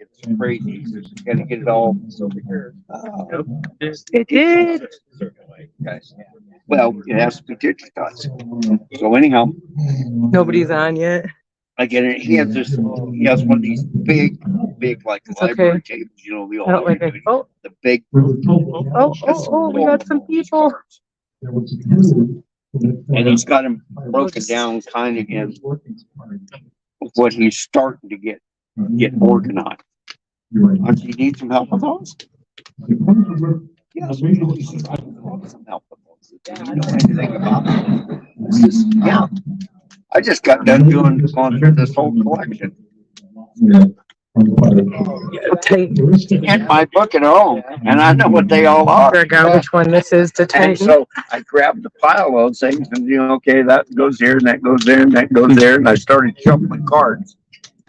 It's crazy. You gotta get it all. It did. Guys. Well, it has to be digitized. So anyhow, Nobody's on yet. I get it. He has this. He has one of these big like It's library okay. tables. You know, the I don't like it. Oh, the big. we got some people. And he's got them broken down kind of in what he's starting to get organized. Do you need some help with those? Yes, we need some help with those. Do you know anything about it? Yeah. I just got done going through this whole collection. And my book at home, and I know what they all are. Figure out which one this is to And tighten. so I grabbed the pile of those things and, okay, that goes here and that goes there and that goes there. And I started shuffling cards.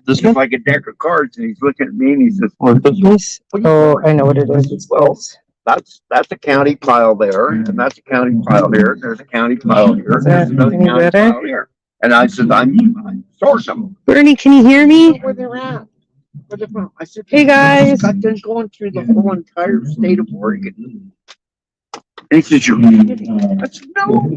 This is like a deck of cards. And he's looking at me and he says, Oh, I know what it is. It's Wells. that's a county pile there. And that's a county pile here. And there's a county pile here. And there's another Any county better? pile here. And I said, I'm sorting them. Bernie, can you hear me? Where they're at. I said, Hey, guys. I got done going through the whole entire state of Oregon. And he says, you're kidding. I said, no.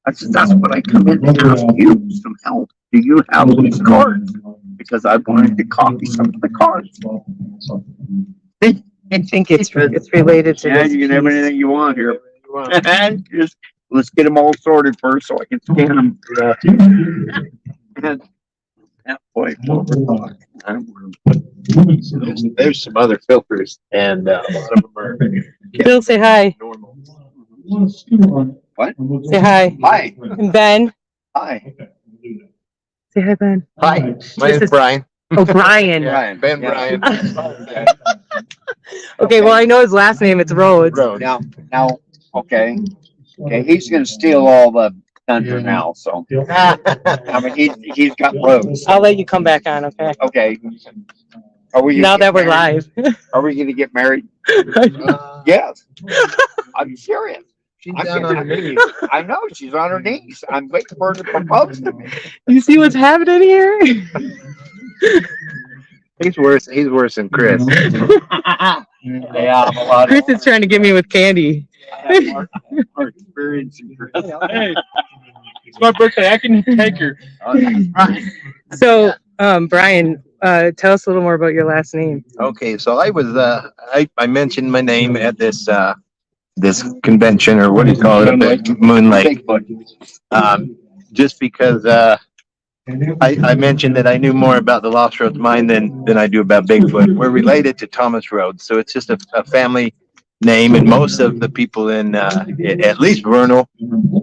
I said, that's what I come in to ask you some help. Do you have these cards? Because I wanted to copy some of the cards. I think it's related to Yeah, this you can have piece. anything you want here. And just, let's get them all sorted first so I can scan them. And that boy, There's some other filters, and a lot of them are Bill, say hi. normal. What? Say hi. Hi. And Ben. Hi. Say hi, Ben. Hi, my name's Brian. Oh, Brian. Brian. Ben Yeah. Brian. Okay, well, I know his last name. It's Rhodes. Rhodes. Now, okay, he's gonna steal all the thunder now, so, I mean, he's got Rhodes. I'll let you come back on, okay? Okay. Are we? Now gonna that get we're married? live. Are we gonna get married? Yes. I'm serious. She's I'm down on her kidding. knees. I know, she's on her knees. I'm waiting for her to propose to me. You see what's happening here? He's worse than Chris. Yeah, I'm a lot. Chris is trying to get me with candy. I have more experience in Chris. Hey, it's my birthday. I can take her. Right. So, Brian, tell us a little more about your last name. Okay, so I was I mentioned my name at this this convention, or what do you call it, Moonlight. Bigfoot. Just because I mentioned that I knew more about the Lost Rhodes mine than I do about Bigfoot. We're related to Thomas Rhodes, so it's just a family name, and most of the people in at least Vernal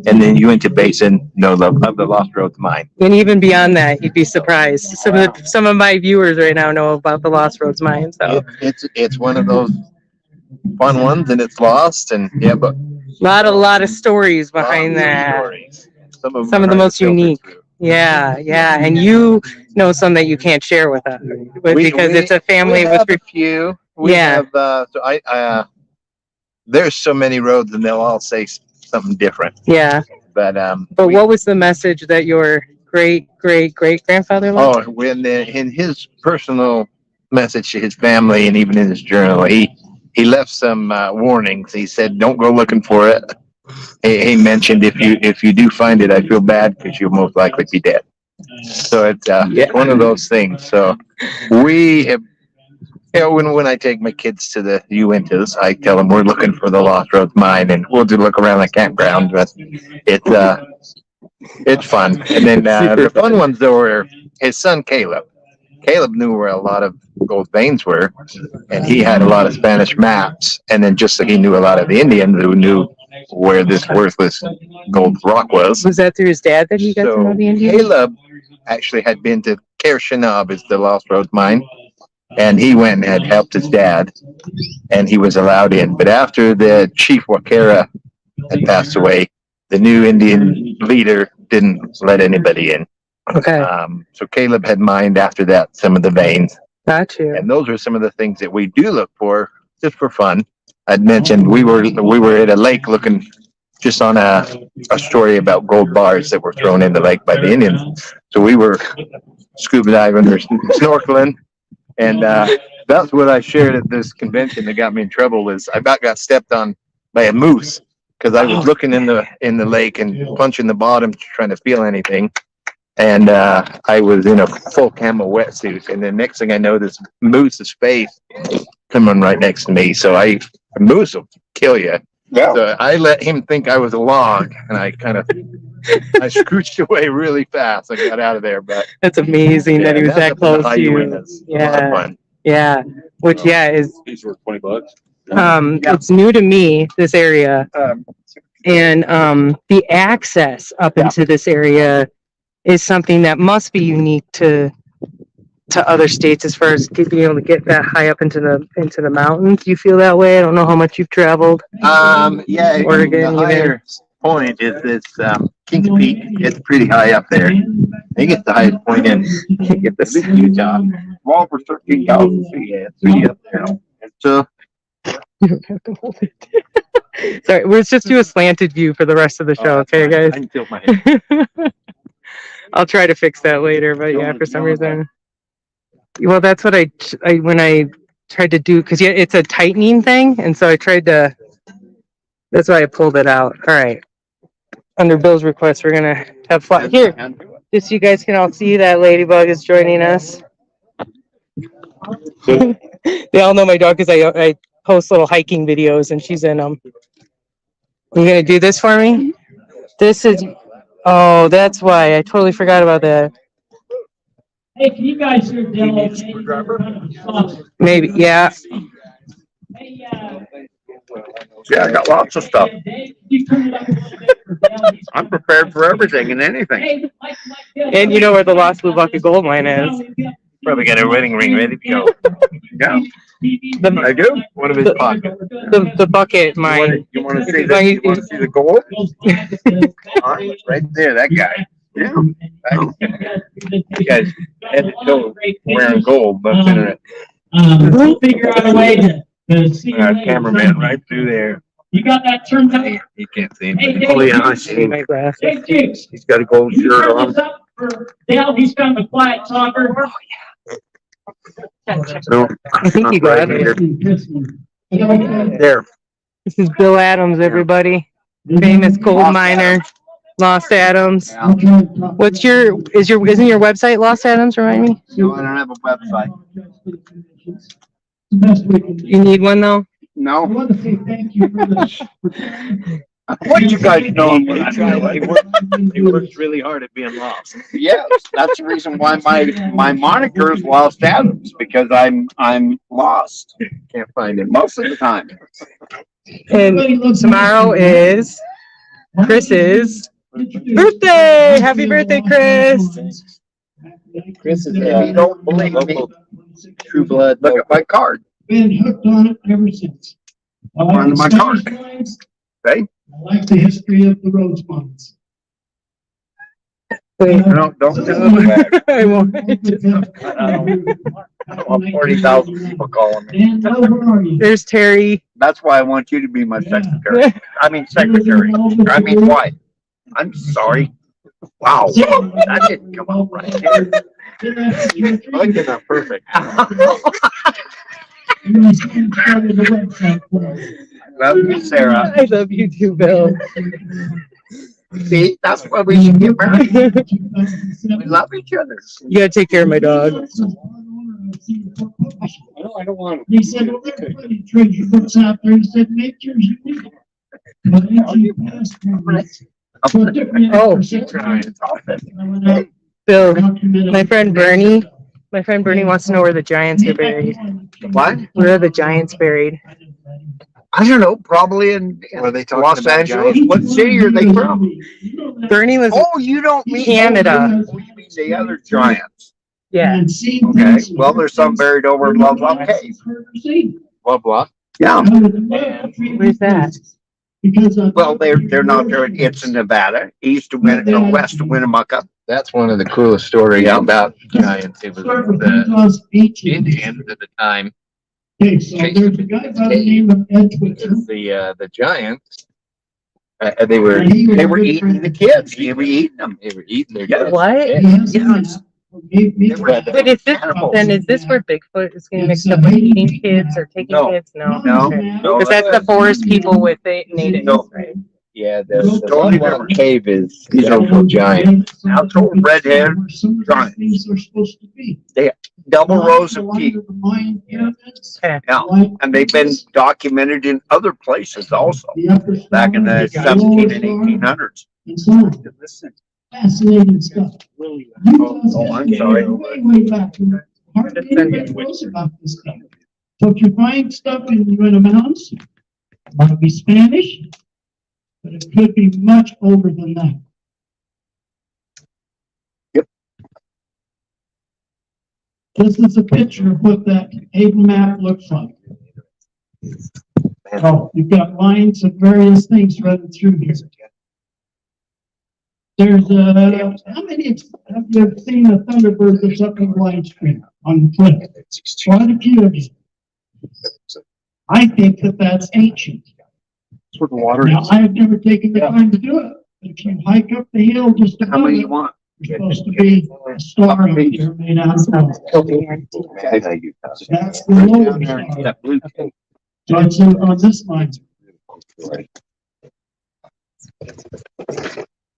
and then Uinta Basin know of the Lost Rhodes mine. And even beyond that, you'd be surprised. Some of my viewers right now know about the Lost Rhodes mine. So It's one of those fun ones, and it's lost, and yeah, but a lot of stories behind that. stories. Some of Some of the most unique. Yeah, and you know some that you can't share with us because it's a family with. a few. We Yeah. have, so I there's so many roads, and they'll all say something different. Yeah, But what was the message that your great grandfather left? oh, in his personal message to his family, and even in his journal, he left some warnings. He said, "Don't go looking for it." He mentioned, if you do find it, I feel bad because you'll most likely be dead. So it's one of those things. So we have, when I take my kids to the Uintas, I tell them we're looking for the Lost Rhodes mine, and we'll just look around the campground. But it's fun. And then the fun ones though are his son Caleb. Caleb knew where a lot of gold veins were, and he had a lot of Spanish maps. And then just so he knew a lot of the Indians who knew where this worthless gold rock was. Was that through his dad that he got to know the Indians? Caleb actually had been to Kershanab, is the Lost Rhodes mine, and he went and had helped his dad, and he was allowed in. But after the chief Wakera had passed away, the new Indian leader didn't let anybody in. Okay, So Caleb had mined after that some of the veins, got you. and those are some of the things that we do look for just for fun. I'd mentioned we were at a lake looking just on a story about gold bars that were thrown in the lake by the Indians. So we were scuba diving or snorkeling, And that's what I shared at this convention that got me in trouble. Was I about got stepped on by a moose because I was looking in the lake and punching the bottom trying to feel anything. And I was in a full camo wetsuit, and the next thing I know, this moose's face coming right next to me. So a moose will kill you. Yeah. So I let him think I was a log, and I scooched away really fast. I got out of there, but That's amazing that he was that close to you. It's a lot of fun. Yeah. Which is These were $20. it's new to me, this area. And the access up into this area is something that must be unique to other states as far as being able to get that high up into the mountains. Do you feel that way? I don't know how much you've traveled. Yeah, Oregon, the higher point is this Kings Peak. It's pretty high up there. I think it's the highest point in Utah. Well, for 13,000 feet. Yeah, it's pretty up there. So You don't have to hold it. Sorry, let's just do a slanted view for the rest of the show, okay, guys? I can tilt my head. I'll try to fix that later, but yeah, for some reason. Well, that's what when I tried to do, because it's a tightening thing, and so I tried to. That's why I pulled it out. All right. Under Bill's request, we're gonna have fun here. Just so you guys can all see that Ladybug is joining us. They all know my dog because I post little hiking videos, and she's in them. You gonna do this for me? This is. Oh, that's why I totally forgot about that. Hey, can you guys hear Dylan? Maybe, yeah. Hey, Yeah, I got lots of stuff. Dave, you turn it up a little bit for Dale. I'm prepared for everything and anything. Hey, And you know where the Lost Blue Bucket gold mine is. Probably got a wedding ring ready to go. Yeah, I do. One of his pockets. The bucket mine. You want to see the, you want to see the gold? Right there, that guy. Yeah. You guys head to toe wearing gold, but We'll figure out a way to see. cameraman right through there. You got that turned up? You can't see him. Hey, Dave. Oh, yeah, I see. My glasses. Hey, Jigs, He's got a gold can you shirt turn on. this up for Dale? He's kind of a quiet talker. No, I think you got it. there. This is Bill Adams, everybody. Famous gold miner, Lost Adams. Isn't your website Lost Adams? Remind me. No, I don't have a website. You need one though. I No. want to say thank you for this. What you guys know? What I'm doing? He works really hard at being lost. Yes, that's the reason why my moniker is Lost Adams, because I'm lost Can't find him. most of the time. And tomorrow is Chris's birthday. Happy birthday, Chris. Chris is If you don't believe me, true blood. look at my card. Been hooked on it ever since. I like On the my Spanish card. mines. Okay? I like the history of the Rhodes mines. Wait, Don't do that. I won't. I don't want 40,000 people calling me. Dan, where are you? There's Terry. That's why I want you to be my secretary. I mean secretary. I mean wife. I'm sorry. Wow, that didn't come out right. I like it, not perfect. Love you, Sarah. I love you too, Bill. See, that's why we should get married. We love each other. You gotta take care of my dog. I don't want to. He said, well, everybody trades your books out there. He said, make yours unique. But as you pass from it, so it took me an Oh. hour, 6 hours. I went out, Bill, documented- my friend Bernie wants to know where the Giants are buried. What? Where are the Giants buried? I don't know, probably in Were they talking Los about Angeles. giants? What city are they from? Bernie was, Oh, you don't mean Canada. Oh, you mean the other Giants. yeah. Okay, well, there's some buried over in Love Love Cave. Blah, blah. Yeah, Where's that? Because well, they're not there. It's in Nevada, east of west of Winnemucca. That's one of the coolest stories about giants. It was the Indians at the time. Okay, so there's a guy by the name of Ed Twitzer. The giants. They were They were eating the kids. They were eating them. they were eating their Yeah. kids. What? He has a Yes. map. Gave me. But is this, then is this where Bigfoot is getting mixed up with eating kids or taking No. kids? No. No. Because that's the forest people with the natives, right? Yeah, Totally the different. cave is These are a giant. Outdoor redhead giant. Things are supposed to be. Double rows of teeth. The Mayan pyramids, Okay. Yeah, and they've been documented in other places also, the upper back in the Star, 17 and lower Star, 1800s. and so on. Fascinating stuff. Oh, I'm sorry. Way back. Hardly anybody knows about this stuff. So if you find stuff in the mountains, it might be Spanish, but it could be much older than that. Yep. This is a picture of what that able map looks like. Oh, you've got lines of various things running through here. There's how many have you seen a thunderbird that's up in the line screen on the cliff? Quite a few of you. I think that that's ancient. That's where the water Now, is. I have never taken the time to do it. If you hike up the hill just How above many it, you want? there's supposed to be a star up there made out of gold. That's the lower star. That blue. So it's on this line.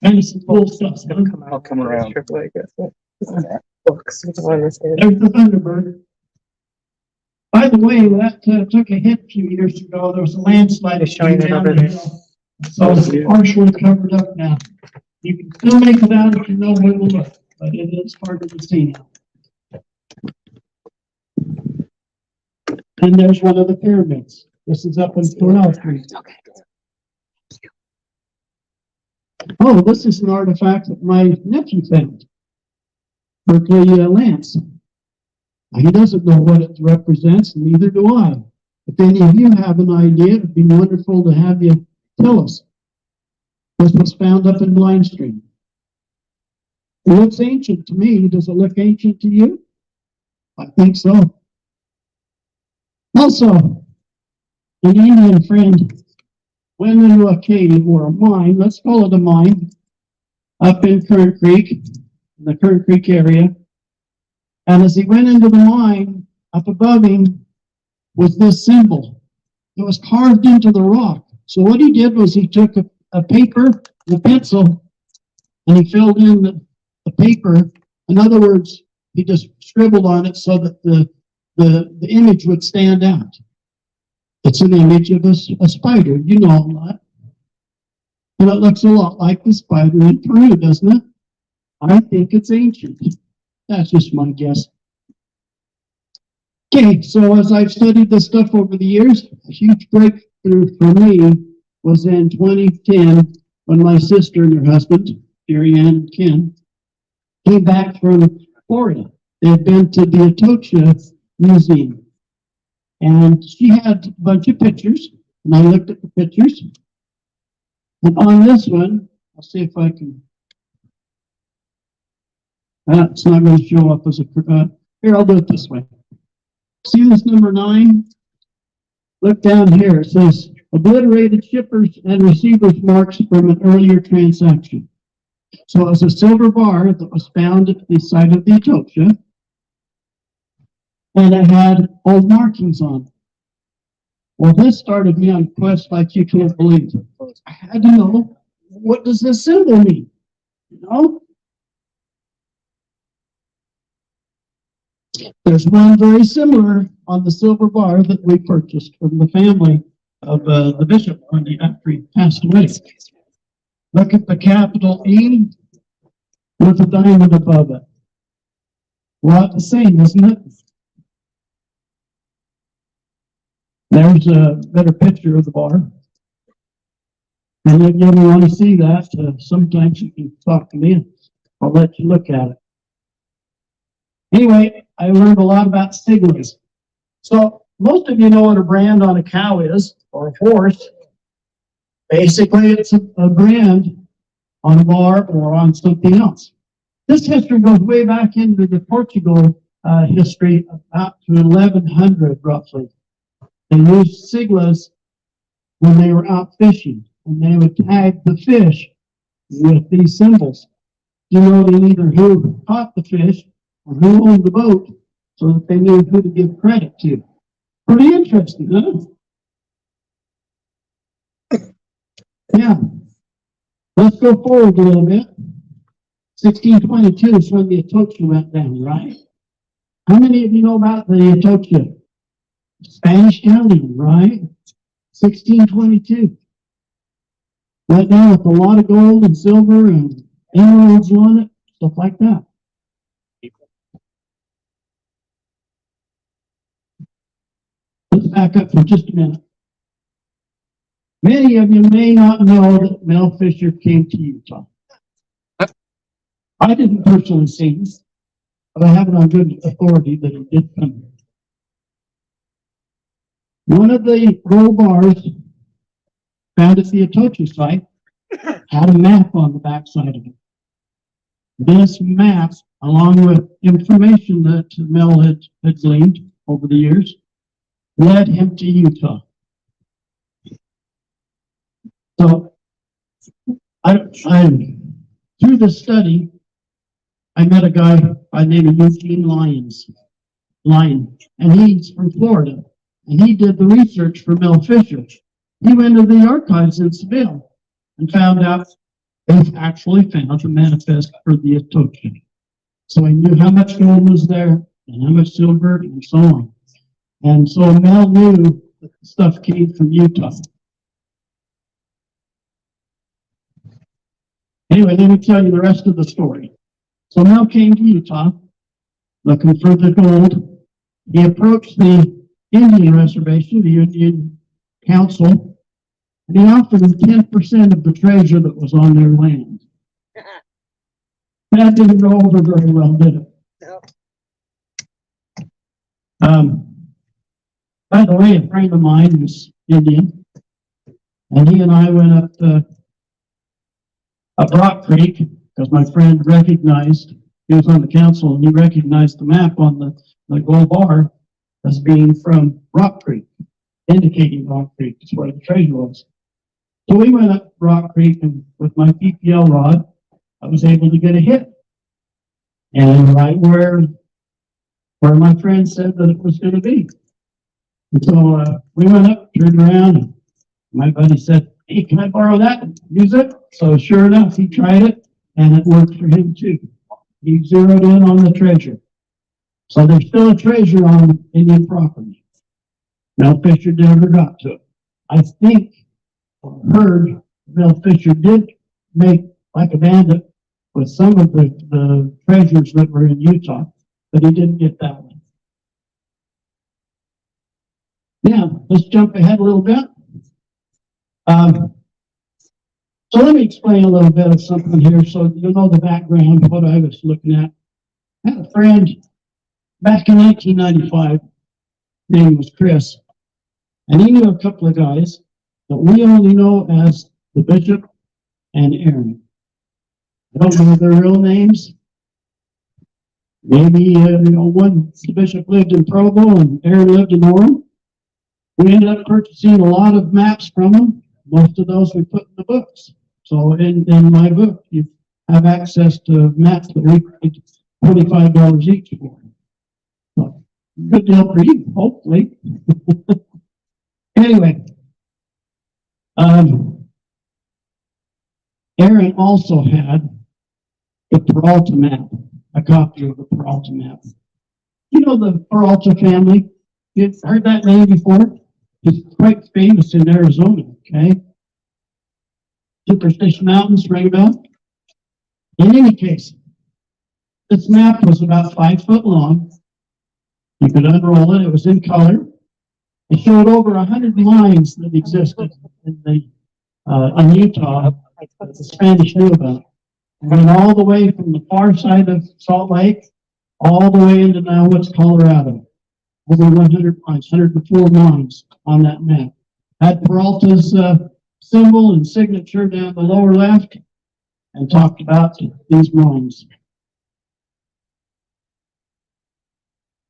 And some cool stuff. I'll come around. Triple A, I guess. Books. Which one is it? There's the Thunderbird. By the way, that took a hit a few years ago. There was a landslide. They're showing it down over the there. hill. So it's partially covered up now. You can still make it out if you know where to look, but it is hard to see now. And there's one of the pyramids. This is up in Philadelphia. Oh, this is an artifact that my nephew found. Berkeley Lance. He doesn't know what it represents, and neither do I. If any of you have an idea, it'd be wonderful to have you tell us. This was found up in Blind Stream. It looks ancient to me. Does it look ancient to you? I think so. Also, an Indian friend went into a cave or a mine, let's call it a mine, up in Current Creek, in the Current Creek area. And as he went into the mine, up above him was this symbol. It was carved into the rock. So what he did was he took a paper, and a pencil, and he filled in the paper. In other words, he just scribbled on it so that the image would stand out. It's an image of a spider, you know that. And it looks a lot like the spider in Peru, doesn't it? I think it's ancient. That's just my guess. Okay, so as I've studied this stuff over the years, a huge breakthrough for me was in 2010 when my sister and her husband, Jerry Ann and Ken, came back from Florida. They had been to the Atocha Museum. And she had a bunch of pictures, and I looked at the pictures. And on this one, I'll see if I can. It's not going to show up as a. Here, I'll do it this way. See this number 9? Look down here. It says obliterated shippers and receivers marks from an earlier transaction. So it's a silver bar that was found at the site of the Atocha. And it had old markings on it. Well, this started me on a quest like you can't believe. I had to know, what does this symbol mean? You know? There's one very similar on the silver bar that we purchased from the family of the bishop when he actually passed away. Look at the capital E with a diamond above it. Well, the same, isn't it? There's a better picture of the bar. And if you ever want to see that, sometimes you can talk to me and I'll let you look at it. Anyway, I learned a lot about stigmas. So most of you know what a brand on a cow is, or a horse. Basically, it's a brand on a bar or on something else. This history goes way back into the Portugal history, about to 1100 roughly. They used siglas when they were out fishing, and they would tag the fish with these symbols. You know, they either who caught the fish or who owned the boat so that they knew who to give credit to. Pretty interesting, huh? Yeah. Let's go forward a little bit. 1622 is when the Atocha went down, right? How many of you know about the Atocha? Spanish galleon, right? 1622. Went down with a lot of gold and silver and emeralds on it, stuff like that. Let's back up for just a minute. Many of you may not know that Mel Fisher came to Utah. I didn't personally see him, but I have it on good authority that he did come here. One of the gold bars found at the Atocha site had a map on the backside of it. This map, along with information that Mel had gleaned over the years, led him to Utah. So, through the study, I met a guy by the name of Eugene Lyon, and he's from Florida, and he did the research for Mel Fisher. He went to the archives in Seville and found out they've actually found the manifest for the Atocha. So he knew how much gold was there and how much silver and so on. And so Mel knew that the stuff came from Utah. Anyway, let me tell you the rest of the story. So Mel came to Utah looking for the gold. He approached the Indian reservation, the Indian Council, and he offered them 10% of the treasure that was on their land. That didn't go over very well, did it? No. By the way, a friend of mine was Indian, and he and I went up Rock Creek because my friend recognized, he was on the council, and he recognized the map on the gold bar as being from Rock Creek, indicating Rock Creek is where the treasure was. So we went up Rock Creek, and with my PPL rod, I was able to get a hit. And right where my friend said that it was going to be. And so we went up, turned around, and my buddy said, "Hey, can I borrow that and use it?" So sure enough, he tried it, and it worked for him too. He zeroed in on the treasure. So there's still a treasure on Indian property. Mel Fisher never got to it. I think, or heard, Mel Fisher did make like a bandit with some of the treasures that were in Utah, but he didn't get that one. Now, let's jump ahead a little bit. So let me explain a little bit of something here so you'll know the background of what I was looking at. I had a friend back in 1995, his name was Chris, and he knew a couple of guys that we only know as the Bishop and Aaron. I don't know their real names. Maybe, the Bishop lived in Provo and Aaron lived in Orem. We ended up purchasing a lot of maps from them. Most of those we put in the books. So in my book, you have access to maps that we paid $25 each for. So, good deal for you, hopefully. Anyway, Aaron also had the Peralta map, a copy of the Peralta map. You know the Peralta family? You've heard that name before? It's quite famous in Arizona, okay? Superstition Mountains, ring a bell? In any case, this map was about 5 foot long. You could unroll it. It was in color. It showed over 100 lines that existed in Utah that the Spanish knew about. It went all the way from the far side of Salt Lake, all the way into now what's Colorado. Over 100 lines, 104 lines on that map. Had Peralta's symbol and signature down the lower left and talked about these mines.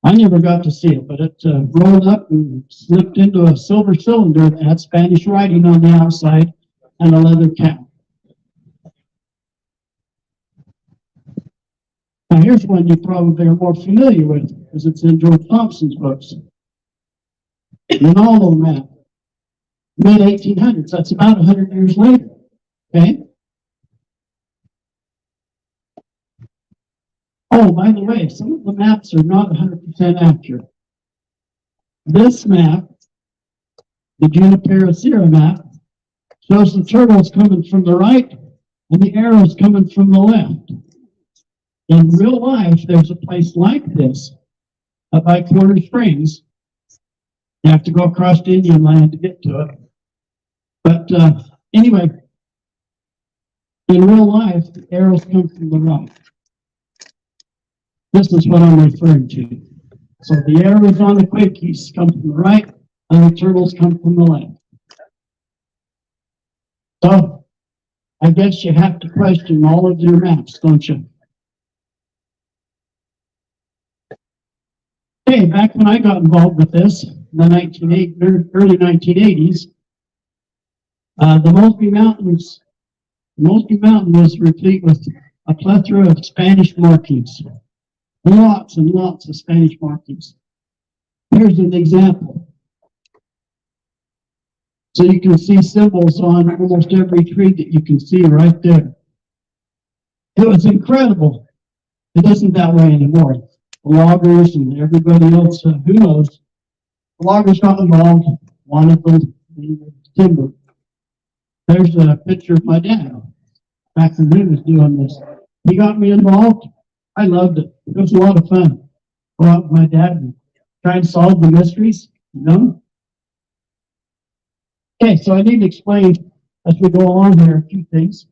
I never got to see it, but it rolled up and slipped into a silver cylinder that had Spanish writing on the outside and a leather cap. Now here's one you probably are more familiar with, because it's in George Thompson's books. Rinaldo map, mid-1800s. That's about 100 years later. Okay? Oh, by the way, some of the maps are not 100% accurate. This map, the Junipero map, shows the turtles coming from the right and the arrows coming from the left. In real life, there's a place like this up by Quarter Springs. You have to go across Indian land to get to it. But anyway, in real life, the arrows come from the right. This is what I'm referring to. So the arrows on the quickies come from the right, and the turtles come from the left. So I guess you have to question all of your maps, don't you? Okay, back when I got involved with this, in the early 1980s, the Mosby Mountain was replete with a plethora of Spanish markings. Lots and lots of Spanish markings. Here's an example. So you can see symbols on almost every tree that you can see right there. It was incredible. It isn't that way anymore. The loggers and everybody else, who knows? The loggers got involved, wanted the timber. There's a picture of my dad back when he was doing this. He got me involved. I loved it. It was a lot of fun. Go out with my dad and try and solve the mysteries, you know? Okay, so I need to explain as we go along here a few things.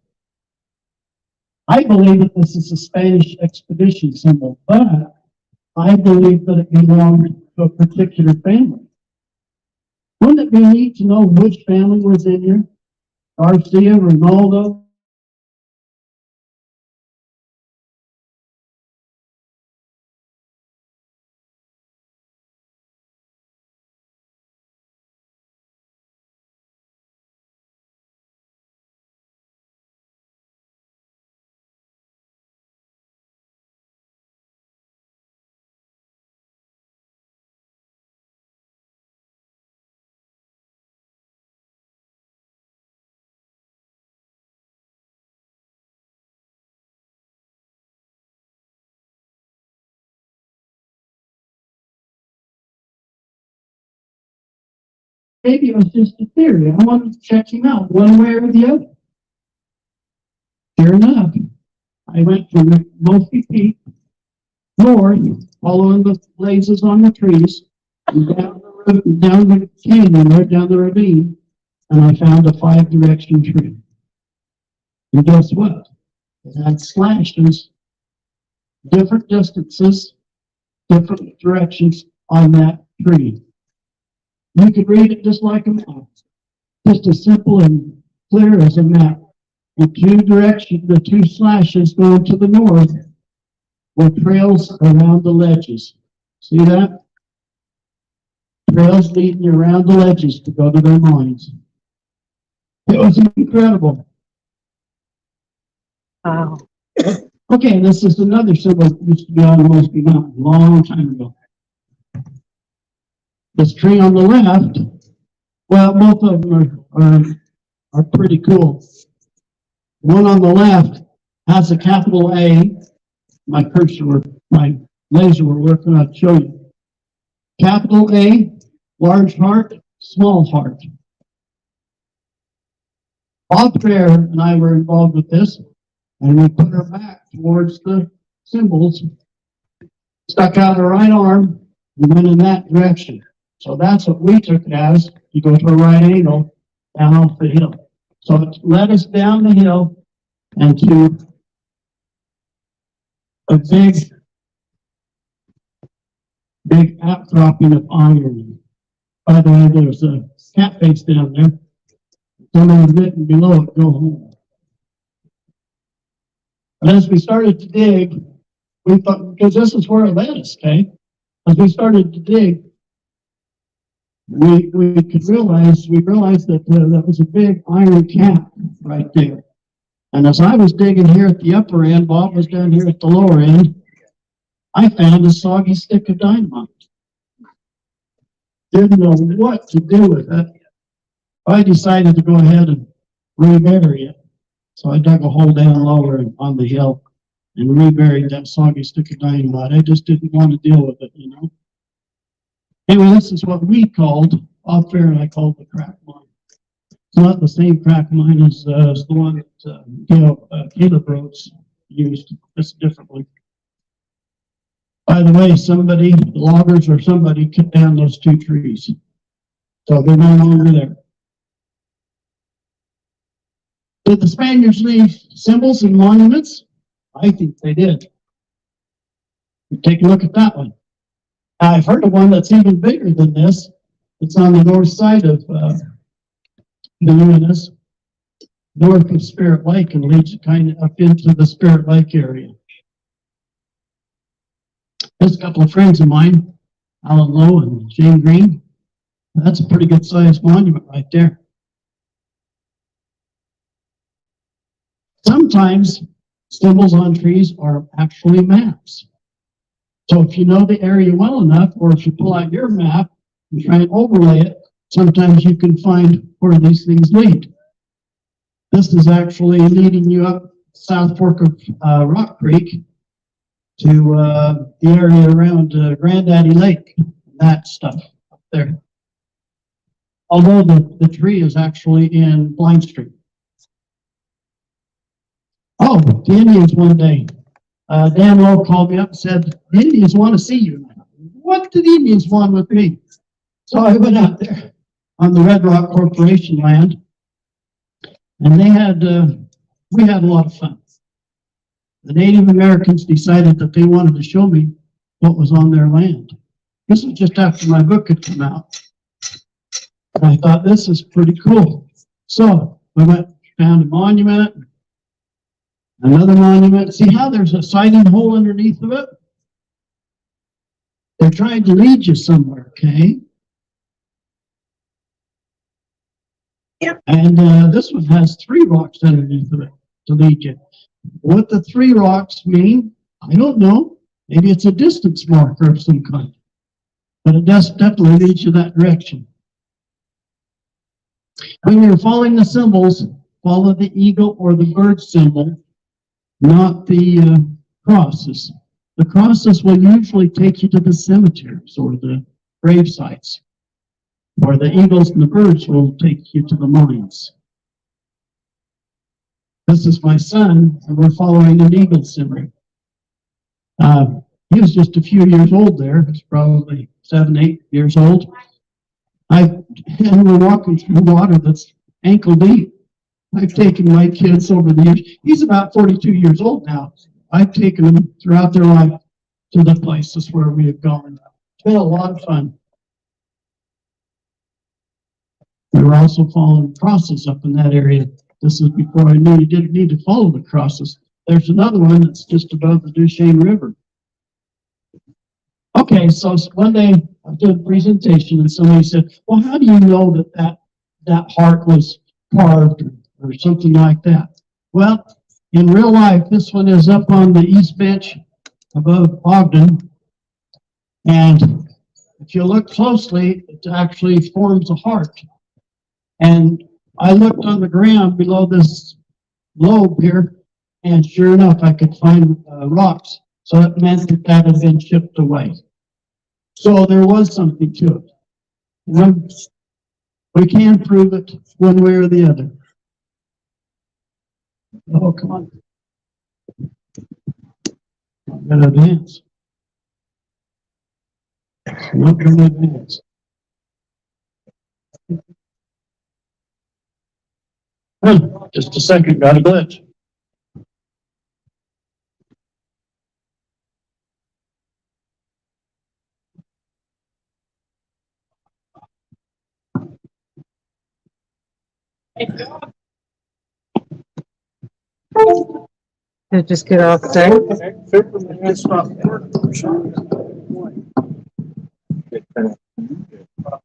I believe that this is a Spanish expedition symbol, but I believe that it belonged to a particular family. Wouldn't it be neat to know which family was in here? Garcia, Ronaldo, maybe it was just a theory. I wanted to check him out one way or the other. Sure enough, I went from Mosby Peak north, following the blazes on the trees, and down the canyon, right down the ravine, and I found a 5-direction tree. And guess what? It had slashes, different distances, different directions on that tree. You could read it just like a map, just as simple and clear as a map. The two slashes going to the north were trails around the ledges. See that? Trails leading you around the ledges to go to their mines. It was incredible. Wow. Okay, this is another symbol that used to be on Mosby Mountain a long time ago. This tree on the left, well, both of them are pretty cool. One on the left has a capital A. My laser were working, I'll show you. Capital A, large heart, small heart. Bob Fair and I were involved with this, and we put her back towards the symbols, stuck out her right arm, and went in that direction. So that's what we took it as. You go to a right angle down off the hill. So it led us down the hill and to a big outcropping of iron. By the way, there's a cat face down there. Someone's written below it, go home. But as we started to dig, we thought, because this is where it led us, okay? As we started to dig, we realized that that was a big iron cap right there. And as I was digging here at the upper end, Bob was down here at the lower end, I found a soggy stick of dynamite. Didn't know what to do with it. I decided to go ahead and rebury it. So I dug a hole down lower on the hill and reburied that soggy stick of dynamite. I just didn't want to deal with it, you know. Anyway, this is what we called, off there, and I called the crack mine. It's not the same crack mine as the one that Caleb Rhodes used, just differently. By the way, somebody, loggers or somebody, cut down those 2 trees. So they're no longer there. Did the Spaniards leave symbols and monuments? I think they did. Take a look at that one. I've heard of one that's even bigger than this. It's on the north side of the UNS, north of Spirit Lake, and leads kind of up into the Spirit Lake area. There's a couple of friends of mine, Alan Lowe and Shane Green. That's a pretty good sized monument right there. Sometimes symbols on trees are actually maps. So if you know the area well enough, or if you pull out your map and try and overlay it, sometimes you can find where these things lead. This is actually leading you up South Fork of Rock Creek to the area around Granddaddy Lake, that stuff up there. Although the tree is actually in Blind Street. Oh, the Indians one day. Dan Lowe called me up and said, the Indians want to see you. What do the Indians want with me? So I went out there on the Red Rock Corporation land, and they had, we had a lot of fun. The Native Americans decided that they wanted to show me what was on their land. This was just after my book had come out. And I thought, this is pretty cool. So I went, found a monument, another monument. See how there's a sighting hole underneath of it? They're trying to lead you somewhere, okay? Yep. And this one has 3 rocks underneath of it to lead you. What the 3 rocks mean, I don't know. Maybe it's a distance marker of some kind. But it does definitely lead you that direction. When you're following the symbols, follow the eagle or the bird symbol, not the crosses. The crosses will usually take you to the cemeteries or the grave sites, or the eagles and the birds will take you to the mines. This is my son, and we're following an eagle symbol. He was just a few years old there. He's probably 7, 8 years old. And we're walking through water that's ankle deep. I've taken my kids over the years. He's about 42 years old now. I've taken them throughout their life to the places where we have gone. It's been a lot of fun. We were also following crosses up in that area. This is before I knew you didn't need to follow the crosses. There's another one that's just above the Duchesne River. Okay, so one day I did a presentation and somebody said, well, how do you know that heart was carved or something like that? Well, in real life, this one is up on the east bench above Ogden. And if you look closely, it actually forms a heart. And I looked on the ground below this lobe here, and sure enough, I could find rocks. So it meant that had been chipped away. So there was something to it. And we can prove it one way or the other. Oh, come on. I'm going to advance. I'm not going to advance. Just a second, got a glitch. Did it just get off there? It's not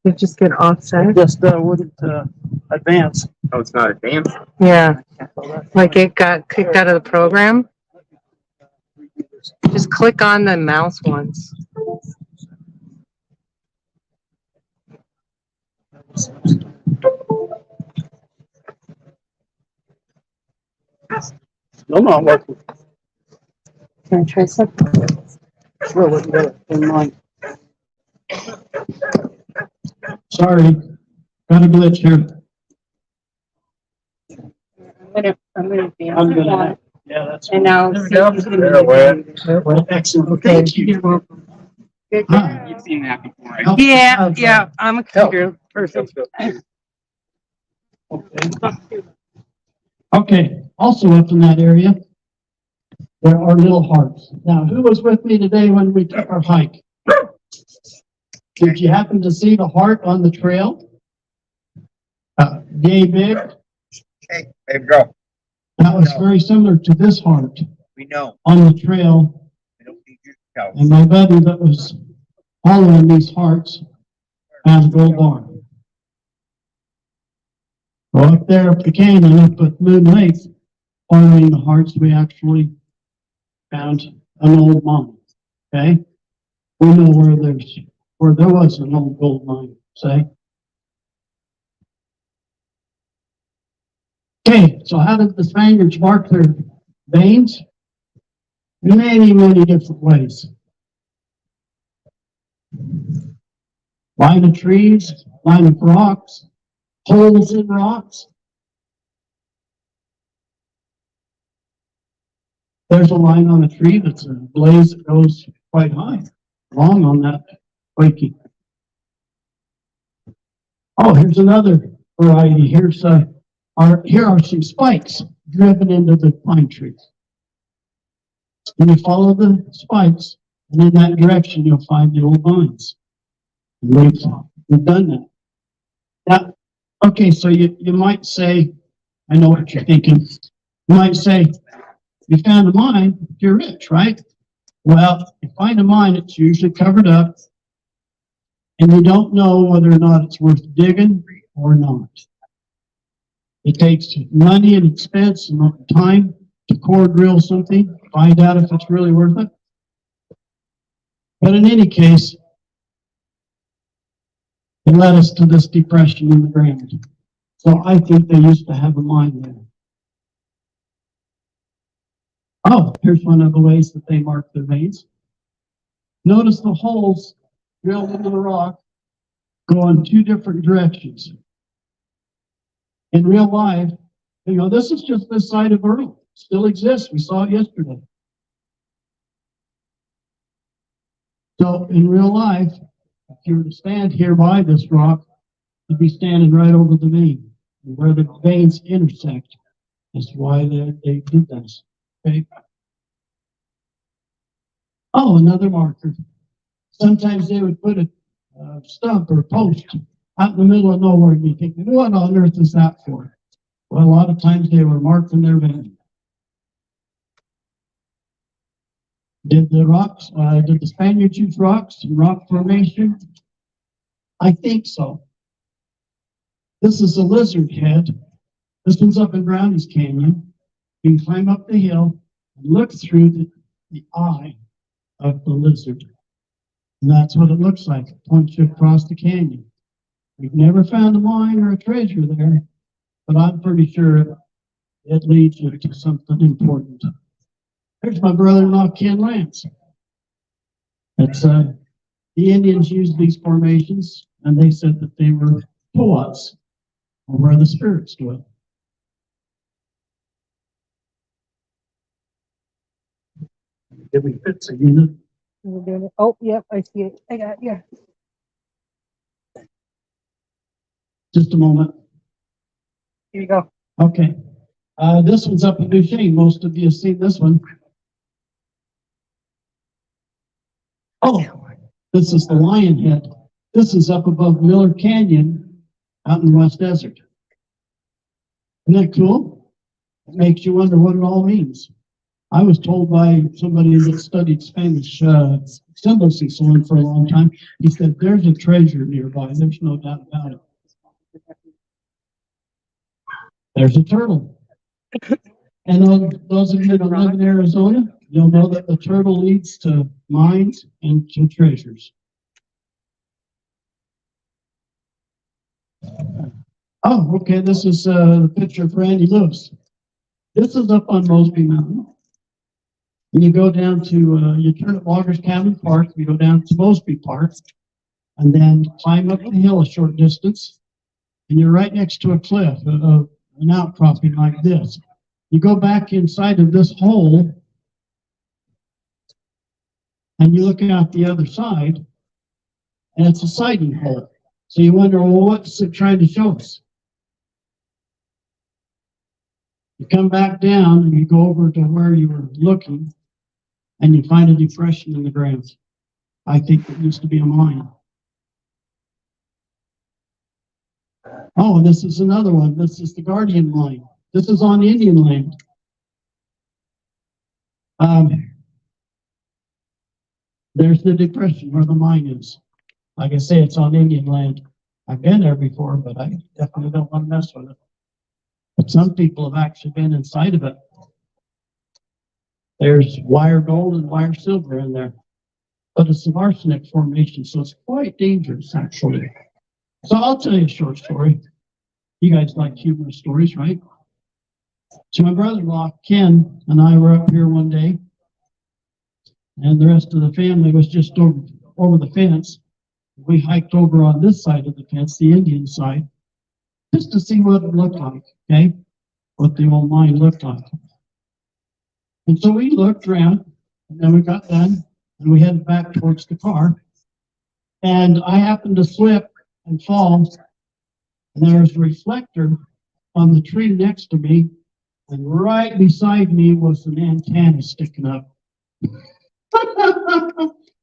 Did it just get offset? just wouldn't advance. Oh, it's not advanced? Yeah. Like it got kicked out of the program? Just click on the mouse once. Still not working. Can I try something? Sure, we can get it in line. Sorry, got a glitch here. I'm gonna be I'm gonna, yeah, that's. And now. Well, excellent, thank you. You're welcome. Good. Hi. You've seen that before, right? Yeah, yeah, I'm a computer person. Okay, also up in that area, there are little hearts. Now, who was with me today when we took our hike? Did you happen to see the heart on the trail? Yay big? Hey, there you go. That was very similar to this heart We know. on the trail. I don't need you to tell. And my buddy that was following these hearts has a gold bar. Well, up there up the canyon, up at Moon Lake, following the hearts, we actually found an old mine. Okay? We know where there was an old gold mine, say. Okay, so how did the Spaniards mark their veins? Many, many different ways. Line of trees, line of rocks, holes in rocks. There's a line on a tree that's a blaze that goes quite high, long on that quaking. Oh, here's another variety. Here are some spikes driven into the pine trees. And you follow the spikes, and in that direction you'll find the old mines. And we've done that. Now, okay, so you might say, I know what you're thinking. You might say, you found a mine, you're rich, right? Well, you find a mine, it's usually covered up, and you don't know whether or not it's worth digging or not. It takes money and expense and time to core drill something, find out if it's really worth it. But in any case, it led us to this depression in the ground. So I think they used to have a mine there. Oh, here's one of the ways that they mark their veins. Notice the holes drilled into the rock go in two different directions. In real life, this is just this side of Earth. Still exists. We saw it yesterday. So in real life, if you were to stand here by this rock, you'd be standing right over the vein. Where the veins intersect is why they did this. Okay. Oh, another marker. Sometimes they would put a stump or a post out in the middle of nowhere, and you think, what on earth is that for? Well, a lot of times they were marking their vein. Did the Spaniards use rocks and rock formation? I think so. This is a lizard head. This one's up in Brownie's Canyon. You can climb up the hill and look through the eye of the lizard. And that's what it looks like. It points you across the canyon. We've never found a mine or a treasure there, but I'm pretty sure it leads you to something important. There's my brother-in-law, Ken Lance. That's the Indians used these formations, and they said that they were puats, or where the spirits dwell. Did we fix a unit? Oh, yep, I see it. I got it, yeah. Just a moment. Here you go. Okay. This one's up in Duchesne. Most of you have seen this one. Oh, this is the lion head. This is up above Miller Canyon out in the West Desert. Isn't that cool? It makes you wonder what it all means. I was told by somebody that studied Spanish symbol sealing for a long time. He said, there's a treasure nearby. There's no doubt about it. There's a turtle. And those of you that live in Arizona, you'll know that the turtle leads to mines and to treasures. Oh, okay, this is the picture of Randy Lewis. This is up on Mosby Mountain. And you go down to, you turn at Loggers Cabin Park, you go down to Mosby Park, and then climb up the hill a short distance, and you're right next to a cliff, an outcropping like this. You go back inside of this hole, and you look out the other side, and it's a sighting hole. So you wonder, well, what's it trying to show us? You come back down, and you go over to where you were looking, and you find a depression in the ground. I think it used to be a mine. Oh, this is another one. This is the Guardian Mine. This is on Indian land. There's the depression where the mine is. Like I say, it's on Indian land. I've been there before, but I definitely don't want to mess with it. But some people have actually been inside of it. There's wire gold and wire silver in there. But it's an arsenic formation, so it's quite dangerous, actually. So I'll tell you a short story. You guys like humorous stories, right? So my brother-in-law, Ken, and I were up here one day, and the rest of the family was just over the fence. We hiked over on this side of the fence, the Indian side, just to see what it looked like, okay? What the old mine looked like. And so we looked around, and then we got done, and we headed back towards the car. And I happened to slip and fall, and there was a reflector on the tree next to me, and right beside me was an antenna sticking up.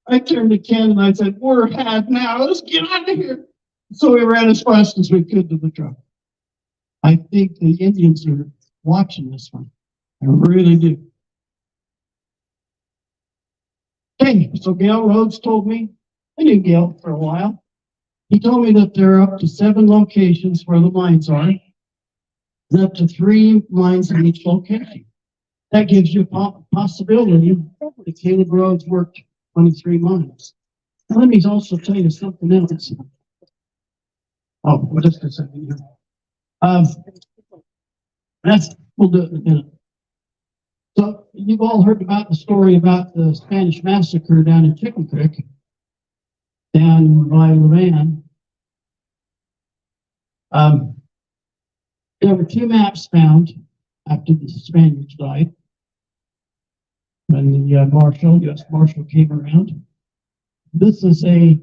I turned to Ken and I said, "We're had now, let's get out of here." So we ran as fast as we could to the truck. I think the Indians are watching this one. I really do. Okay, so Gail Rhodes told me, I knew Gail for a while. He told me that there are up to 7 locations where the mines are, and up to 3 mines in each location. That gives you a possibility that Caleb Rhodes worked 23 mines. Now, let me also tell you something else. Oh, what is this? We'll do it in a minute. So you've all heard about the story about the Spanish massacre down in Chicken Creek, down by Levan. There were 2 maps found after the Spaniards died. When the U.S. Marshal came around. This is a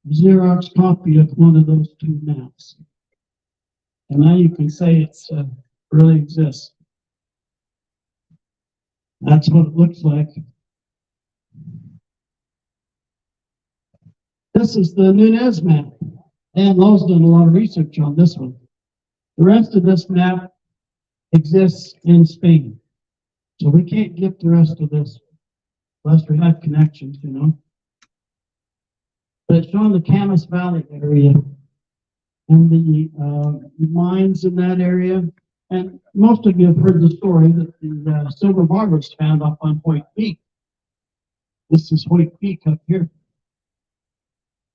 Xerox copy of one of those 2 maps. And now you can say it's really exists. That's what it looks like. This is the Nunez map. Dan Lowe's done a lot of research on this one. The rest of this map exists in Spain. So we can't get the rest of this unless we have connections, you know. But it's showing the Camas Valley area and the mines in that area. And most of you have heard the story that the silver bar was found up on Hoyt Peak. This is Hoyt Peak up here.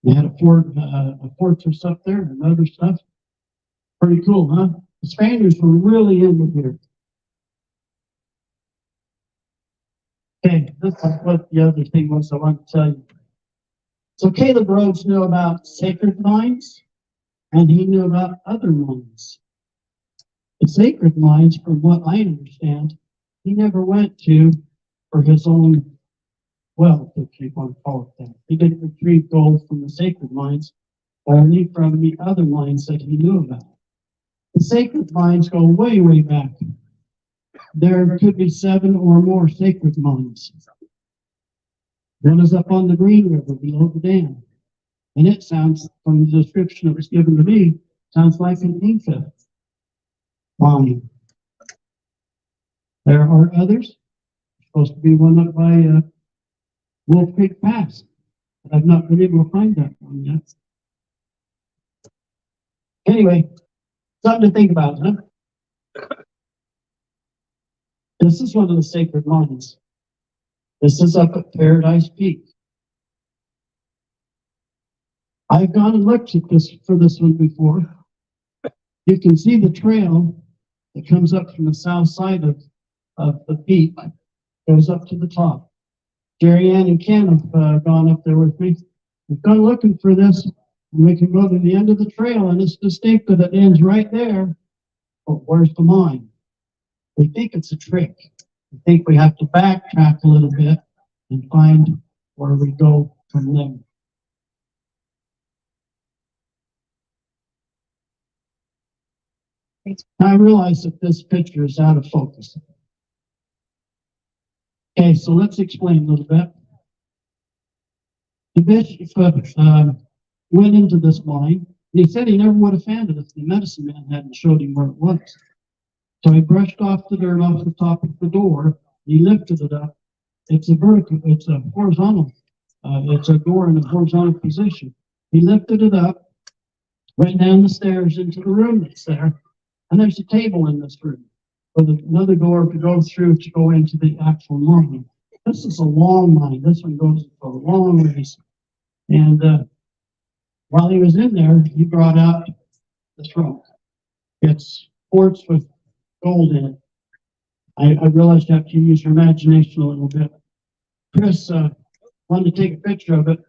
They had a fortress up there and other stuff. Pretty cool, huh? The Spaniards were really into here. Okay, this is what the other thing was I wanted to tell you. So Caleb Rhodes knew about sacred mines, and he knew about other mines. The sacred mines, from what I understand, he never went to for his own wealth, if you want to call it that. He didn't retrieve gold from the sacred mines, only from the other mines that he knew about. The sacred mines go way, way back. There could be 7 or more sacred mines. One is up on the Green River below the dam. And it sounds, from the description that was given to me, sounds like an Inca mine. There are others. There's supposed to be one up by Wolf Creek Pass. But I've not been able to find that one yet. Anyway, something to think about, huh? This is one of the sacred mines. This is up at Paradise Peak. I've gone and looked at this for this one before. You can see the trail that comes up from the south side of the peak, goes up to the top. Jerry Ann and Ken have gone up there with me. We've gone looking for this, and we can go to the end of the trail, and it's distinct that it ends right there. But where's the mine? We think it's a trick. We think we have to backtrack a little bit and find where we go from there. I realize that this picture is out of focus. Okay, so let's explain a little bit. The bishop went into this mine, and he said he never would have found it if the medicine man hadn't showed him where it was. So he brushed off the dirt off the top of the door. He lifted it up. It's a vertical, it's a horizontal, it's a door in a horizontal position. He lifted it up, went down the stairs into the room that's there, and there's a table in this room with another door to go through to go into the actual mine. This is a long mine. This one goes for a long ways. And while he was in there, he brought out this rope. It's quartz with gold in it. I realized you have to use your imagination a little bit. Chris wanted to take a picture of it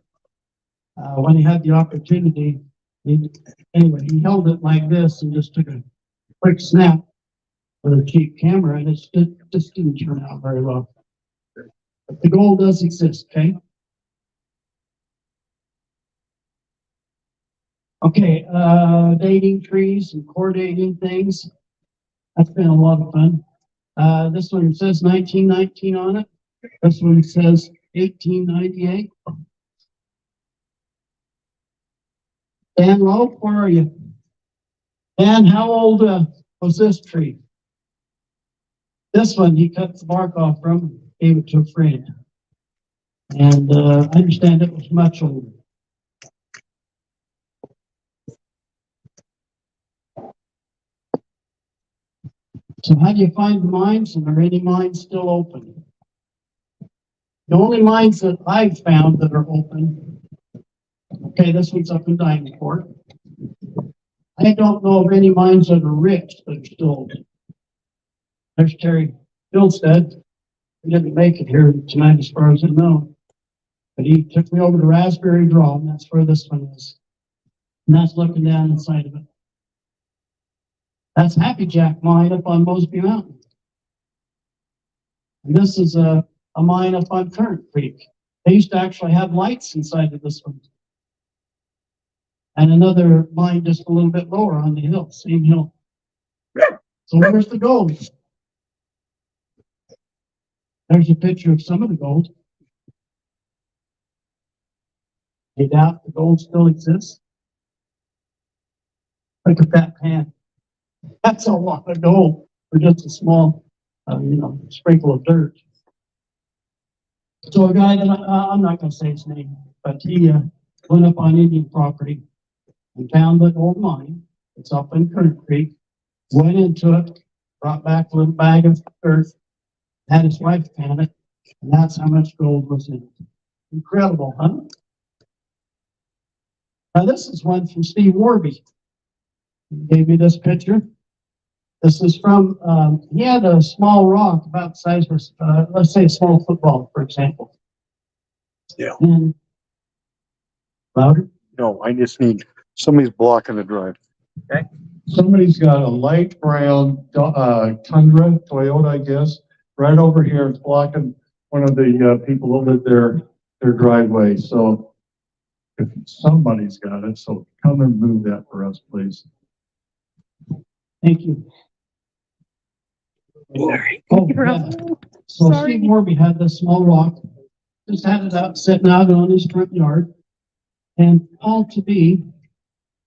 when he had the opportunity. Anyway, he held it like this and just took a quick snap with a cheap camera, and it just didn't turn out very well. But the gold does exist, okay? Okay, dating trees and coordinating things. That's been a lot of fun. This one says 1919 on it. This one says 1898. Dan Lowe, where are you? Dan, how old was this tree? This one, he cut the bark off from, gave it to a friend. And I understand it was much older. So how do you find the mines, and are any mines still open? The only mines that I've found that are open, okay, this one's up in Diamond Court. I don't know of any mines that are rich that are still open. There's Terry Billstead. He didn't make it here tonight as far as I know. But he took me over to Raspberry Draw, and that's where this one is. And that's looking down the side of it. That's Happy Jack mine up on Mosby Mountain. And this is a mine up on Current Creek. They used to actually have lights inside of this one. And another mine just a little bit lower on the hill, same hill. So where's the gold? There's a picture of some of the gold. You doubt the gold still exists? Look at that pan. That's a lot of gold for just a small, sprinkle of dirt. So a guy that I'm not going to say his name, but he went up on Indian property and found the gold mine. It's up in Current Creek. Went into it, brought back a little bag of dirt, had his wife pan it, and that's how much gold was in it. Incredible, huh? Now this is one from Steve Warby. He gave me this picture. This is from, he had a small rock about the size of, let's say a small football, for example. Yeah. And, louder? No, I just need, somebody's blocking the drive. Okay. Somebody's got a light brown, Tundra, Toyota, I guess, right over here. It's blocking one of the people over their driveway. So if somebody's got it, so come and move that for us, please. Thank you. Sorry. Oh, you for yeah. helping. So Sorry. Steve Warby had this small rock, just had it out, sitting out on his front yard, and Paul to be,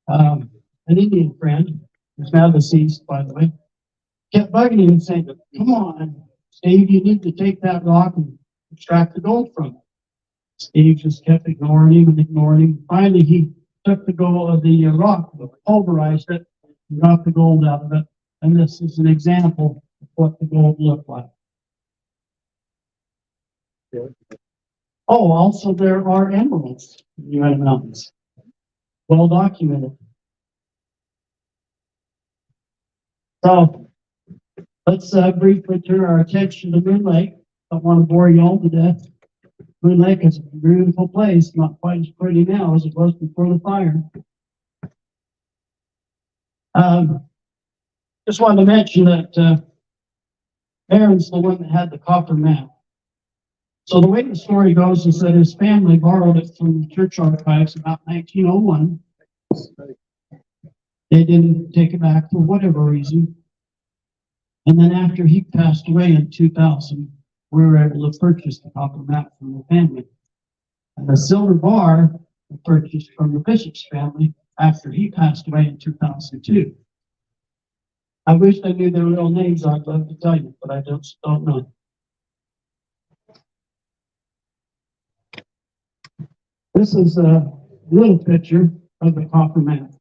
an Indian friend, who's now deceased, by the way, kept bugging him and saying, come on, Steve, you need to take that rock and extract the gold from it. Steve just kept ignoring him and ignoring him. Finally, he took the gold of the rock, pulverized it, and got the gold out of it. And this is an example of what the gold looked like. Oh, also there are emeralds in the United Mountains. Well documented. So let's briefly turn our attention to Moon Lake. Don't want to bore you all to death. Moon Lake is a beautiful place, not quite as pretty now as it was before the fire. Just wanted to mention that Aaron's the one that had the copper map. So the way the story goes is that his family borrowed it from the church archives about 1901. They didn't take it back for whatever reason. And then after he passed away in 2000, we were able to purchase the copper map from the family. And the silver bar was purchased from the bishop's family after he passed away in 2002. I wish I knew their real names. I'd love to tell you, but I don't know. This is a little picture of the copper map.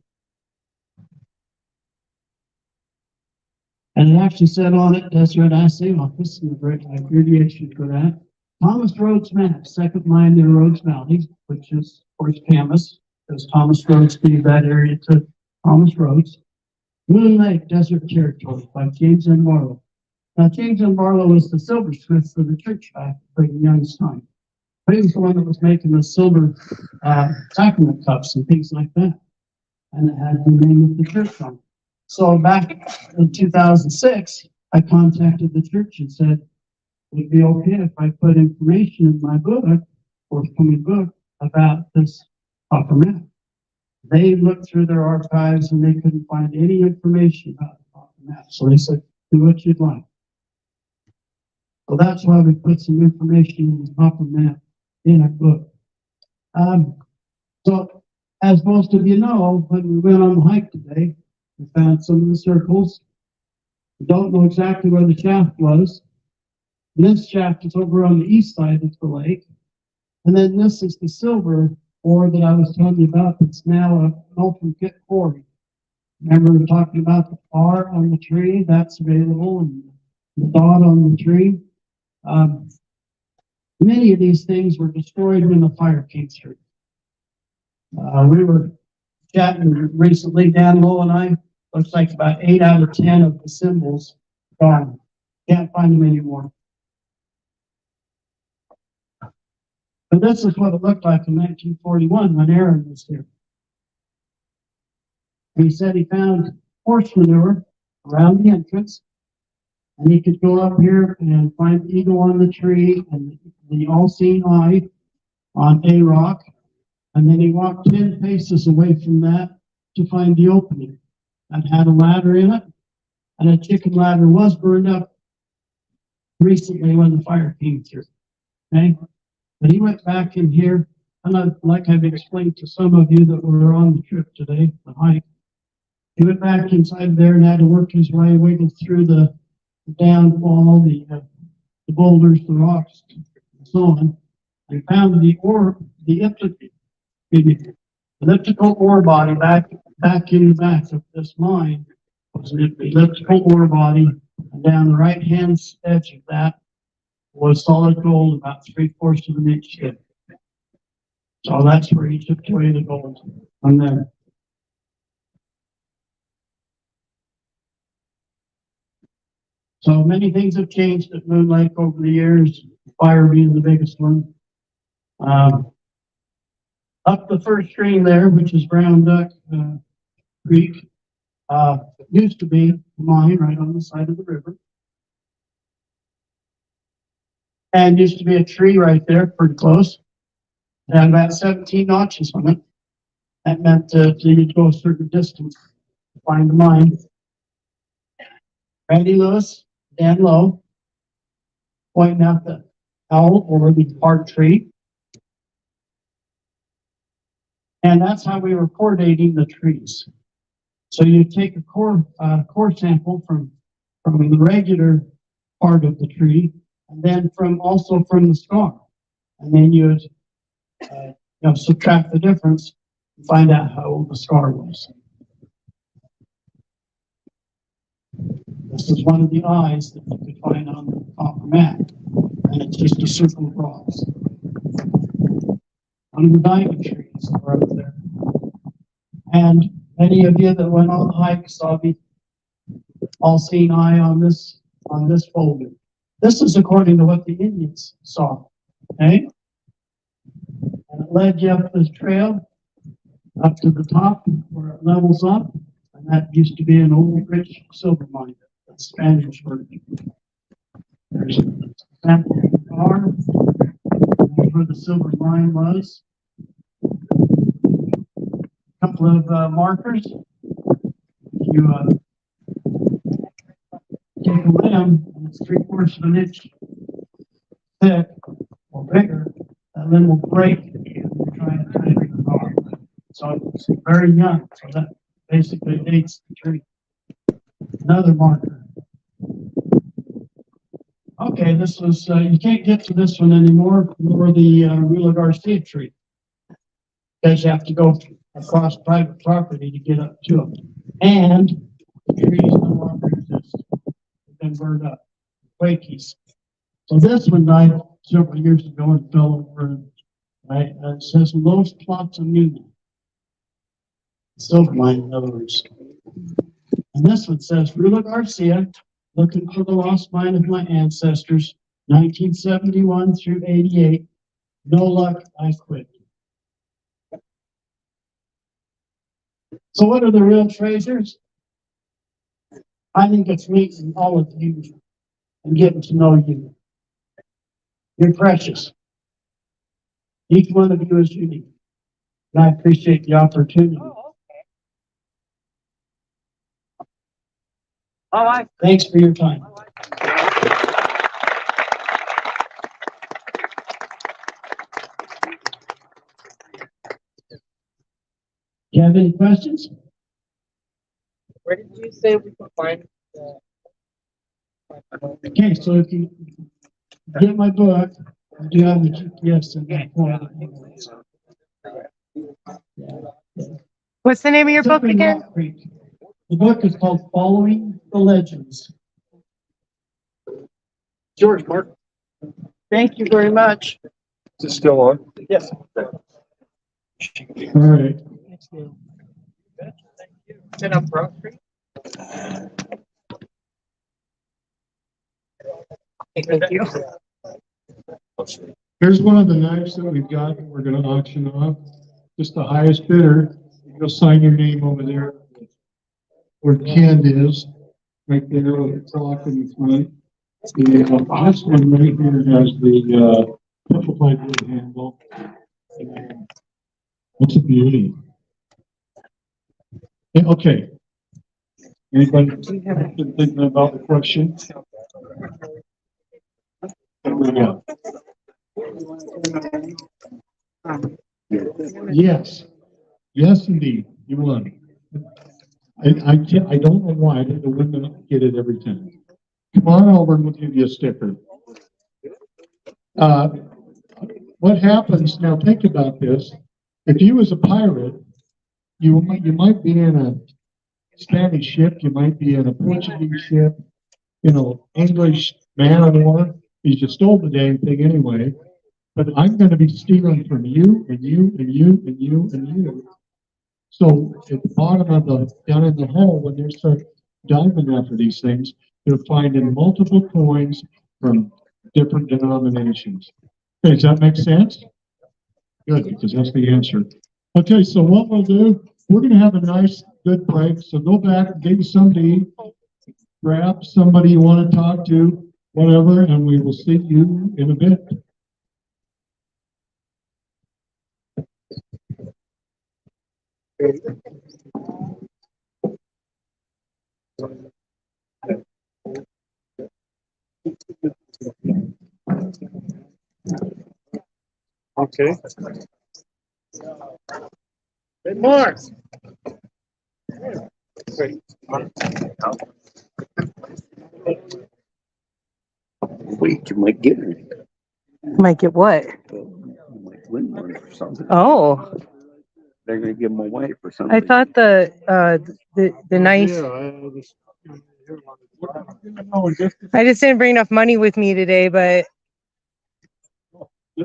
And it actually said on it, Desert Assay Office, and the abbreviation for that. Thomas Rhodes map, second line in Rhodes Valley, which is, of course, Camas, because Thomas Rhodes gave that area to Thomas Rhodes. Moon Lake Desert Territory by James M. Barlow. Now, James M. Barlow was the silversmith for the church back at Brigham Young's time. But he was the one that was making the silver sacrament cups and things like that. And it had the name of the church on it. So back in 2006, I contacted the church and said, would it be okay if I put information in my book, forthcoming book, about this copper map? They looked through their archives and they couldn't find any information about the copper map. So they said, do what you'd like. So that's why we put some information in the copper map in our book. So as most of you know, when we went on the hike today, we found some of the circles. We don't know exactly where the shaft was. This shaft is over on the east side of the lake. And then this is the silver ore that I was telling you about that's now an open pit quarry. Remember we were talking about the R on the tree, that's available, and the dot on the tree. Many of these things were destroyed when the fire came through. We were chatting recently, Dan Lowe and I, looks like about 8 out of 10 of the symbols gone. Can't find them anymore. But this is what it looked like in 1941 when Aaron was here. He said he found horse manure around the entrance, and he could go up here and find the eagle on the tree and the all-seeing eye on a rock, and then he walked 10 paces away from that to find the opening. That had a ladder in it, and a chicken ladder was burned up recently when the fire came through. Okay? But he went back in here, and like I've explained to some of you that were on the trip today, the hike, he went back inside there and had to work his way, wiggle through the downfall, the boulders, the rocks, and so on, and found the elliptical ore body back in the back of this mine. Was an elliptical ore body, and down the right-hand edge of that was solid gold, about 3/4 of an inch thick. So that's where he took away the gold from there. So many things have changed at Moon Lake over the years, fire being the biggest one. Up the first stream there, which is Brown Duck Creek, used to be a mine right on the side of the river. And used to be a tree right there, pretty close. It had about 17 notches on it. That meant you need to go a certain distance to find the mine. Randy Lewis, Dan Lowe, pointing out the owl or the hard tree. And that's how we were core dating the trees. So you take a core sample from the regular part of the tree, and then also from the scar, and then you subtract the difference and find out how old the scar was. This is one of the eyes that you could find on the copper map. And it's just a circle of rocks. One of the diamond trees are up there. And any of you that went on the hike saw me all seeing eye on this folder. This is according to what the Indians saw. Okay? And it led you up this trail, up to the top where it levels up. And that used to be an old rich silver mine that the Spaniards were. There's a sample of the car. That's where the silver mine was. A couple of markers. You take a limb, and it's 3/4 of an inch thick or bigger, that limb will break if you're trying to take the car. So it's very young, so that basically dates the tree. Another marker. Okay, this was, you can't get to this one anymore, nor the Rula Garcia tree. Because you have to go across private property to get up to them. And the trees no longer exist. They've been burned up. Quakies. So this one died several years ago and fell over. Right? And it says Los Platanini. Silver mine, in other words. And this one says Rula Garcia, looking for the lost mine of my ancestors, 1971 through 88. No luck, I quit. So what are the real treasures? I think it's meeting all of you and getting to know you. You're precious. Each one of you is unique. And I appreciate the opportunity. All right. Thanks for your time. Do you have any questions? Where did you say we can find the? Okay, so if you get my book, I do have the GPS in that point. What's the name of your It's up book in again? Rock Creek. The book is called Following the Legends. George, Mark. Thank you very much. Is it still on? Yes. All right. Is it up Broad Street? Thank you. Here's one of the knives that we've got that we're gonna auction off. Just the highest bidder, you'll sign your name over there where Ken is, right there with the clock in the front. The this one right here has the petrified wood handle. What's a beauty? Yeah, okay. Anybody been thinking about the question? What do we got? Yes, yes, indeed, you won. I don't know why, but the women get it every time. Come on over and we'll give you a sticker. What happens, now think about this, if you was a pirate, you might be in a Spanish ship, you might be in a Portuguese ship, English man of war, you just stole the dang thing anyway. But I'm going to be stealing from you and you and you and you and you. So at the bottom of down in the hole, when they start diving after these things, they're finding multiple coins from different denominations. Okay, does that make sense? Good, because that's the answer. Okay, so what we'll do, we're going to have a nice, good break. So go back, get something to eat, grab somebody you want to talk to, whatever, and we will see you in a bit. Okay. Hey, Mark. Wait, you might get it. Might get what? You might win one or something. Oh, They're gonna give them away for something. I thought the nice. I just didn't bring enough money with me today, but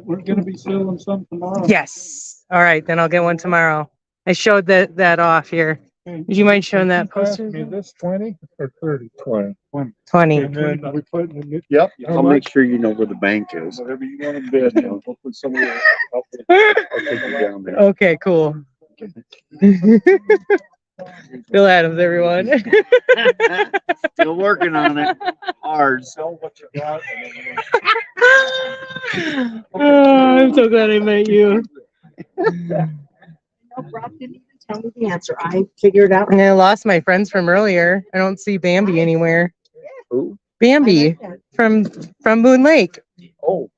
We're gonna be selling some tomorrow. Yes. All right, then I'll get one tomorrow. I showed that off here. Would you mind showing that poster? This 20 or 30? 20. 20. And then we put in the. Yep. How I'll much? make sure you know where the bank is. Whatever you want to bid, we'll put somebody else. I'll I'll take you down there. Okay, cool. Bill Adams, everyone. Still working on it. Hard. Sell what you got. Oh, I'm so glad I met you. No, Rob didn't even tell me the answer. I figured out. And I lost my friends from earlier. I don't see Bambi anywhere. Who? Bambi from Moon Lake. Oh,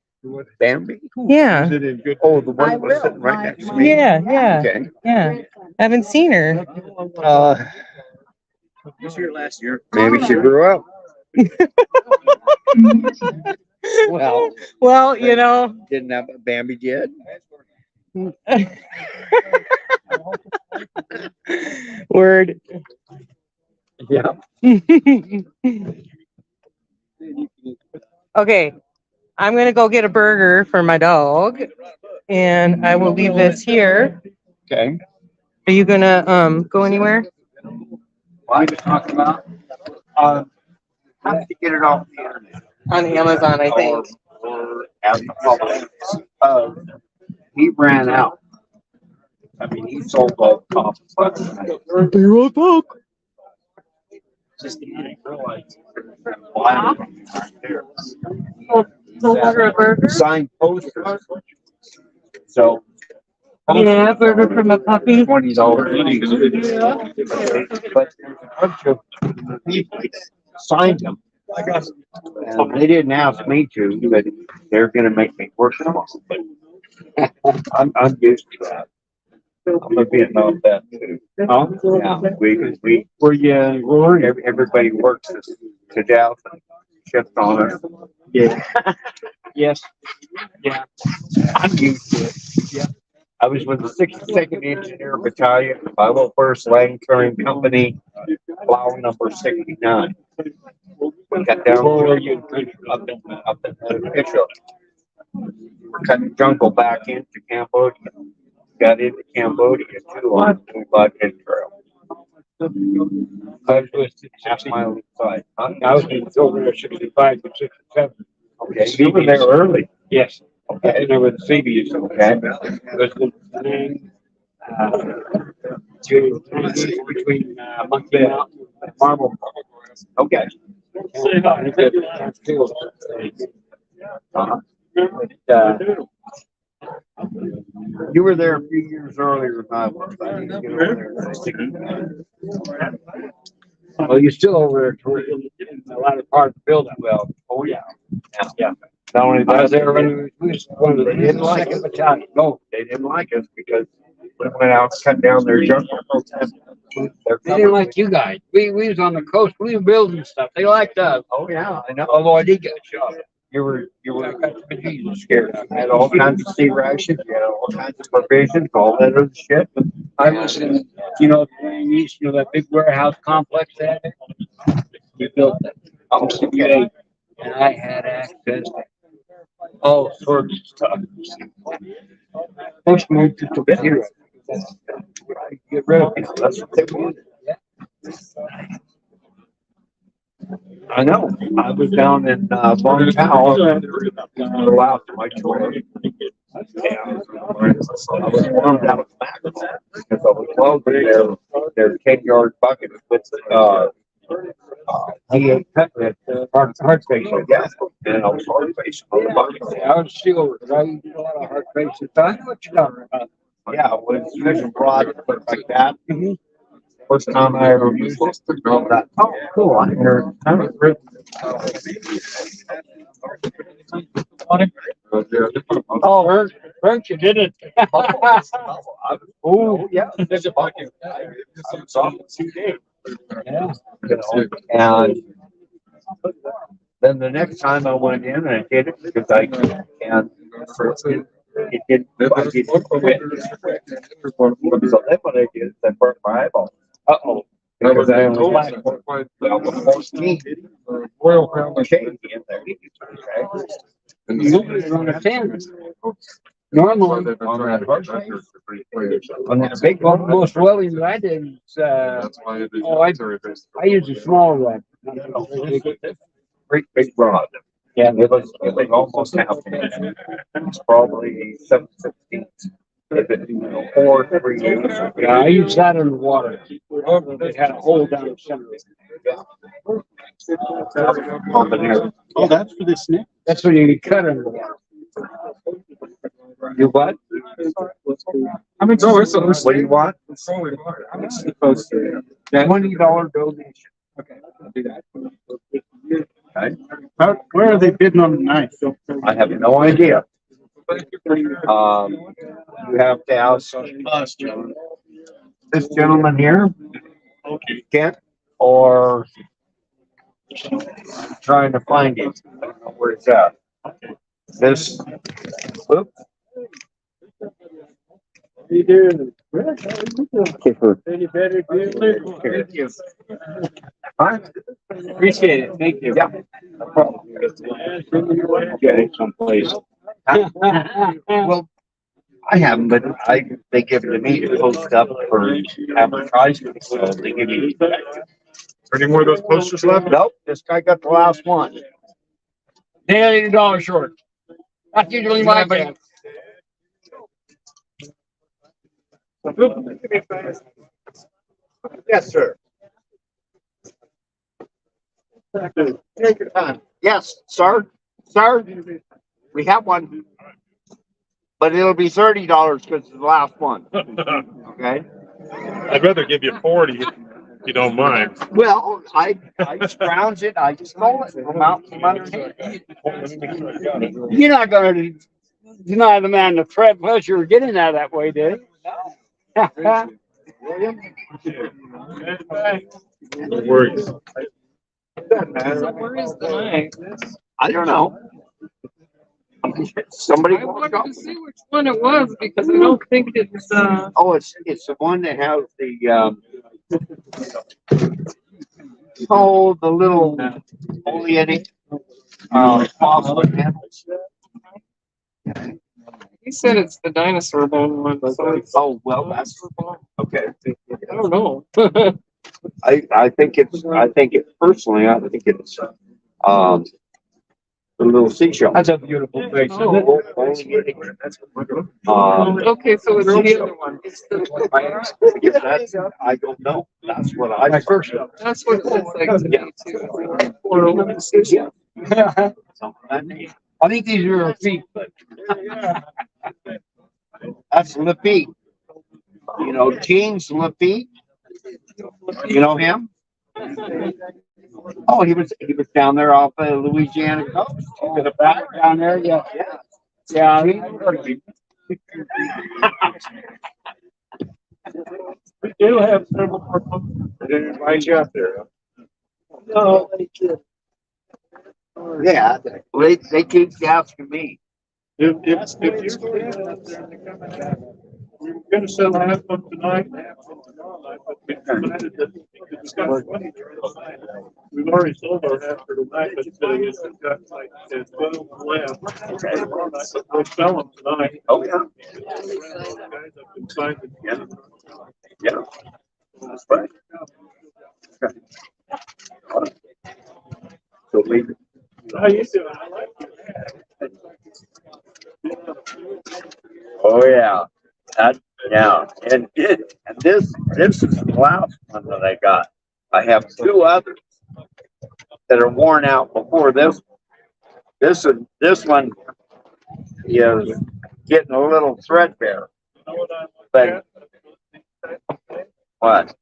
Bambi? Yeah. Is it in good? Oh, the one I that was will. sitting right next to me. Yeah, yeah, Okay. yeah. I haven't seen her. This year, last year. Maybe she grew up. Well, Well, you know. didn't have a Bambi yet. Word. Yeah. Okay, I'm gonna go get a burger for my dog, and I will leave this here. Okay. Are you gonna go anywhere? What are you talking about? How did you get it off the internet? On Amazon, I think. Or at the public. He ran out. I mean, he sold all the copies. Just didn't realize. Why? So order a burger? Signed posters. So. Yeah, burger from a puppy. $20. But there's a bunch of people signed them. And they didn't ask me to, but they're gonna make me work them. I'm used to that. I'm a Vietnam vet too. Oh, yeah, everybody works to death and shift on us. Yeah. Yes. Yeah. I'm used to it. Yeah. I was with the 62nd Engineer Battalion, 501st Land Clearing Company, plow number 69. We got down up in Bishop. We're cutting jungle back into Cambodia. Got into Cambodia too on the Blackhand Trail. I was half mile inside. I was in over there 65 and 67. Okay, you were there early. Yes. Okay. And I was CBs. Okay. Was the thing, between, Monkey Mountain and Marble. Okay. You were there a few years earlier than I was. I didn't get over there until 69. Well, you're still over there toward in the latter part of the building. Well, oh yeah. Yeah. Not only I that, was there when we was one of they didn't like second it. battalion. No, they didn't like us because we went out and cut down their jungle. They didn't like you guys. We was on the coast. We were building stuff. They liked us. Oh, yeah, I know. Although I did get shot. You were scared. I had all kinds of sea rations, you had all kinds of provisions, all that other shit. I was in, that big warehouse complex there. We built that. Oh, okay. And I had access to all sorts of stuff. First moved to zero. Get rid of people. That's what they wanted. I know. I was down in Long Town, go out to my tour. Yeah, I was warmed out back because I was welding their 10-yard bucket with D8 pepper hard facing, yeah. And I was hard facing on the bucket. I was still, I used a lot of hard faces. I know what you're talking about. Yeah, with vision broad like that. First time I ever used it. That, oh, cool. I never written. Oh, Bert, you did it. Oh, yeah. There's a bucket. I was off in 2 days. Yeah. And then the next time I went in and I did it because I and it didn't quit. So then what I did is I burnt my eyeball. Uh-oh. Because I only had 14 Royal Crown Shady in there. Okay. You were on a 10. Normally, on that big one, most welding that I did is, I use a small rod. Great big rod. Yeah. It was almost half inch. It's probably 7/16. If it, 4 3/8. Yeah, I use that in the water. It had a hole down the center. Oh, that's for the snake? That's when you cut under the water. You what? I mean, no, it's What do you want? I'm supposed to. $20 donation. Okay, I'll do that. Where are they bidding on the knife? I have no idea. You have to ask this gentleman here, Kent, or trying to find him. I don't know where it's at. This, whoop. You doing? Any better Thank you. Huh? Appreciate it. Thank you. Yeah. No problem. Get it someplace. Well, I haven't, but they give it to me to post up for advertising, so they give you. Any more of those posters left? Nope, this guy got the last one. $80 short. That's usually my bad. Yes, sir. Take your time. Yes, sir. Sir, we have one. But it'll be $30 because it's the last one. Okay? I'd rather give you 40 if you don't mind. Well, I scrounge it, I stole it from out from underneath. You're not gonna deny the man the pleasure of getting that way, did you? No worries. Where is the knife? I don't know. Somebody. I wanted to see which one it was because I don't think it's, Oh, it's the one that has the, oh, the little oleatic, phosphate handles. he said it's the dinosaur bone one, so it's, Oh, well, that's, okay. I don't know. I think it's personally, I think it's, the little seashell. That's a beautiful face, isn't it? Okay, so it's the other one. It's the, I don't know. That's what I first. that's what it looks like to me too. Or a little seashell. I think these are feet, but that's Lafitte. You know, James Lafitte. You know him? Oh, he was down there off the Louisiana coast. To the back down there, yeah. Yeah. Yeah. We do have several more posters. They didn't invite you out there. No, Yeah, they keep asking me. If you're we're gonna sell half of tonight and half of tomorrow night, but we decided that it's got 20. We've already sold our half for tonight, but it's got like 12 left. We'll sell them tonight. Oh, yeah. Guys have been signed together. Yeah. That's right. So leave it. How you doing? I like you. Oh, yeah. Yeah. And this is the last one that I got. I have two others that are worn out before this. This one is getting a little threadbare. But what?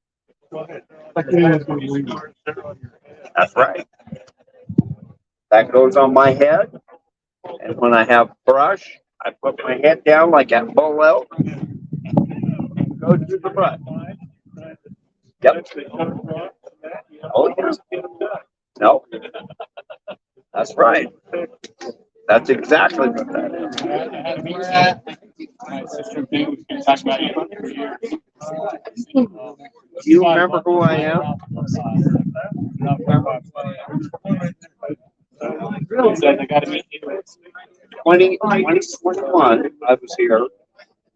That's right. That goes on my head. And when I have brush, I put my head down like that bull elk. Go to the brush. Yep. Oh, yeah. No. That's right. That's exactly what that is. My sister was gonna talk about you for years. Do you remember who I am? Then I gotta meet you. 2021, I was here,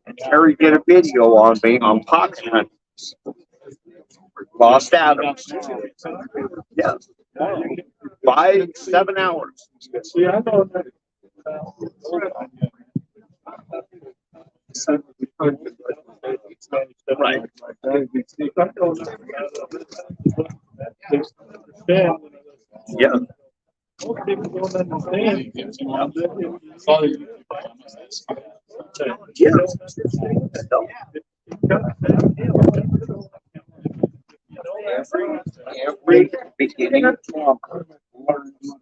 and Terry did a video on me on Pox hunt. Lost Adams. Yeah. 7 hours. See, I know that. Right. Yeah. Every beginning drummer learns.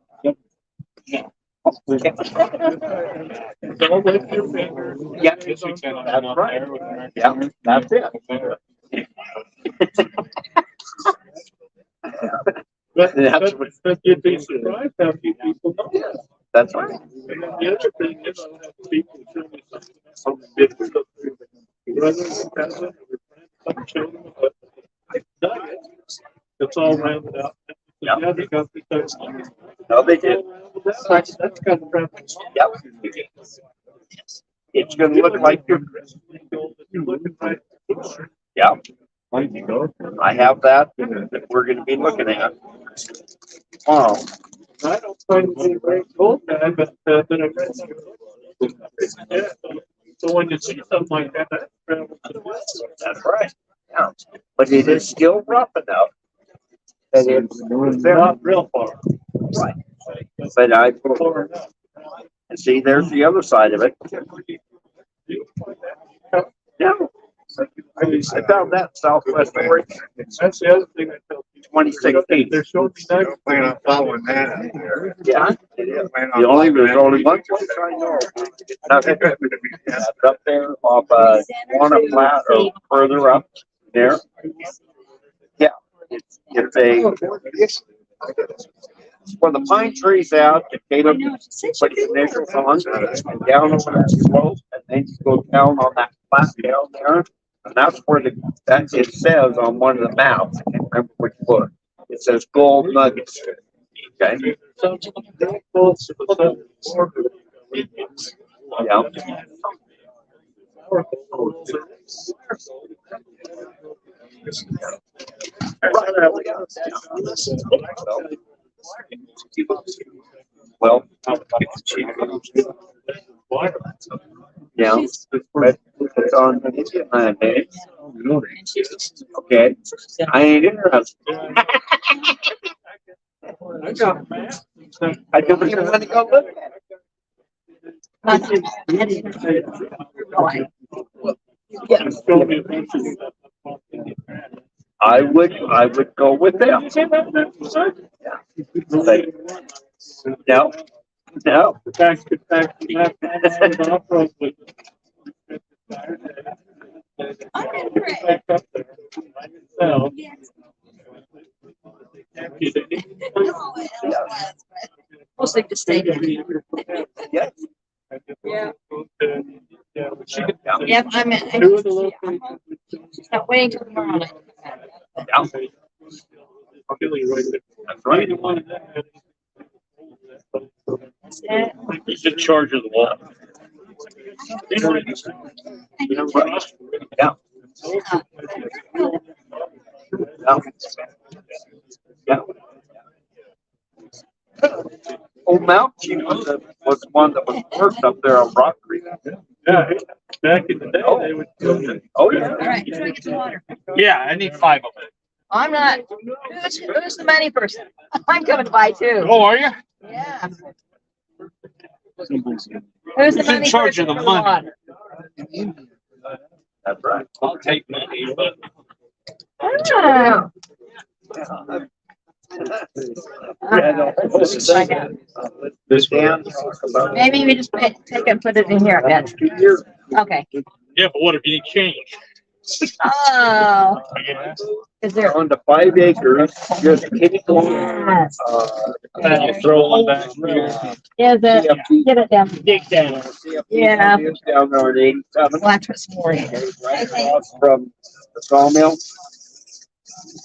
Don't lift your finger. Yeah, that's right. Yeah, that's it. But you'd be surprised how few people know that. That's right. And then the other thing is, I'll have people show me something different. Brother, cousin, or friend, some children, but nuggets, it's all rounded out. Yeah. The other company does. No, they did. That's kind of preference. Yep. It's gonna look like you're, yeah. I have that we're gonna be looking at. Oh, I don't find it a very cold guy, but I read. Yeah. So when you see something like that, that's travel to the west. that's right. Yeah. But it is still rough enough that it's Not real far. right. But I, Far enough. and see, there's the other side of it. Yeah. I found that Southwest Oregon, That's the other thing I tell people. 2016. They're showing me nuggets. Plan on following that out there. Yeah. There's only one place I know. That's up there off, Warner Flat or further up there. Yeah. It's where the pine trees out, and Caleb put his initials on, and down over that slope, and then you go down on that flat down there. And that's where that it says on one of the maps, I can't remember which book. It says gold nuggets. Okay? Yeah. Well, yeah, but it's on Indian land, eh? Okay, I ain't interested. I don't even want to go look at it. Yes, I would go with them. No, no. Mostly to stay there. Yes. Yeah. Yeah. Yep, I'm not waiting till tomorrow night. Yeah. That's right. He's in charge of the law. Yeah. Yeah. Old Mount Chief was one that was worked up there on Rock Creek. Yeah, back in the day, they would. Oh, yeah. All right, who's gonna get some water? Yeah, I need 5 of them. I'm not. Who's the money person? I'm coming to buy too. Oh, are you? Yeah. Who's the money charge person of the for money? water? That's right. I'll take money, but. Oh. Maybe we just take it and put it in here, I bet. Okay. Yeah, but what if you need change? Oh, is there? On the 5 acres, just kitty corn. Yes. I'll throw one back here. Is it? Get it down. Dig down. Yeah. Down there at 87. Well, that's what's more. Right across from the sawmill.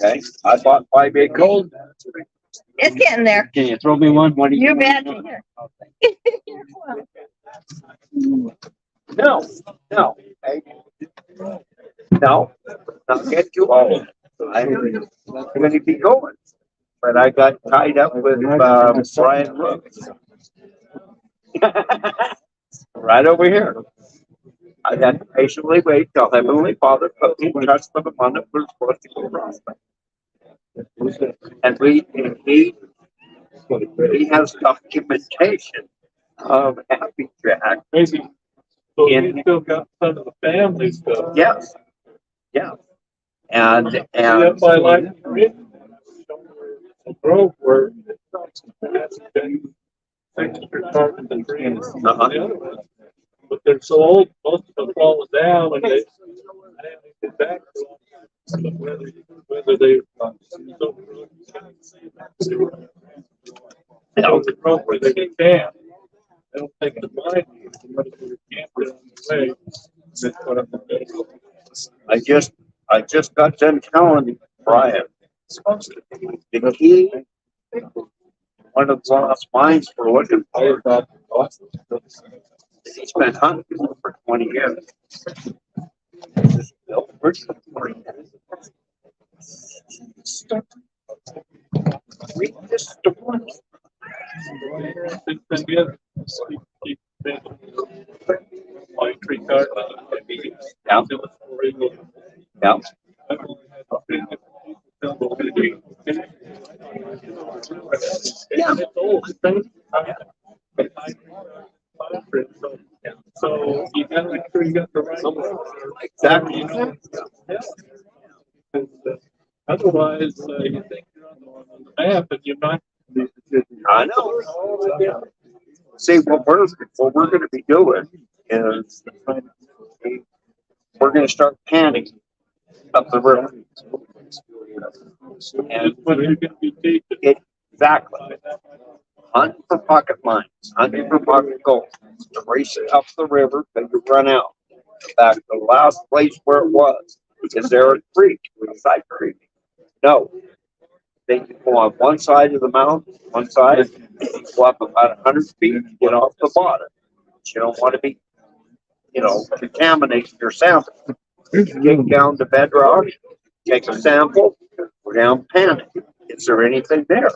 Okay, I bought 5 acres. It's getting there. Can you throw me one? What do you? You bet. No, no, hey, no, not get too old. I'm gonna be going, but I got tied up with, Brian Rhodes. Right over here. I had to patiently wait till Heavenly Father put me in touch with the one that was supposed to go across. And he has documentation of Happy Jack. Maybe, so you In- still got some of the family stuff. Yes, yeah. And, That's why I like the grove where that's been extra carpentry and the other ones. But they're so old, most of them fallen down and they get back to them. But whether they the grove where they can camp. I don't think the mind can't get on the way. That's what I'm doing. I just got done telling Brian, the key, one of the lost mines we're looking for, he's been hunting for 20 years. Read this story. Pine tree cut. Yeah. Yeah. Yeah, it's old. So you gotta make sure you got the right one. Exactly. You know? Yeah. Otherwise, you think you're on the map and you're not. I know. See, what we're gonna be doing is we're gonna start panning up the river. And What you're gonna be teaching. exactly. Hunting for pocket mines, hunting for pocket gold. To race it up the river, then you run out. Back to the last place where it was. Is there a creek, a side creek? No. They go on one side of the mountain, one side, go up about 100 feet, get off the bottom. You don't want to be, contaminating your sample. Get down to bedrock, take a sample, go down panic. Is there anything there?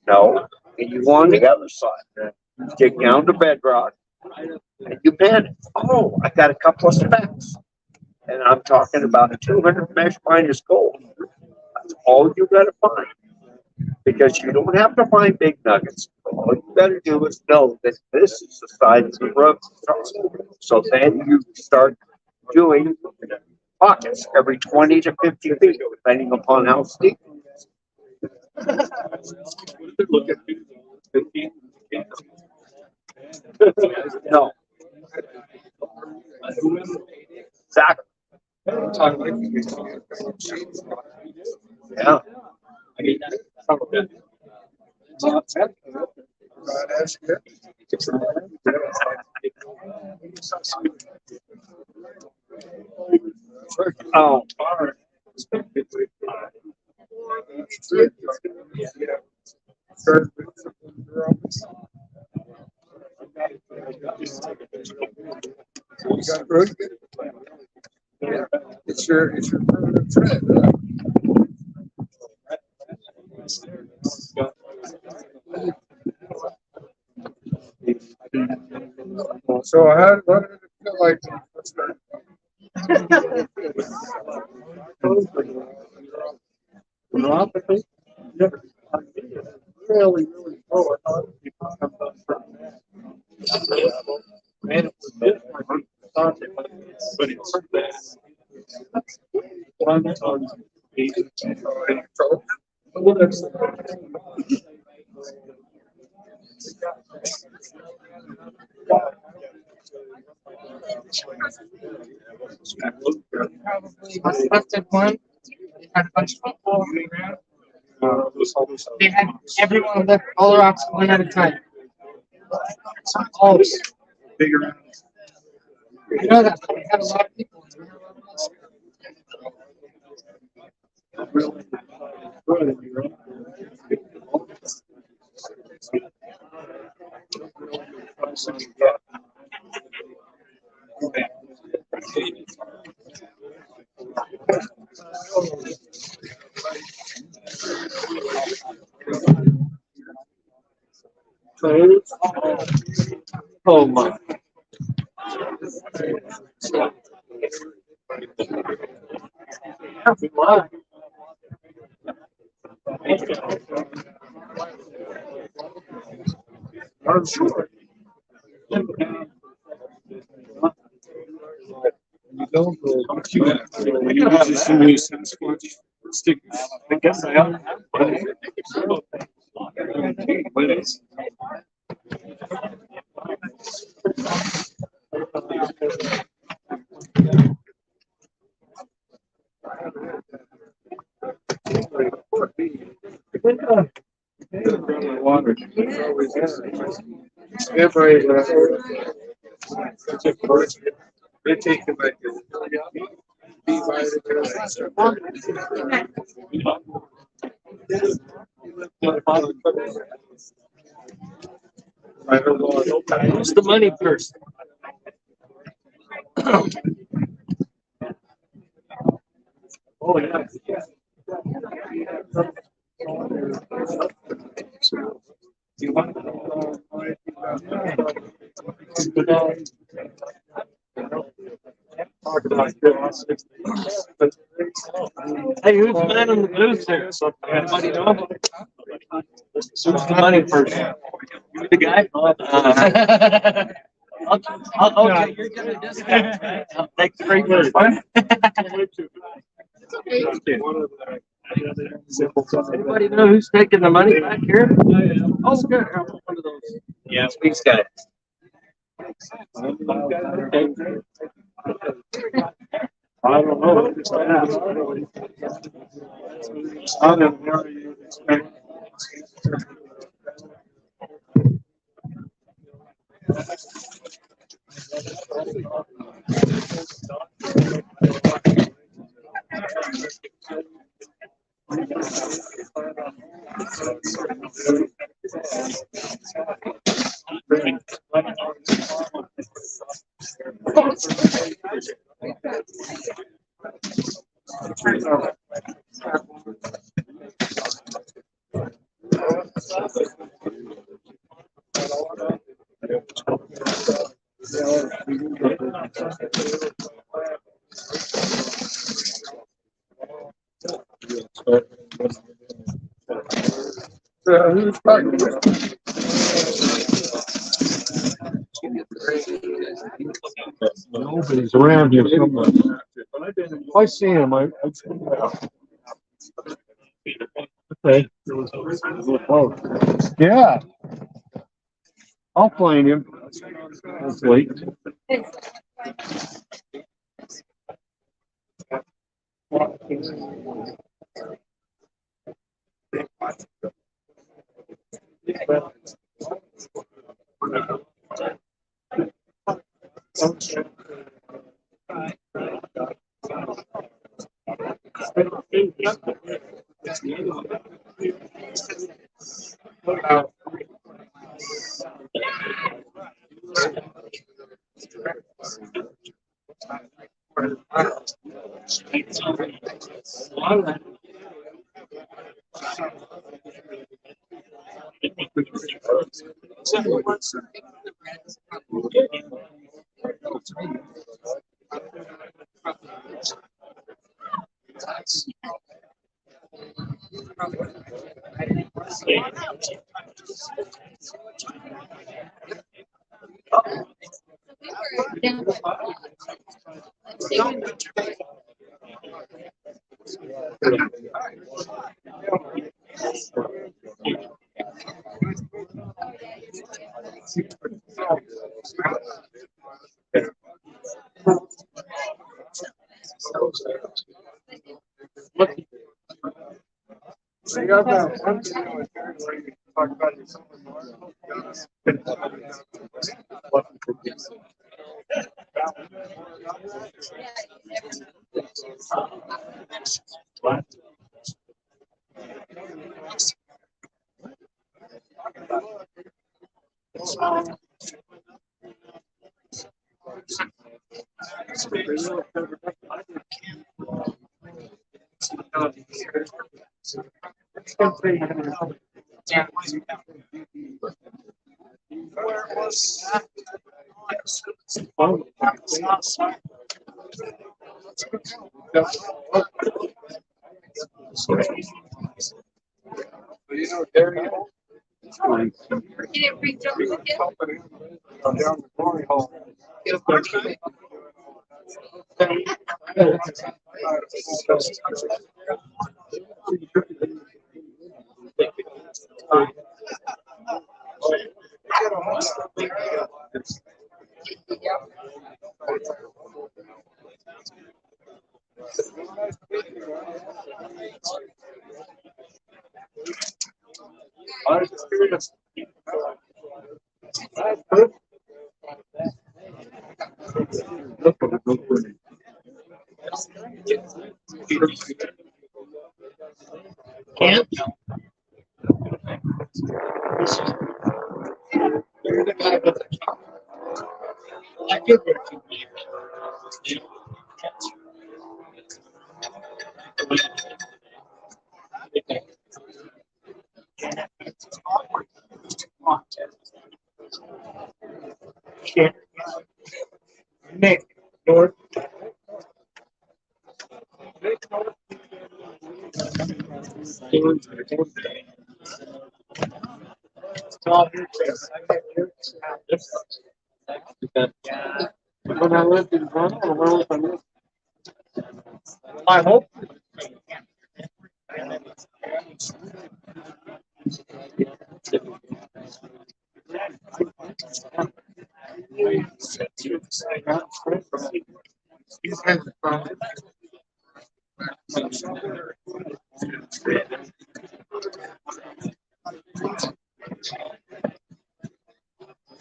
No. And you go on the other side, dig down to bedrock, and you panic. Oh, I got a couple of specs. And I'm talking about a 200 mesh minus gold. That's all you gotta find. Because you don't have to find big nuggets. All you gotta do is know that this is the size of the road. So then you start doing pockets every 20 to 50 feet, depending upon how steep. Look at you. No. Exactly. Yeah. Oh. It's your permanent thread. Huh? So what did it feel like? Really, really cool. Man, it was different. But it's bad. One on well, that's I selected one. They had a bunch of people. They had everyone lift all the rocks one at a time. All bigger. I know that, but we had a lot of people. Oh my. I'm sure. You don't go. You just use Sasquatch stick. I guess I have. Water. Everybody, they take it like I don't know. Who's the money person? Oh, yeah. Hey, who's the man in the booth there? Anybody know? Who's the money person? You the guy? Okay, you're gonna discount, right? I'll take the free one. Anybody know who's taking the money back here? Oh, good. I want one of those. Yeah, please got it. I don't know. Just ask. I don't know. You expect. Who's talking about? Nobody's around here somewhere. I see him. Okay. Yeah. I'll find him. Hopefully. See, I've got one video with Gary where you talk about your summer You know, Gary. He didn't bring Joe with him. Down the glory hole. Nick, North. When I lived in Vermont, I hope.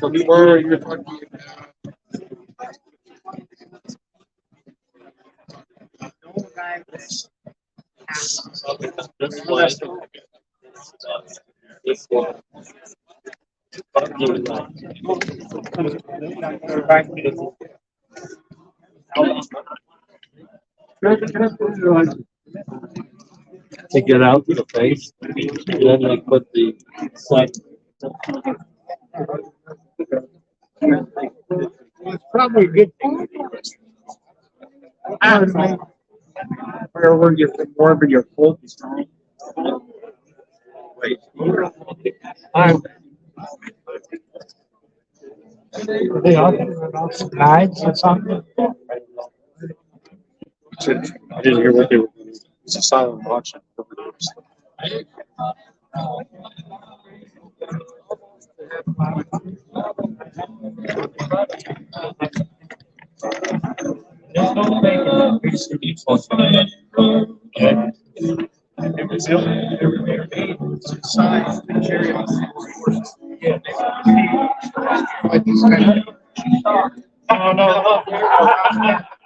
So where you're talking To get out to the face, and then they put the site. it's probably a good thing. I don't know. Where were you from? Wherever your focus on. They are some guides or something. I didn't hear what they were. It's a silent auction.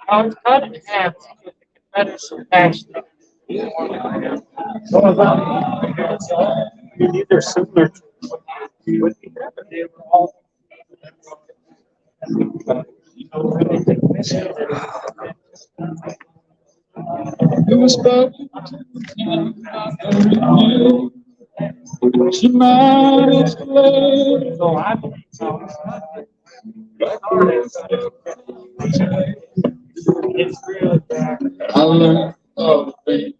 I was cut in half. Better some passion. You're either similar to what they were all. It was about I learned all the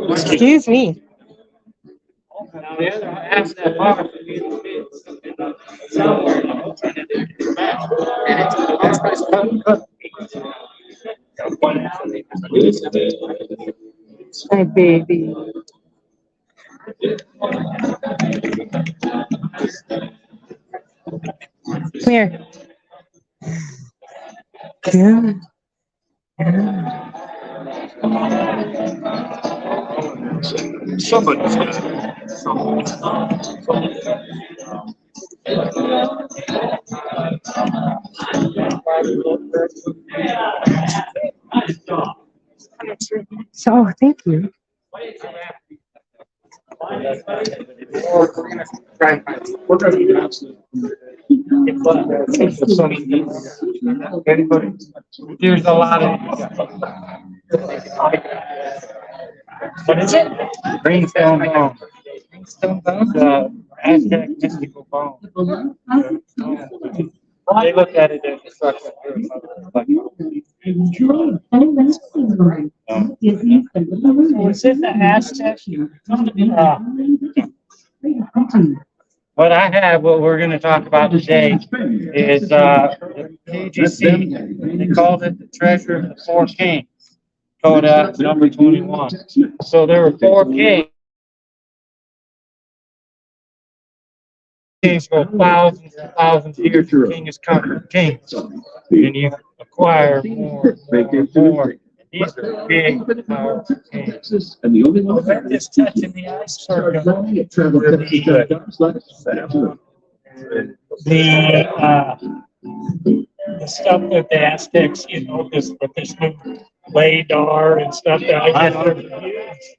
Excuse me. My baby. Come here. Yeah. Somebody's got it. So, thank you. There's a lot of. What is it? Greenstone bone. The Aztec mystical bone. They look at it as a structure. Was it the Aztec? What I have, what we're gonna talk about today is, the KGC. They called it the treasure of the four kings. Coda number 21. So there were four kings. Kings go thousands and thousands of years. The king is coming, kings. And you acquire more and more. These are big, powerful kings. And the only one They're just touching the iceberg. The stuff that the Aztecs, you know, this with this new radar and stuff that I never used.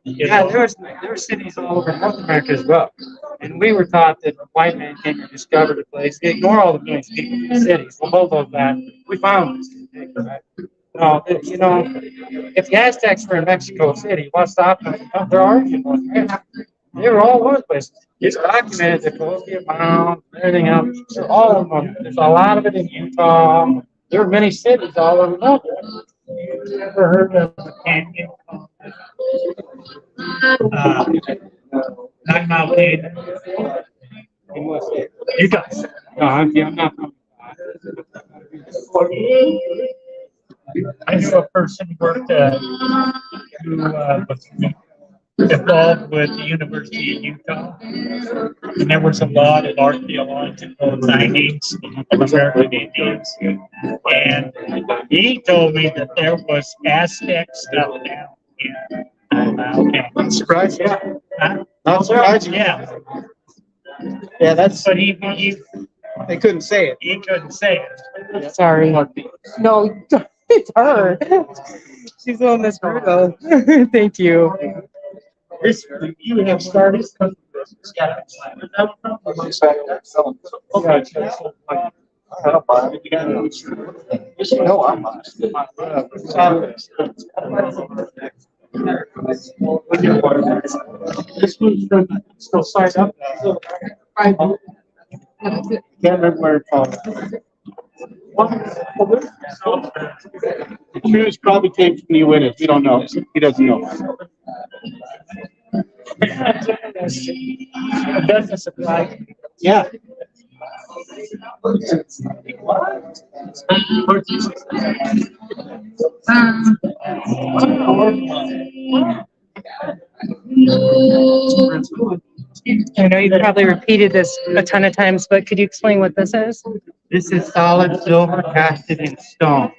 Yeah, there were cities all over North America as well. And we were taught that the white man came and discovered a place. Ignore all the millions of people in the cities. We'll bulldoze that. We found this. Right? No, you know, if the Aztecs were in Mexico City, what's stopping them? No, there are you know, they were all over the place. It's documented the Colosseum Mound, everything else. They're all of them. There's a lot of it in Utah. There are many cities all over North America. You ever heard of the canyon? Not Mountain. You guys. No, I'm not from. I knew a person who worked who was involved with the University of Utah, and there was a lot of archaeological sightings of American Indians. And he told me that there was Aztec stuff down here. I'm surprised. Yeah. Not surprised. Yeah. Yeah, that's. But they couldn't say it. He couldn't say it. Sorry. No, it's her. She's on this brutal. Thank you. This, you have started. Yeah. No, I'm not. This one's still signed up. Can't remember where it's called. The shoes probably came from the winners. We don't know. He doesn't know. A business supply. Yeah. I know you probably repeated this a ton of times, but could you explain what this is? This is solid silver casted in stone.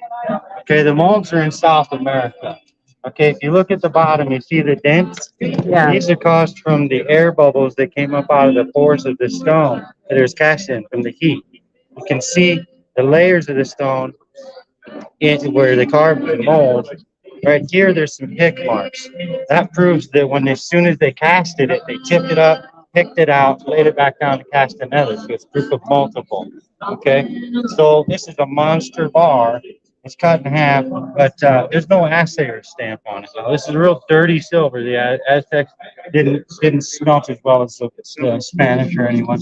Okay, the molds are in South America. Okay, if you look at the bottom, you see the dents. Yeah. These are caused from the air bubbles that came up out of the pores of the stone that is cast in from the heat. You can see the layers of the stone where they carved the mold. Right here, there's some pick marks. That proves that when as soon as they casted it, they tipped it up, picked it out, laid it back down to cast another. So it's proof of multiple. Okay, so this is a monster bar. It's cut in half, but there's no assayer stamp on it. So this is real dirty silver. The Aztecs didn't smelt as well as the Spanish or anyone.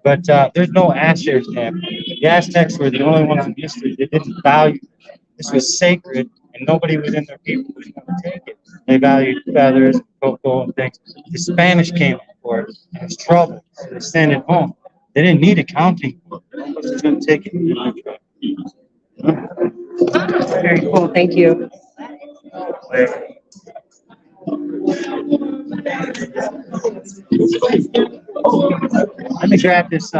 But there's no assayer stamp. The Aztecs were the only ones in history that didn't value it. This was sacred, and nobody within their people was going to take it. They valued feathers, cocoa, and things. The Spanish came for it. It was trouble. So they sent it home. They didn't need accounting for it. Nobody was going to take it. Very cool. Thank you. Let me grab this.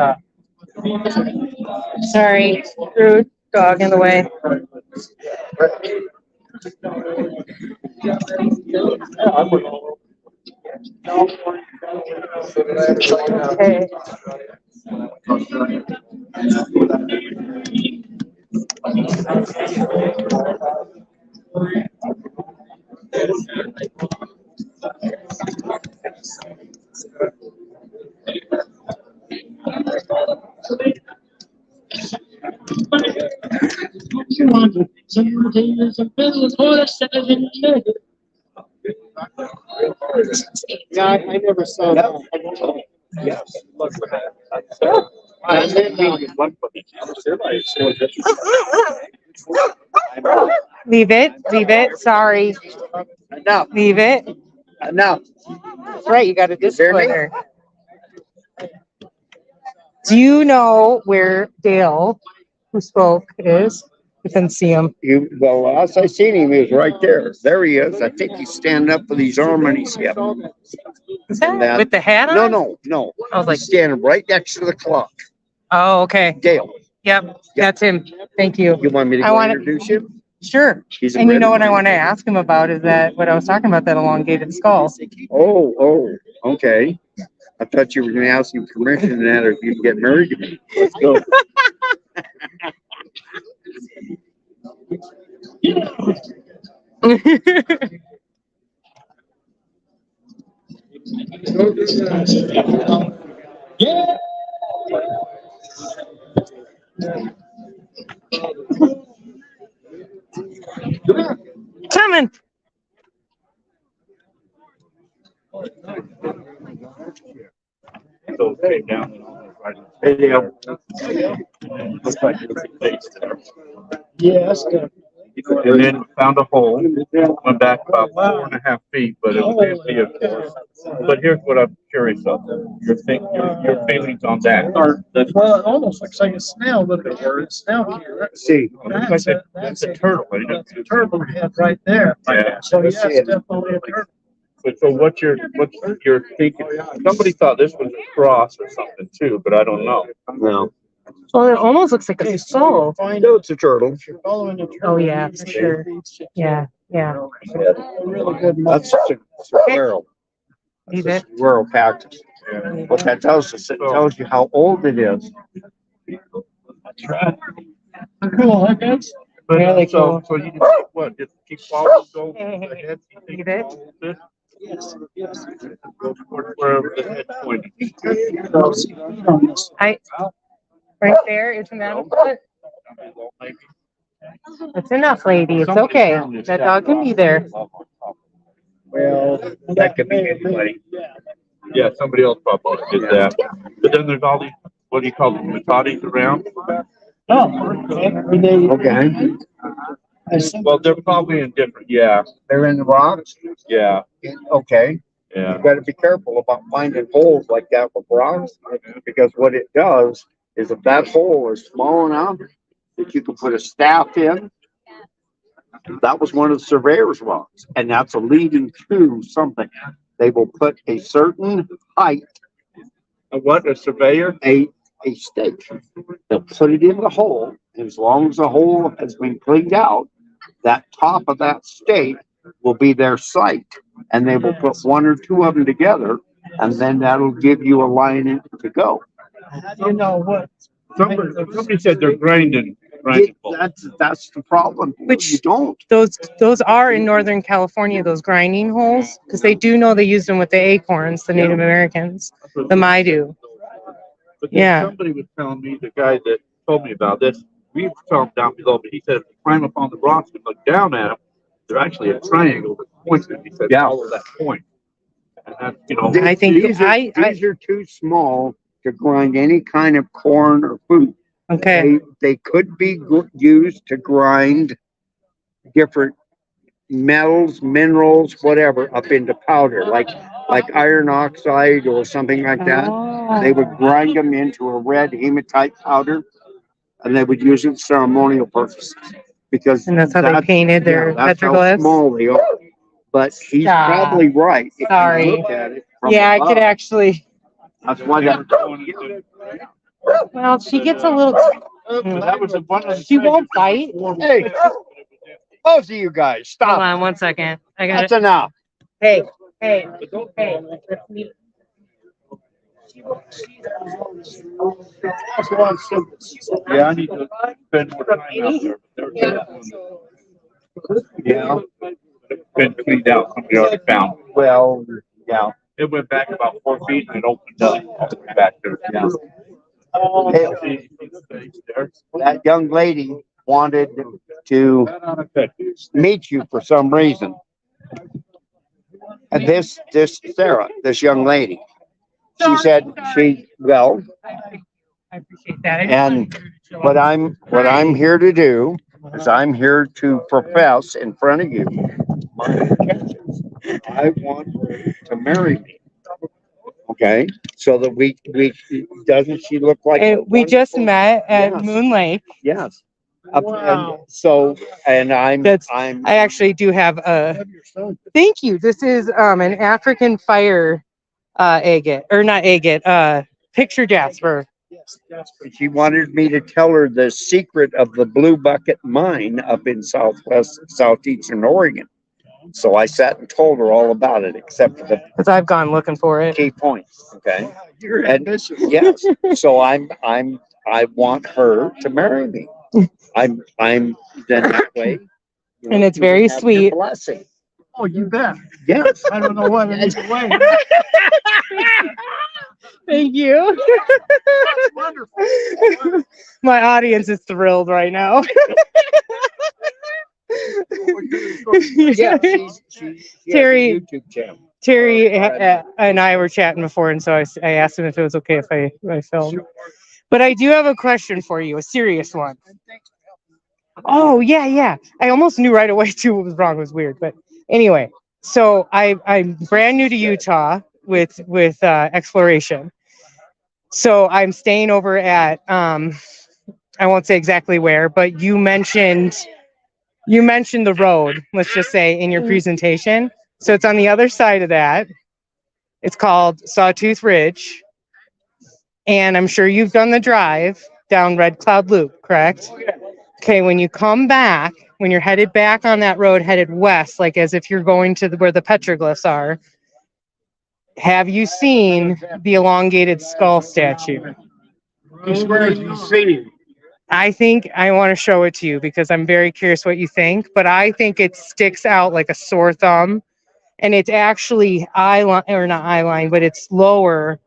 Sorry, rude dog in the way. Okay. Sometimes I'm business for the 7 years. Yeah, I never saw that. Yes. Leave it, sorry. Enough, Leave it. enough. That's right, you got a You hear me? discipline her. Do you know where Dale, who spoke, is? You can see him. Well, last I seen him, he was right there. There he is. I think he's standing up with his arm on his hip. Is that That- with the hat on? No. I was like, He's standing right next to the clock. oh, okay. Dale, Yep, that's him. Thank you. you want me to I go want to- introduce him? Sure. He's a And you know what Brit. I want to ask him about is that what I was talking about, that elongated skull. Oh, okay. I thought you were gonna ask him permission and that, or if you can get married to me. Let's go. Coming. So it came down and all right. Hey, Dale. Looks like there's a face there. Yes. And then found a hole, went back about 4.5 feet, but it was empty, of course. But here's what I'm curious of, your feelings on that. Well, it almost looks like a snail, but it's a snail here. See, That's a turtle, isn't it? That's a turtle head right there. Yeah. So yes, definitely a turtle. So what's your thinking? Somebody thought this was a cross or something too, but I don't know. no. Well, it almost looks like a soul. No, it's a turtle. If you're following the turtle. Oh, yeah, for sure. Yeah. Really good. That's a squirrel. Leave it. Squirrel cactus. What that tells us, it tells you how old it is. That's right. Cool, huh, guys? But Really so cool. you just what? Just keep following those ahead. You think Leave it. follow this? Yes. Go towards wherever the head's pointing. Right there, isn't that a foot? That's enough, lady. It's okay. That dog can be there. Well, that could be anybody. Yeah, somebody else probably did that. But then there's all these, what do you call them, matatis around? Okay. Well, they're probably in different, yeah, They're in the rocks. yeah, Okay. yeah. You gotta be careful about finding holes like that with rocks, because what it does is if that hole is small enough that you can put a staff in, that was one of the surveyor's rocks, and that's a leading to something. They will put a certain height, A surveyor? a stake. They'll put it in the hole, and as long as the hole has been cleaned out, that top of that stake will be their site. And they will put one or two of them together, and then that'll give you a line to go. How do you know what? Somebody said they're grinding. That's the problem. Which- You don't. Those are in Northern California, those grinding holes, because they do know they used them with the acorns, the Native Americans, the Maidu. But then Yeah. somebody was telling me, the guy that told me about this, we saw him down below, but he said if you climb up on the rocks and look down at them, they're actually a triangle that points, and he said, Yeah. follow that point. And that, you know. I think These are too small to grind any kind of corn or food. Okay. They could be used to grind different metals, minerals, whatever, up into powder, like iron oxide or something like that. They would grind them into a red hematite powder, and they would use it for ceremonial purposes. Because And that's how they painted their that's how petroglyphs? small they are. But he's Ah, probably right. If you sorry. look at it from Yeah, I above. could actually, That's why that. well, she gets a little, That was one of the. she won't bite. Hey, both of you guys, Hold stop. on 1 second. I got That's it. enough. Hey. Yeah, I need to spend more time out there. But Yeah. it's been cleaned out, somebody already found. Well, yeah. It went back about 4 feet and it opened up all the way back there. Yeah. See the face there? That young lady wanted to meet you for some reason. And this Sarah, this young lady, she said well, I appreciate that. and what I'm here to do is I'm here to profess in front of you my intentions. I want her to marry me. Okay, so that we doesn't she look like And we just wonderful- met at Yes. Moon Lake. Yes. Wow. And I'm I actually do have a, thank you. This is an African fire agate, or not agate, picture jasper. she wanted me to tell her the secret of the Blue Bucket mine up in southeastern Oregon. So I sat and told her all about it, except for the Because I've gone looking for it. key points. Okay. And yes, so I want her to marry me. I'm then that way. And it's very you have your sweet. Blessing. Oh, you bet. Yes. I don't know what it is away. Thank you. That's wonderful. My audience is thrilled right now. Yeah, she has a Terry- YouTube channel. Terry and I were chatting before, and so I asked him if it was okay if I filmed. But I do have a question for you, a serious one. Oh, yeah. I almost knew right away, too, what was wrong. It was weird. But anyway, so I'm brand new to Utah with exploration. So I'm staying over at, I won't say exactly where, but you mentioned the road, let's just say, in your presentation. So it's on the other side of that. It's called Sawtooth Ridge. And I'm sure you've done the drive down Red Cloud Loop, correct? Okay, when you come back, when you're headed back on that road, headed west, like as if you're going to where the petroglyphs are, have you seen the elongated skull statue? I think I want to show it to you because I'm very curious what you think, but I think it sticks out like a sore thumb, and it's actually eyeline, or not eyeline, but it's lower,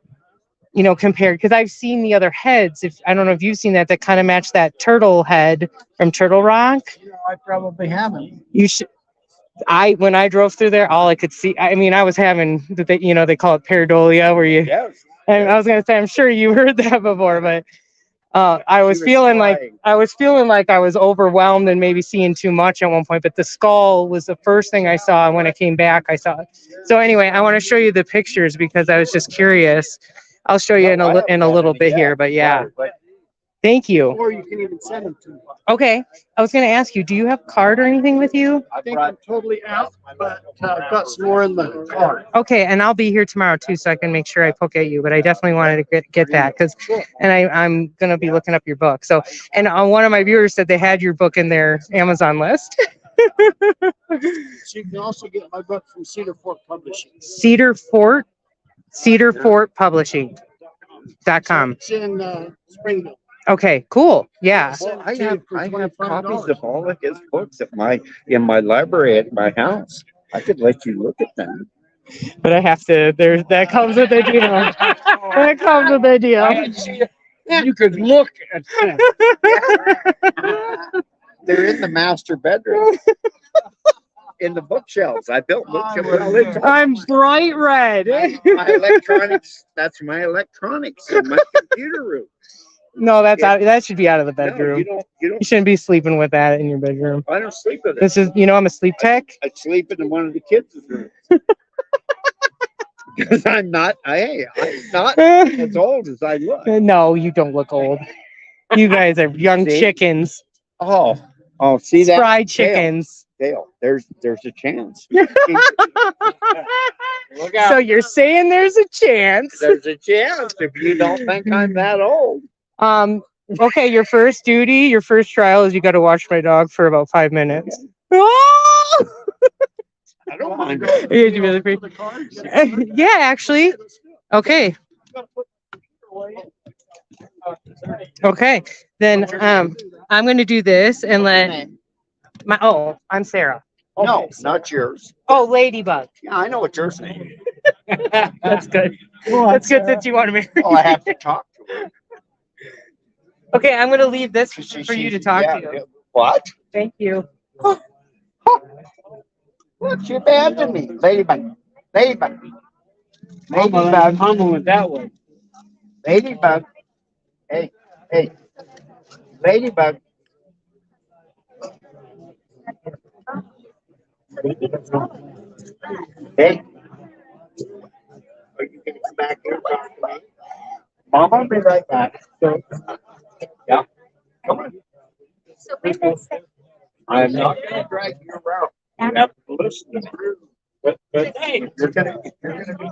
compared, because I've seen the other heads. I don't know if you've seen that kind of match that turtle head from Turtle Rock. I probably haven't. You should. When I drove through there, all I could see, I mean, I was having they call it pareidolia, where you. Yes. And I was gonna say, I'm sure you heard that before, but I was feeling like I was overwhelmed and maybe seeing too much at one point. But the skull was the first thing I saw, and when I came back, I saw it. So anyway, I want to show you the pictures because I was just curious. I'll show you in a little bit here, but yeah. Thank you. Or you can even send them to me. Okay, I was gonna ask you, do you have card or anything with you? I think I'm totally out, but I've got some more in the car. Okay, and I'll be here tomorrow too, so I can make sure I poke at you. But I definitely wanted to get that I'm gonna be looking up your book. So, and one of my viewers said they had your book in their Amazon list. So you can also get my book from Cedar Fork Publishing. Cedar Fort Publishing.com. It's in Springville. Okay, cool. Yeah. Well, I have copies of all of his books in my library at my house. I could let you look at them. But I have to. That comes with the deal. That comes with the deal. You could look at them. They're in the master bedroom. In the bookshelves. I built bookshelves. I'm bright red. My electronics. That's my electronics in my computer room. No, that's out. That should be out of the bedroom. No, you don't. You shouldn't be sleeping with that in your bedroom. I don't sleep with it. This is, I'm a sleep tech. I sleep in one of the kids' rooms. Because I'm not as old as I look. No, you don't look old. You guys are young See? chickens. Oh, see that? Fried chickens. Dale, there's a chance. Look So out. you're saying there's a chance. There's a chance if you don't think I'm that old. Okay, your first trial is you got to watch my dog for about 5 minutes. Oh! I don't mind. Yeah, you really free? Yeah, actually. Okay. Okay. Then I'm gonna do this and let I'm Sarah. No, not yours. Oh, Ladybug. Yeah, I know what yours name. That's good. That's good that you want to marry. Oh, I have to talk to her. Okay, I'm gonna leave this for you to talk to. What? Thank you. What you abandoned me? Ladybug. Ladybug. Ladybug. Mama went that way. Ladybug. Hey, hey. Ladybug. Hey. Are you gonna come back here and talk to me? Mom, I'll be right back. So, yeah. Come on. I'm not gonna drag you around. You have to listen through. But hey, if you're gonna be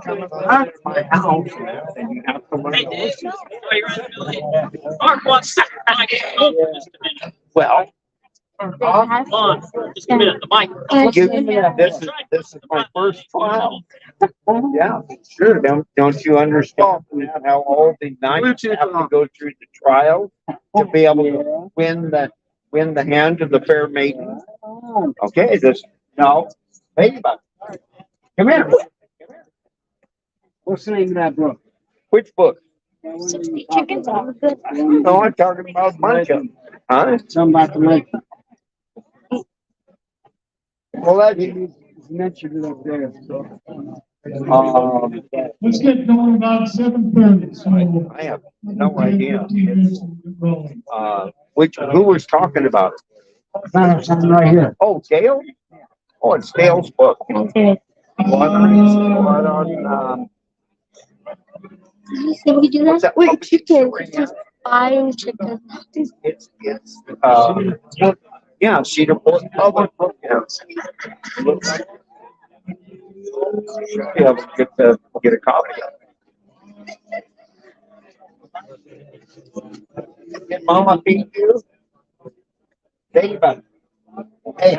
coming around my house, and you have to learn to listen. Well, Just a minute, the mic. this is my first trial. Yeah, sure. Don't you understand how all the knights have to go through the trial to be able to win the hand of the fair maiden? Okay, no, Ladybug. Come here. What's the name of that book? Which book? 60 chickens are good. No, I'm talking about Muncha. Huh? Something about the lake. Well, that's He mentioned it up there, so. Let's get going about 7:30, so. I have no idea. 15 minutes and get rolling. Who was talking about it? Something right here. Oh, Gail? Oh, it's Gail's book. What on, Can we do what's that? that? Wait, chickens. It's just buying chickens. Yeah, Cedar Point Public Book. Yeah, get a copy of it. Did Mama feed you? Ladybug. Hey,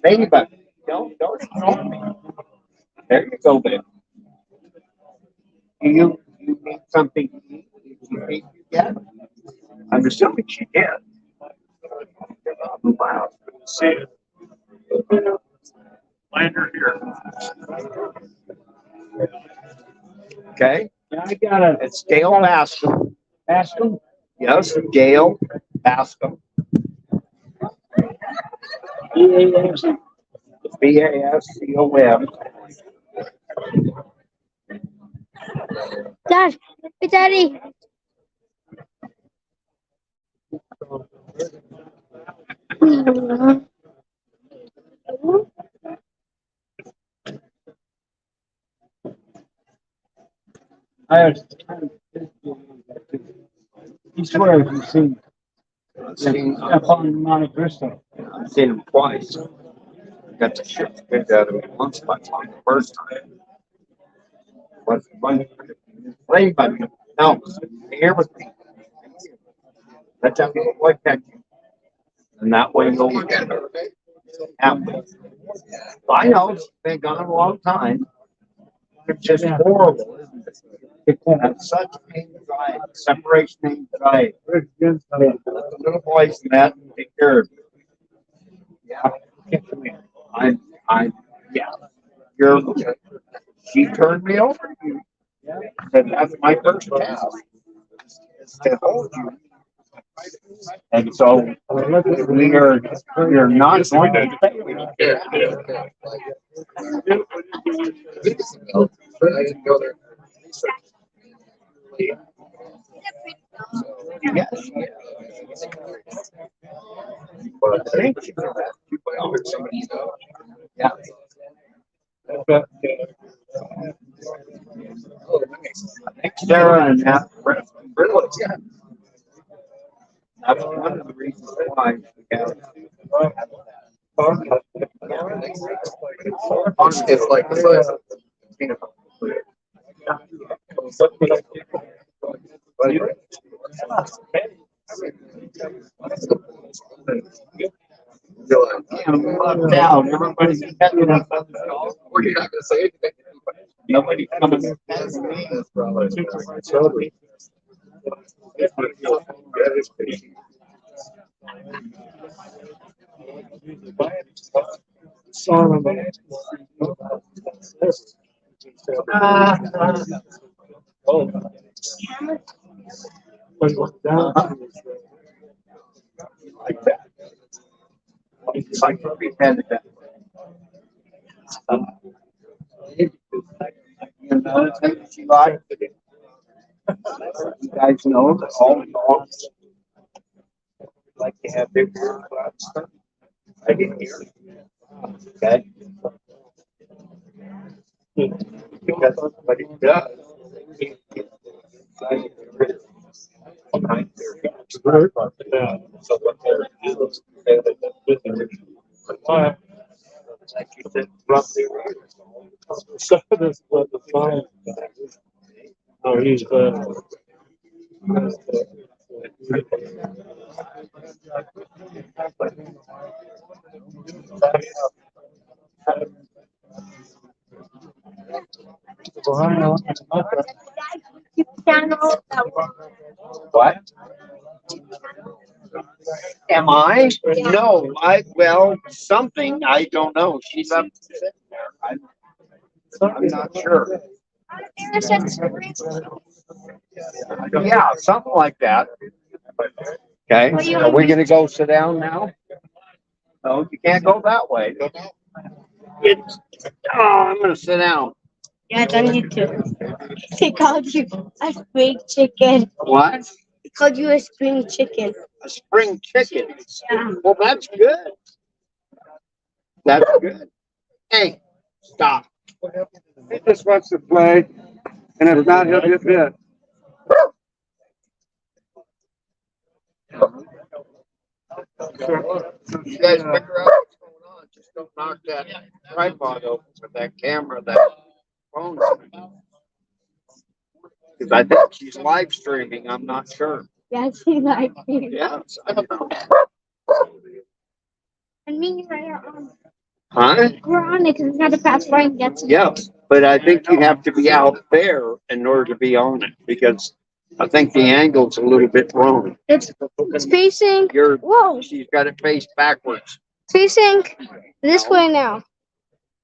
Ladybug. Don't ignore me. There you go, babe. Do you need something to eat? Did you feed you yet? I'm assuming she did. Wow. See it. Lander here. Okay, Yeah, I got it. it's Gail Bascom. Ask him. Yes, Gail Bascom. EAS. Bascom. Dad, hey, Daddy. He swears he's seen up on Monte Cristo. I've seen him twice. Got the shit kicked out of me once by time the first time. Was fun. Ladybug. No, here with me. Let's have a boy catch you. And that way you'll get her. I know it's been gone a long time. It's just horrible, isn't it? It has such anxiety, separation anxiety. Let the little boys met and take care of you. Yeah. Yeah. She turned me over to you. And that's my first task. Is to hold you. And so we're not going to fail. Yes. Thank you. Yeah. Sarah and Matt. That's one of the reasons why we have. It's like the size of peanut butter. Down, everybody's catching up on the golf. Or you're not gonna say anything. Nobody coming. Like that. Like we had that. You know, things she liked. You guys know that all dogs like to have their stuff. I didn't hear. Okay. Because what it does. So what they're is, like you said, roughly. So this is what the fine. Oh, he's What? Am I? No, well, something, I don't know. She's up sitting there. I'm not sure. Yeah, something like that. Okay, are we gonna go sit down now? No, you can't go that way. It's, I'm gonna sit down. Yeah, I need to. They called you a spring chicken. What? They called you a spring chicken. A spring chicken? Yeah. Well, that's good. That's good. Hey, stop. He just wants to play, and if not, he'll get bit. You guys figure out what's going on. Just don't knock that tripod over with that camera, that phone. Because I think she's live streaming. I'm not sure. Yeah, she like me. Yes, I don't know. And me, we're on. Huh? We're on it because we got to pass by and get to. Yes, but I think you have to be out there in order to be on it because I think the angle's a little bit wrong. It's facing. Whoa. She's got it faced backwards. Facing this way now.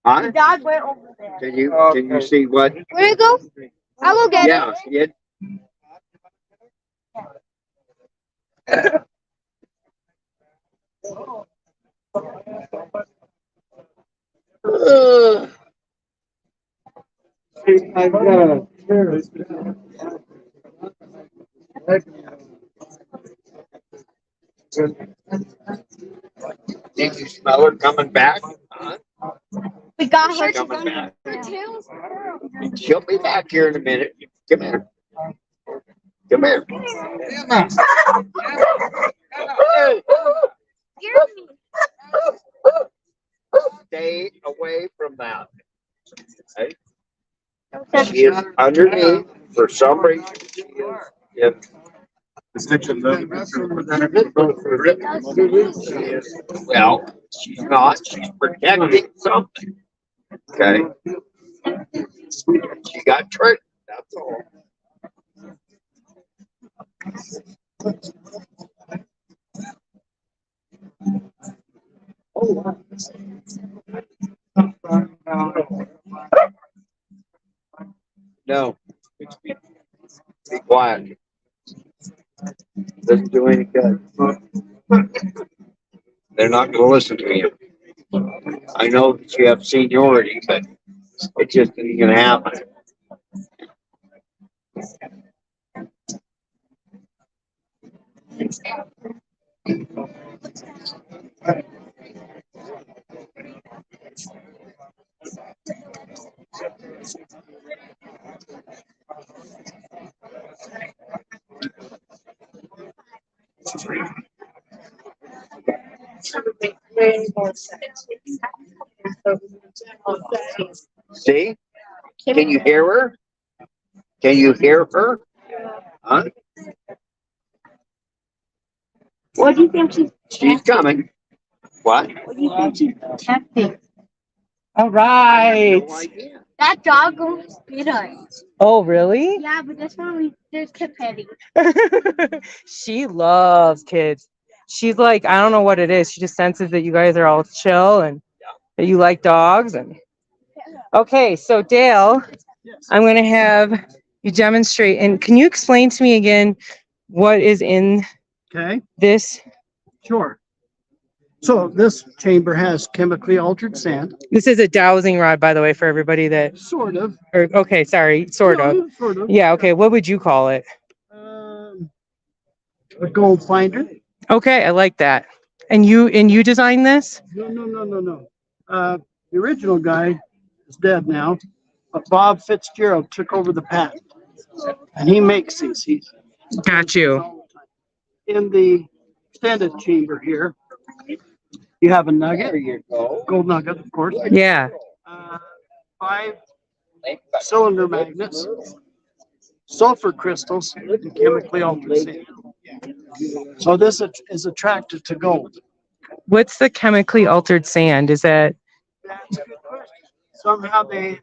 Huh? The dog went over there. Can you see what? Where'd it go? I will get Yeah, it. I got a chair. Did you smell her coming back? Huh? We got her. Coming back. Too. She'll be back here in a minute. Come here. Come here. Stay away from that. Okay? She is underneath for some reason. She is, well, she's not. She's protecting something. Okay. She got tricked. That's all. No. Be quiet. Doesn't do any good. They're not going to listen to you. I know that you have seniority, but it just ain't going to happen. See? Can you hear her? Can you hear her? Huh? What do you think She's coming. What? What do you think she's protecting? All right. No idea. That dog almost bit us. Oh, really? Yeah, but that's why we just kept petting. She loves kids. She's like, I don't know what it is. She just senses that you guys are all chill and that you like dogs. And okay, so Dale, I'm going to have you demonstrate. And can you explain to me again what is in Okay, this? sure. So this chamber has chemically altered sand, This is a dowsing rod, by the way, for everybody that, sort of. or, okay, sorry, sort of. Sort of. Yeah, okay, what would you call it? A gold finder. Okay, I like that. And you designed this? No. The original guy is dead now, but Bob Fitzgerald took over the patent. And he makes these. Got you. In the extended chamber here, you have a nugget, gold nugget, of course. Yeah. 5 cylinder magnets, sulfur crystals, and chemically altered sand. So this is attracted to gold. What's the chemically altered sand? Is that? That's a good question. Somehow they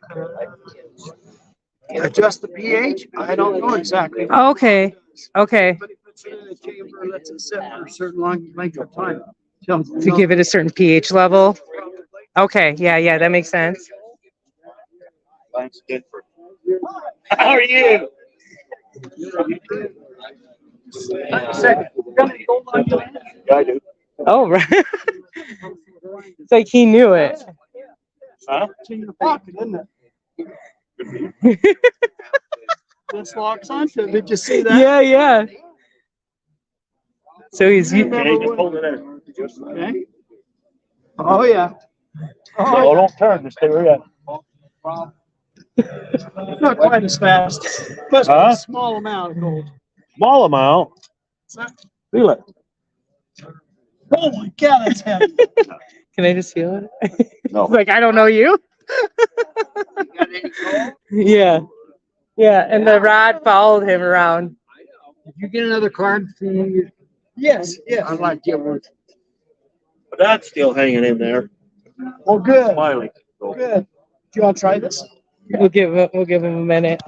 adjust the pH. I don't know exactly. Okay. Okay. But it puts it in a chamber, lets it sit for a certain length of time. To give it a certain pH level. Okay. Yeah, that makes sense. How are you? I do. Oh, right. It's like he knew it. Huh? It's in your pocket, isn't it? This locks onto it. Did you see that? Yeah. So he's, Okay, just hold it there. Okay. Oh, yeah. Oh, don't turn, just stay where you're at. Not quite as fast, but Huh? a small amount of gold. Small amount. Feel it. Oh my God, that's heavy. can I just feel it? No. Like, I don't know you. Yeah. And the rod followed him around. Did you get another card? Yes. I like you. But that's still hanging in there, Oh, good. smiling. Good. Do you want to try this? We'll give him a minute.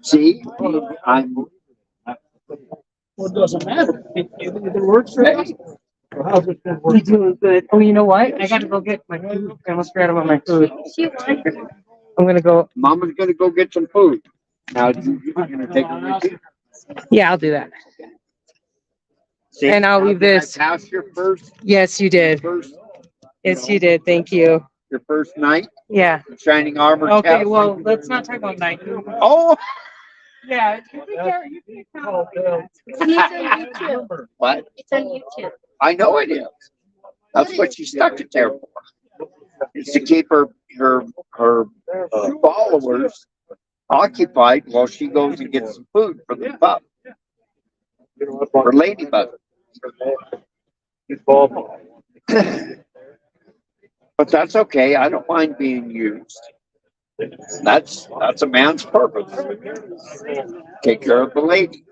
See, I'm. Well, it doesn't matter. It works for me. How's it been You're working? doing good. Oh, you know what? I gotta go get my food. I almost forgot about my food. I'm gonna go. Mama's gonna go get some food. Now, you're gonna take her with you? Yeah, I'll do that. See, And I'll now, leave did I this. pass your first, Yes, you did. Yes, you did. Thank you. your first night, Yeah. shining armor Okay, test? well, let's not talk about night. Oh, Yeah. You can count on It's on YouTube. what? It's on YouTube. I know it is. That's what she stuck it there for. Is to keep her followers occupied while she goes and gets some food for the pup. For Ladybug. But that's okay. I don't mind being used. That's a man's purpose. Take care of the lady.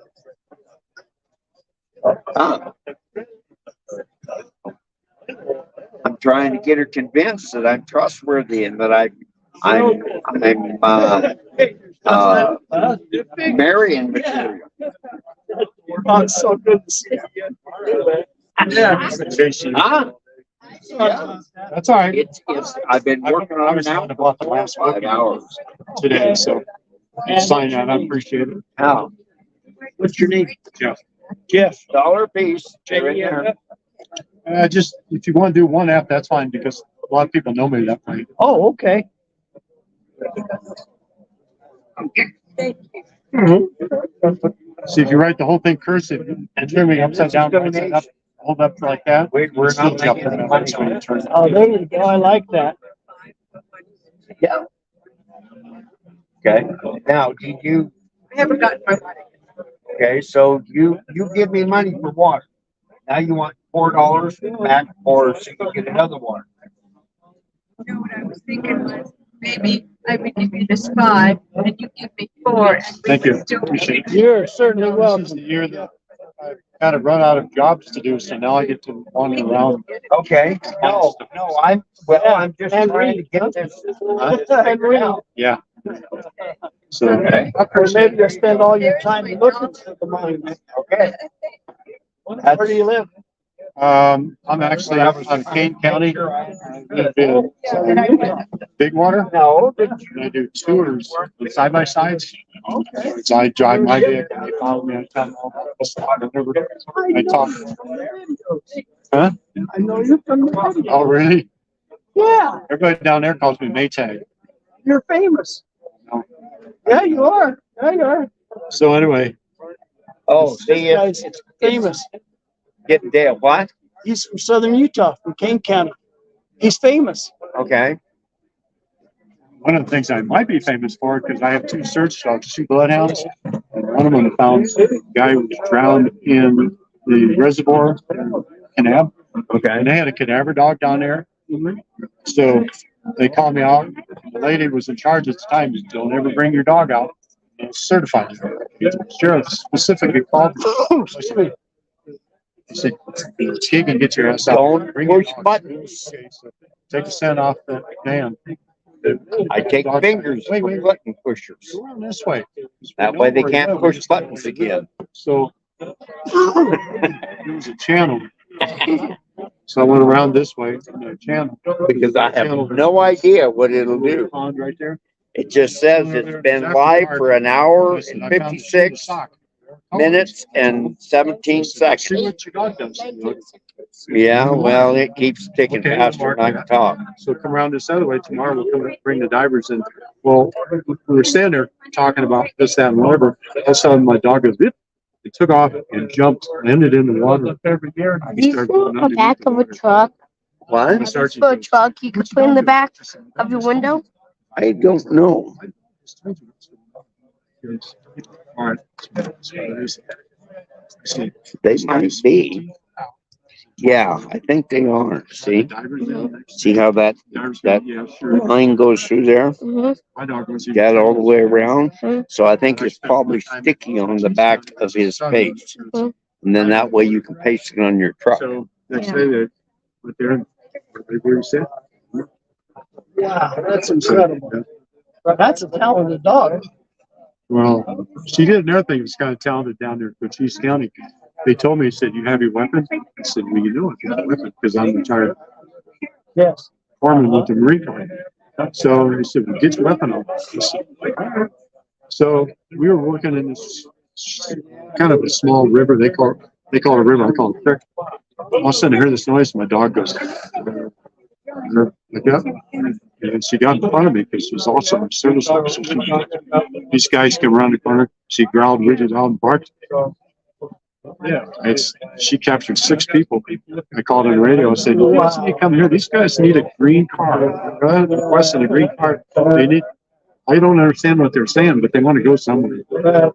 Huh. I'm trying to get her convinced that I'm trustworthy and that I'm marrying material. Oh, it's so good to see you. Yeah. Huh? That's all right. It's I've been working on it now for the last 5 hours. Today, so sign that, I appreciate it. How? What's your name? Jeff. Jeff, $1 a piece. They're in there. Just, if you want to do one app, that's fine, because a lot of people know me that way. Oh, okay. See, if you write the whole thing cursive and turn me upside down, hold up like that. We're Still not jump making in any that money way, so you turn it. Oh, there you go. I like that. Yeah. Okay, now, did you, I haven't gotten my money. okay, so you give me money for water. Now you want $4 back or so you can get another one. You know what I was thinking was maybe I would give you this 5 and you give me 4. And we Thank you. would still- Appreciate it. You're certainly This is welcome. the year that I've kind of run out of jobs to do, so now I get to wander around. Okay, no, I'm just And trying to read. get this. And read. Yeah. So, Okay, Or maybe you spend all your time looking for the mine. okay. Where do you live? I'm actually out on Kane County. In Big Water. No. And I do tours on side by sides. So I drive my vehicle. They follow me. I tell them all about this. I talk. Huh? I know you from the video. Oh, really? Yeah, Everybody down there calls me Maytag. you're famous. No. Yeah, you are. Yeah, you are. So anyway, Oh, see, This guy's famous. getting dead. What? He's from southern Utah, from Kane County. He's famous. Okay. one of the things I might be famous for, because I have two search dogs, two bloodhounds. And one of them found a guy who was drowned in the reservoir in Kanab. Okay. And they had a cadaver dog down there. So they called me out. The lady was in charge at the time. Don't ever bring your dog out. And it's certified. Sheriff specifically called me. He said, Keegan, get your ass out. Don't Bring push your dog. buttons. Okay, so take a scent off the van. I take fingers Wait, for wait, wait. button pushers. Go around this way. That way they can't push buttons again. So there was a channel. So I went around this way in the channel. Because I have no idea what it'll do. Pond right there. It just says it's been live for an hour and 56 minutes and 17 See seconds. what your dog does. Yeah, well, it keeps ticking Okay, faster than I can talk. So come around this other way tomorrow. We'll come and bring the divers in. Well, we were standing there talking about this, that, and whatever. All of a sudden, my dog goes, "Bip." It took off and jumped, landed in the water. Do you see the back of a truck? What? If you put a truck, you could put in the back of your window. I don't know. All right. They might be. Yeah, I think they are. See? See how that Yeah, sure. line goes through there? Mm-hmm. My dog was. That all the way around? So I think it's probably sticky on the back of his face. And then that way you can paste it on your truck. So next day they went there and they were said. Wow, that's incredible. That's a talented dog. Well, she did another thing that's kind of talented down there in Cochise County. They told me, he said, "You have your weapon?" I said, "Well, you know, if you have a weapon, because I'm retired Yes. foreman with the Marine Corps." So he said, "Well, get your weapon on." I said, "All right." So we were working in this kind of a small river. They call it a river. I call it a creek. All of a sudden, I hear this noise, and my dog goes, "Look up." And she got in front of me because she's also a service officer. These guys come around the corner. She growled, rigid out, and barked. Yeah, she captured 6 people. I called on the radio. I said, "Why don't you come here? These guys need a green card. They're requesting a green card. They need." I don't understand what they're saying, but they want to go somewhere.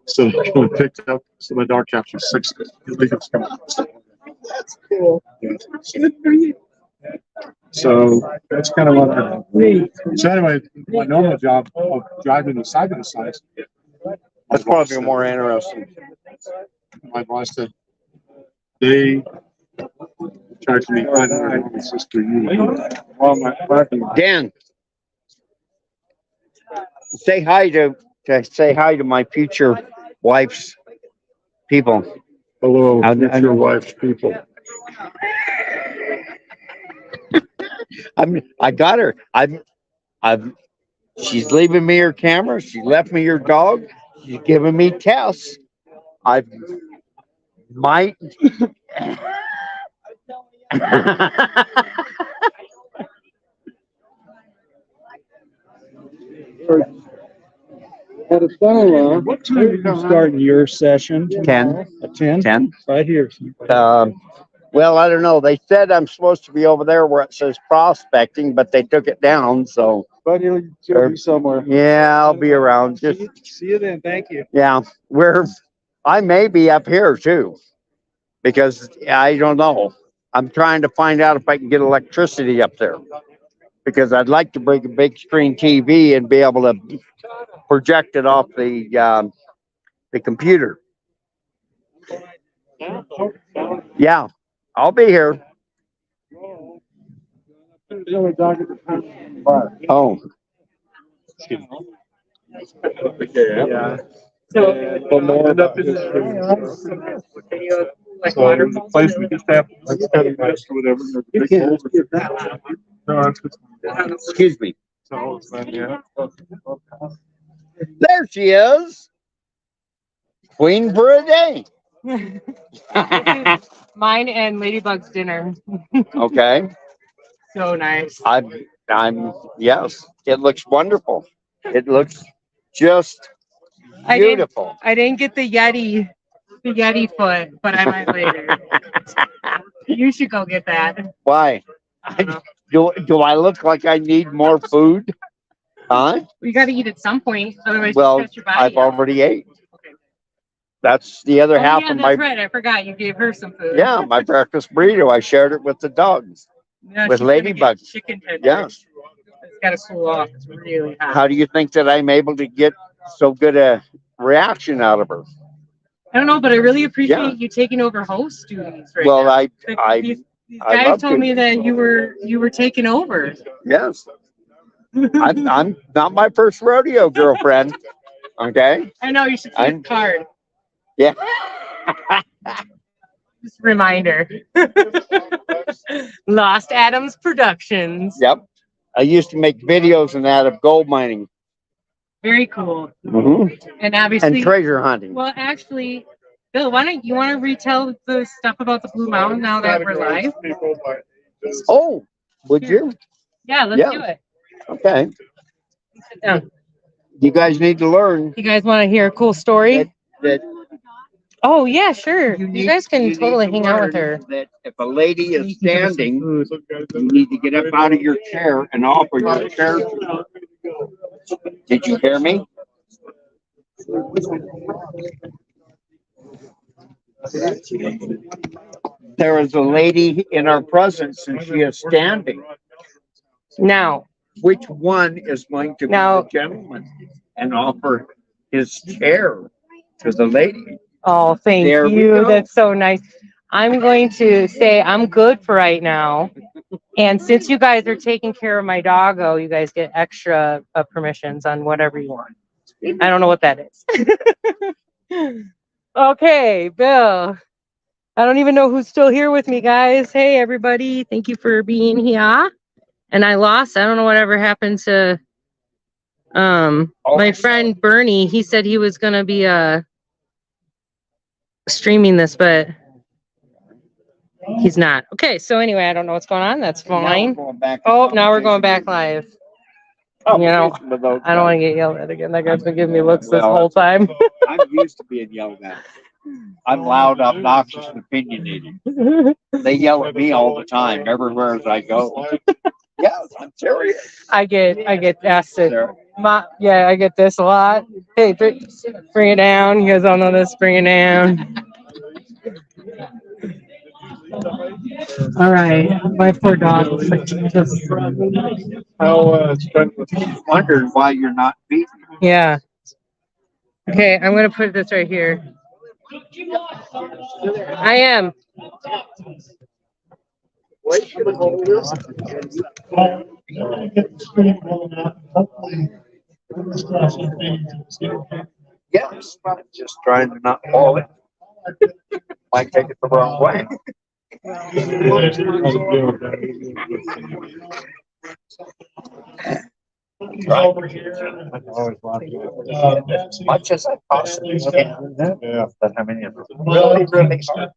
So they picked up. So my dog captured 6. That's cool. Good for you. So that's kind of what I do. So anyway, my normal job of driving the side by the sides. That's probably more interesting. My boss said they charged me $500 just for you. Well, my parking lot. Dan, say hi to my future wife's people. Hello, I your wife's people. I got her. She's leaving me her camera. She left me her dog. She's giving me tests. I might. What time are you starting your session? 10. At 10? 10. Right here. Well, I don't know. They said I'm supposed to be over there where it says prospecting, but they took it down. So, But you'll be somewhere. yeah, I'll be around. Just, See you then. Thank you. yeah, I may be up here too, because I don't know. I'm trying to find out if I can get electricity up there, because I'd like to bring a big screen TV and be able to project it off the computer. Yeah, I'll be here. Oh. Yeah. So, But more about Like So water there's a place we just have, like, kind of rest or whatever. and there's a big bowl of- No, it's just- Excuse me. So it's fun, yeah. There she is. Queen for a day. Mine and Ladybug's dinner. Okay. So nice. I'm, yes, it looks wonderful. It looks just I didn't, beautiful. I didn't get the Yeti foot, but I might later. You should go get that. Why? Do I look like I need more food? Huh? You got to eat at some point, otherwise Well, you stress your body I've out. already ate. That's the other Oh, half yeah, of my, that's right. I forgot you gave her some food. yeah, my breakfast burrito. I shared it with the dogs. No, with she's gonna get Ladybug. Chicken tenders. Yes. It's got to cool off. It's really hot. How do you think that I'm able to get so good a reaction out of her? I don't know, but I really appreciate Yeah. you taking over host duties right Well, now. these I guys love told to. me that you were taking over. Yes. I'm not my first rodeo, girlfriend. Okay. I know you should keep a card. Yeah. Just a reminder. Lost Adams Productions. Yep. I used to make videos and that of gold mining. Very cool. Mm-hmm. And obviously, And treasure hunting. well, actually, Bill, why don't you want to retell the stuff about the Blue Mountain now that we're live? Oh, would you? Yeah, let's do it. Okay. Sit down. You guys need to learn You guys want to hear a cool story? that Oh, yeah, sure. You guys can need totally to hang out with learn her. that if a lady is standing, you need to get up out of your chair and offer your chair to her. Did you hear me? There is a lady in our presence and she is standing. Now, Which one is going to be Now- the gentleman and offer his chair to the lady? oh, thank There we you. go. That's so nice. I'm going to say I'm good for right now. And since you guys are taking care of my doggo, you guys get extra permissions on whatever you want. I don't know what that is. Okay, Bill. I don't even know who's still here with me, guys. Hey, everybody. Thank you for being here. And I don't know whatever happened to my friend Bernie. He said he was going to be streaming this, but he's not. Okay, so anyway, I don't know what's going on. That's fine. Oh, now we're going back live. You know, I don't want to get yelled at again. That guy's been giving me looks this whole time. I'm used to being yelled at. I'm loud, obnoxious, and opinionated. They yell at me all the time, everywhere as I go. Yes, I'm serious. I get asked to, yeah, I get this a lot. Hey, bring it down. You guys all know this. Bring it down. All right, my poor dog. Just, Wondered why you're not beating. yeah. Okay, I'm gonna put this right here. I am. Yes, I'm just trying to not fall it. Might take it the wrong way. Over here. Much as I possibly can. Yeah. But I mean, it's really, really hard.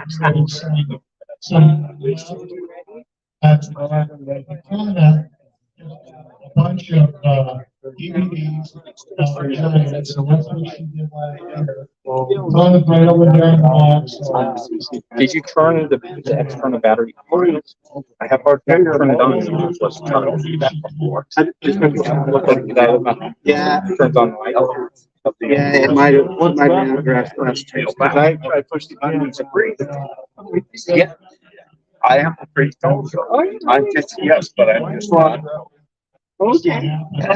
Just hard to sleep. A bunch of DVDs. So that's what she did last year. It's right over there in the box. Did you turn the external battery on? I have hard time turning it on. It was turned to that before. Just maybe look like that. Yeah. Turns on the light. Yeah, it might have addressed last too. But I pushed the button to breathe. Yeah. I am a pretty tall. I'm just, yes, but I'm just not. Okay. I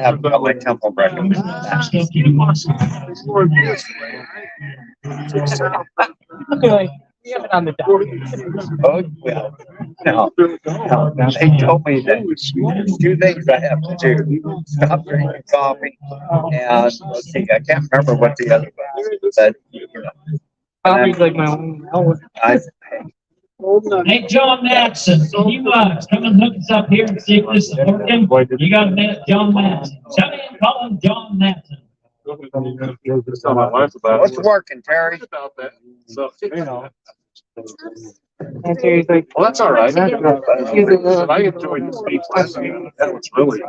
have my temple recommend. We have it on the dock. Oh, well, now they told me that there's two things I have to do. Stop drinking coffee and let's see, I can't remember what the other was, but you know. Coffee's like my own. I, Hey, John Matson, can you, come and hook us up here and see if this is working? You got a minute, John Matson. Shout in, call him John Matson. Tell my wife about what's working, Terry? about that. So, you know. And Terry's like, Well, that's all right. He's a little- I enjoyed the speech last week. That was really.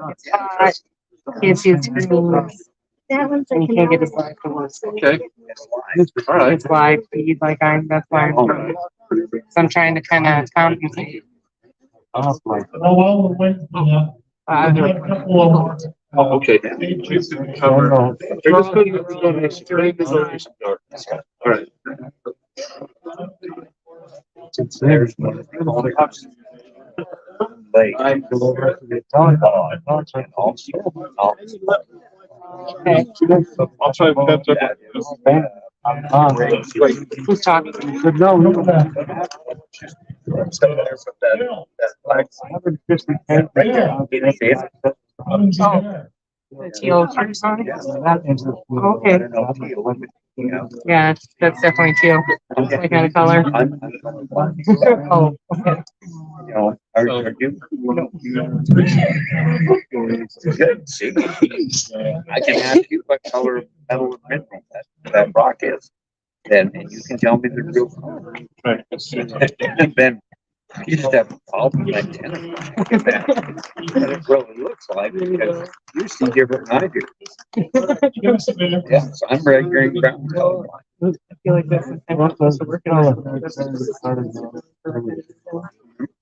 can't see his screen. That one's And like. he can't get his live to work. Okay. All right. It's live feed, like that's why I'm doing it. So I'm trying to kind of compensate. Oh, well, we're waiting for that. We have a couple of. Oh, okay. Cover. They're just putting it on the straight resolution door. All right. There's one. Late. I go over to the volleyball and also. Okay. I'll try to catch up. Who's talking? But no, no. The teal shirt on? Okay. Yeah, that's definitely teal. It's my kind of color. Oh, okay. You know, are you? Good, see, I can ask you what color metal and mineral that rock is. Then and you can tell me the real color. And then you just have to follow my antenna. Look at that. What it really looks like because you see different than I do. Yeah, so I'm red, green, brown color. I feel like that's the thing I'm supposed to work on.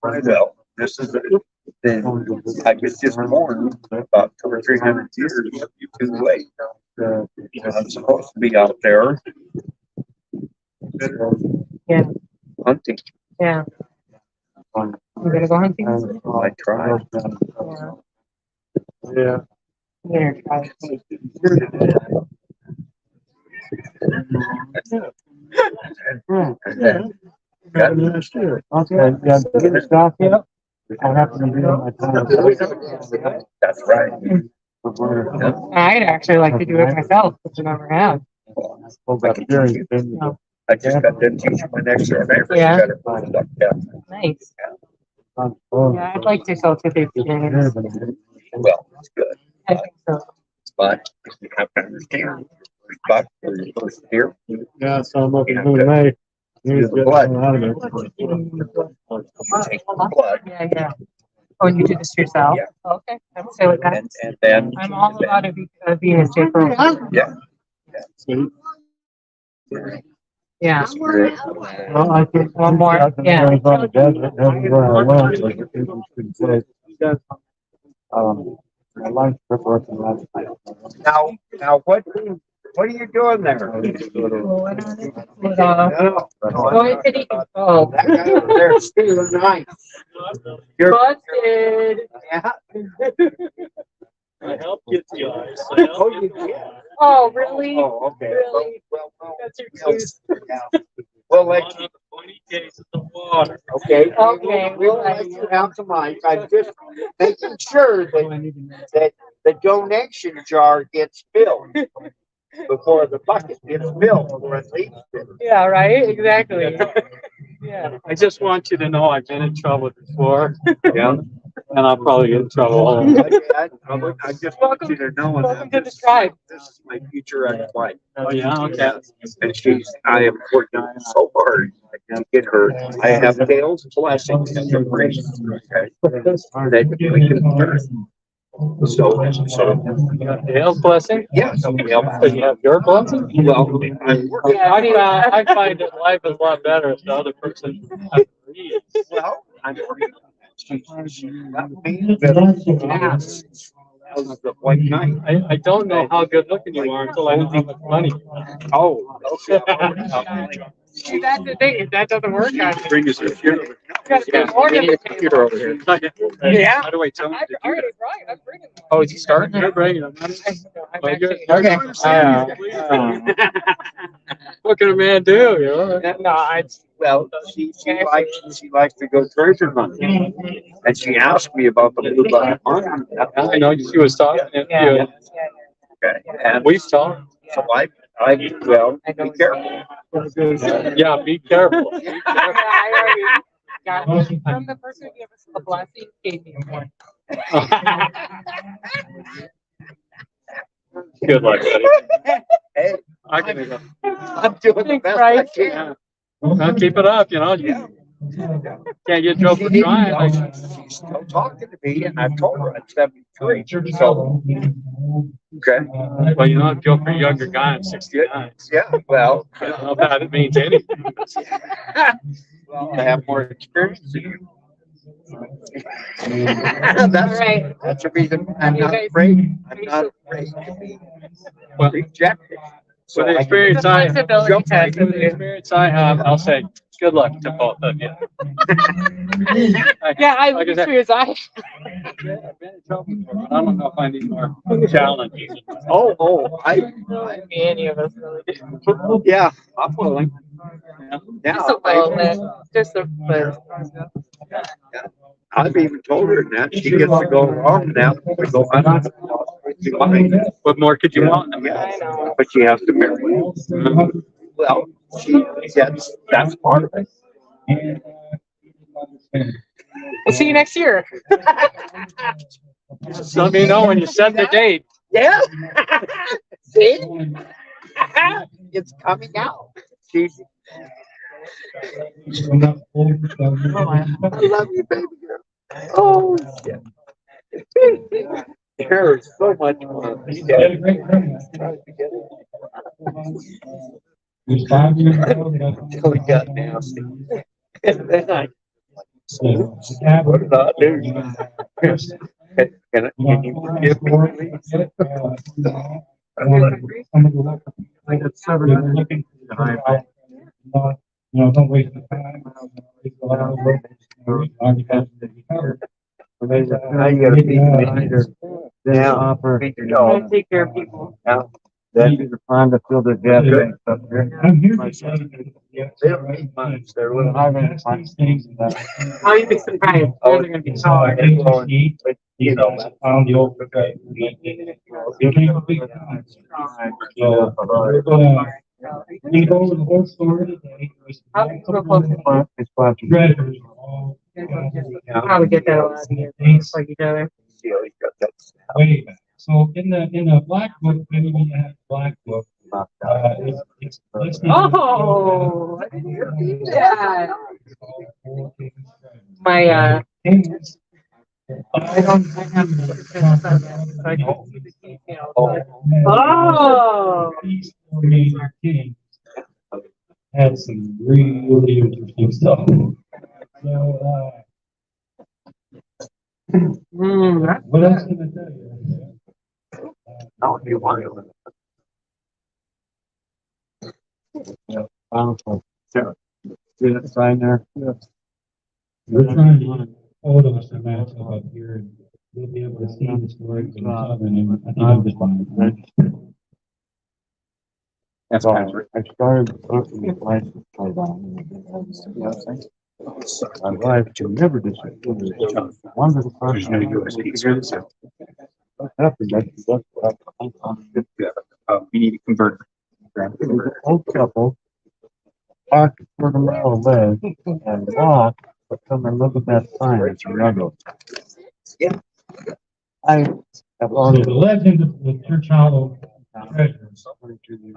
Well, this is I was just born about 200 or 300 years too late. I'm supposed to be out there. Yeah. Hunting. Yeah. I'm gonna go hunting. I tried. Yeah. I'm gonna try. Okay, yeah, get it stock yet? I have to be doing my time. That's right. I'd actually like to do it myself, which I never have. I just got done teaching my next door neighbor. Yeah. Yeah. Nice. Yeah, I'd like to sell tickets. Well, it's good. I think so. But you have to understand. But here. Yeah, so I'm up in May. Here's the blood. Blood. Yeah, yeah. Oh, and you do this yourself? Yeah. Okay, I would say like that. And then. I'm all about it being a safe room. Yeah. Yeah. Well, I think One more, yeah. I like working last night. Now, what are you doing there? Oh. That guy over there stealing knife. You're Busted. Yeah. I helped get the eyes. Oh, you did? Oh, really? Oh, okay. Really? Well, That's your excuse. We'll let you. 20 cases of water. Okay. Okay. We'll let you have the mic. I'm just making sure that the donation jar gets filled before the bucket gets filled, or at least. Yeah, right? Exactly. Yeah. I just want you to know I've been in trouble before. Yeah. And I'll probably get in trouble. I just want you to know Welcome to that the tribe. this is my future ex-wife. Oh, yeah, okay. And I am working so hard to get her. I have Dale's blessing and the ring. Okay. That we can turn. So. Dale's blessing? Yeah. So You have your blessing? Well, I'm working. I find that life is a lot better if the other person agrees. Well, I'm working. She let me pass as the white knight. I don't know how good looking you are until I know how much money. Oh, okay. See, that's the thing. If that doesn't work, I Bring his computer. you gotta pay more than the Computer over here. Yeah. How do I tell him? I already brought it. I'm bringing it. Oh, is he starting? You're bringing him. I'm actually- Okay. What can a man do? You know? No, Well, she likes to go treasure hunting. And she asked me about the blue buck hunt. I know she was talking to you. Okay, and We've talked. so well, be careful. Yeah, be careful. From the person who gave us the blessing, gave me one. Good luck, buddy. Hey, I can, I'm doing the best I can. I'll keep it up, you know. Yeah. Can't get trouble for trying. Like, She's still talking to me, and I've told her I'm 73. So, okay. well, you know, I feel for a younger guy. I'm 69. Yeah, well, I don't know if that means anything. well, I have more experience than you. Right. That's the reason I'm not afraid. I'm not afraid to be rejected. With the I can- experience I have, Flexibility test. with the experience I have, I'll say good luck to both of you. Yeah, I Like I would said, experience I. yeah, I've been in trouble before, but I don't know if I need more challenges. Any of us really do. Yeah, I'm willing. Yeah, Just a little bit. Just a bit. I've even told her that she gets to go along now. We go hunting. What more could you want? Yeah, but she has to marry you. Well, that's part of it. We'll see you next year. Just let me know when you set the date. Yeah. See? It's coming out. She's. I love you, baby girl. Oh, shit. There's so much fun. Until he got nasty. And then what did I do? Can you forgive me, please? Don't waste the time. Now you gotta feed the Now, feed your dog. Take care of people. That'd be the time to fill their gas tanks up here. I'm here. They don't need much. They're little. Oh, you'd be surprised. They're gonna be taller. You know, On the open. We go over the whole story today. I'll be real close to you. It's flashing. Treasures. Probably get that a lot of you. Just like each other. Way back. So in the black book, maybe when you have black book, it's listed. Oh, I didn't hear that. My, I have to finish on that, so I can see the details. Oh. These four major kings had some really interesting stuff. So, what else can I tell you? No, you want to. See that sign there? We're trying to get photos to match up here, and you'll be able to see the story from the southern, and I think I'm just fine. That's fine. I started working with license plate on. My wife, she never disappointed. One of the first things what happened, that's what We need a converter. old couple parked for the middle of the way and walked, but come and look at that sign, it's Rhodes. Yeah. I have So already. the legend of the Church Hollow treasures,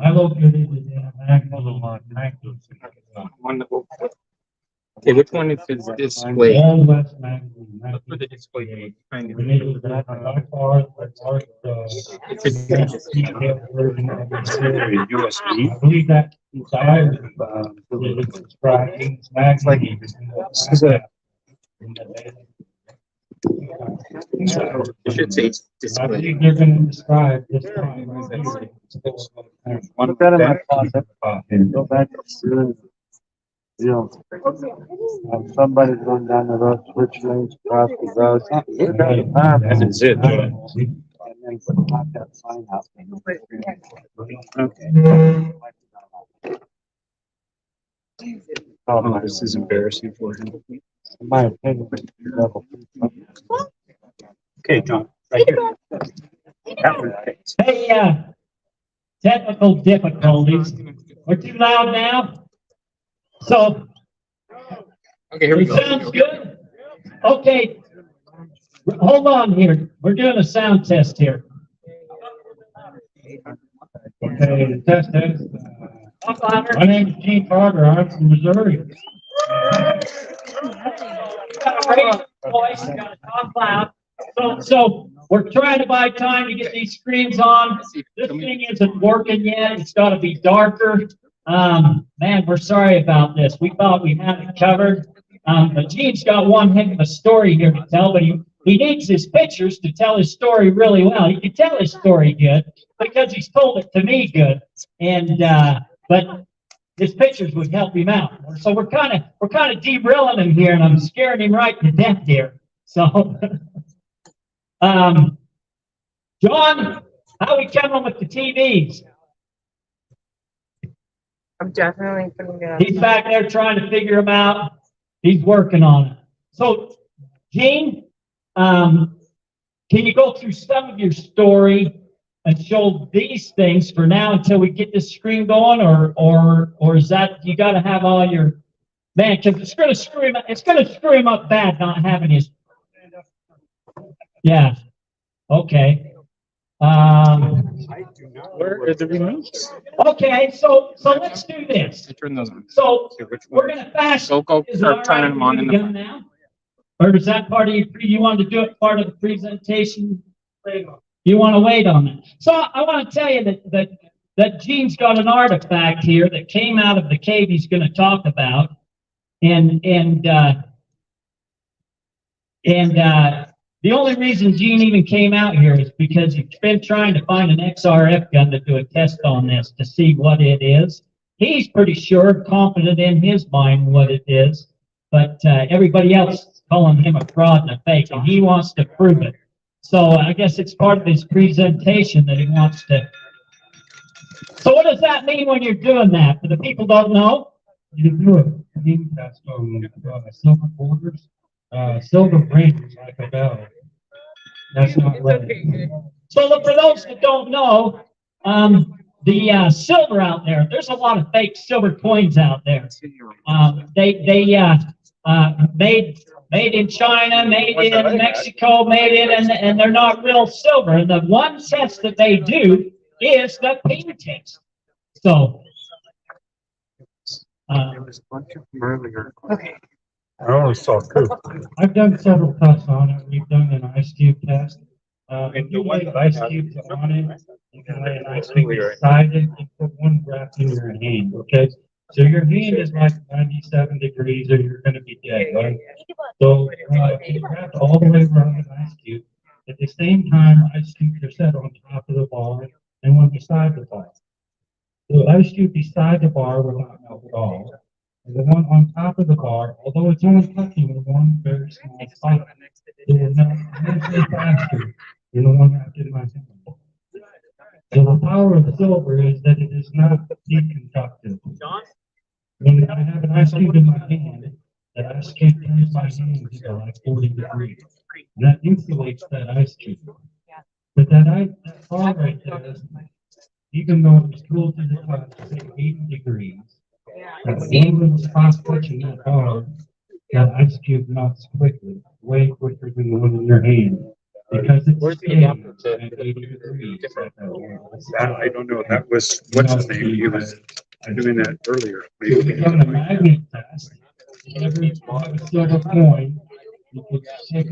I located it in a magazine on 1961. Okay, which one is this display? All West magazine. Look for the display. Find it. When it was by far the most, detailed version of the story. USB. I believe that inside, it's described in this magazine. It should say I display. believe they're gonna describe this time right here. Put that in my closet and go back to, you know, somebody's going down the road, switch lanes across the road. That's a zip. And then put that sign out. Okay. Oh, this is embarrassing for him. In my opinion. Level. Okay, John, right here. That one, okay. Hey, technical difficulties. We're too loud now? So, Okay, here we it go. sounds good? Okay, hold on here. We're doing a sound test here. Okay, test. My name is Gene Carter. I'm from Missouri. Got a radio voice, got to talk loud. So we're trying to buy time to get these screens on. This thing isn't working yet. It's got to be darker. Man, we're sorry about this. We thought we had it covered. But Gene's got one heck of a story here to tell, but he needs his pictures to tell his story really well. He can tell his story good because he's told it to me good. And but his pictures would help him out. So we're kind of derailing him here, and I'm scaring him right to death here. So, John, how we coming with the TVs? I'm definitely putting it up. He's back there trying to figure them out. He's working on it. So, Gene, can you go through some of your story and show these things for now until we get this screen going, or is that you got to have all your man? Because it's going to screw him. It's going to screw him up bad not having his. Yeah. Okay. Where are the remotes? Okay. So let's do this. Turn those on. So we're going to fast. Go Is it start all turning right them on if in we the. do now? Or is that part of you want to do it part of the presentation? You want to wait on it. So I want to tell you that Gene's got an artifact here that came out of the cave he's going to talk about. And the only reason Gene even came out here is because he's been trying to find an XRF gun to do a test on this to see what it is. He's pretty sure, confident in his mind what it is, but everybody else is calling him a fraud and a fake, and he wants to prove it. So I guess it's part of his presentation that he wants to. So what does that mean when you're doing that? For the people don't know? You do a beam test on silver borders. Silver rings like a bell. That's not right. So look, for those that don't know, the silver out there, there's a lot of fake silver coins out there. Made in China, made in Mexico, and they're not real silver. And the one test that they do is the ping test. So, There was a bunch of them earlier. Okay. I always saw two. I've done several tests on it. We've done an ice cube test. If you lay ice cubes on it, you can lay an ice cube beside it and put one wrap in your hand, okay? So your hand is like 97 degrees or you're gonna be dead, right? So you wrap all the way around the ice cube. At the same time, ice cubes are set on top of the bar and one beside the bar. The ice cube beside the bar will not melt at all. And the one on top of the bar, although it's only touching one very small spot, it will melt immensely faster than the one wrapped in my hand. So the power of silver is that it is not heat conductive. When I have an ice cube in my hand, that ice cube turns my hand to like 40 degrees. And that insulates that ice cube. But that bar right there, even though it's cool to the touch, say 80 degrees, that one little spot touching that bar, that ice cube melts quickly, way quicker than the one in your hand. Because it's staying at 80 degrees. I don't know. That was, what's his name? He was doing that earlier. So we done a magnet test. Every time you have a silver coin, you could take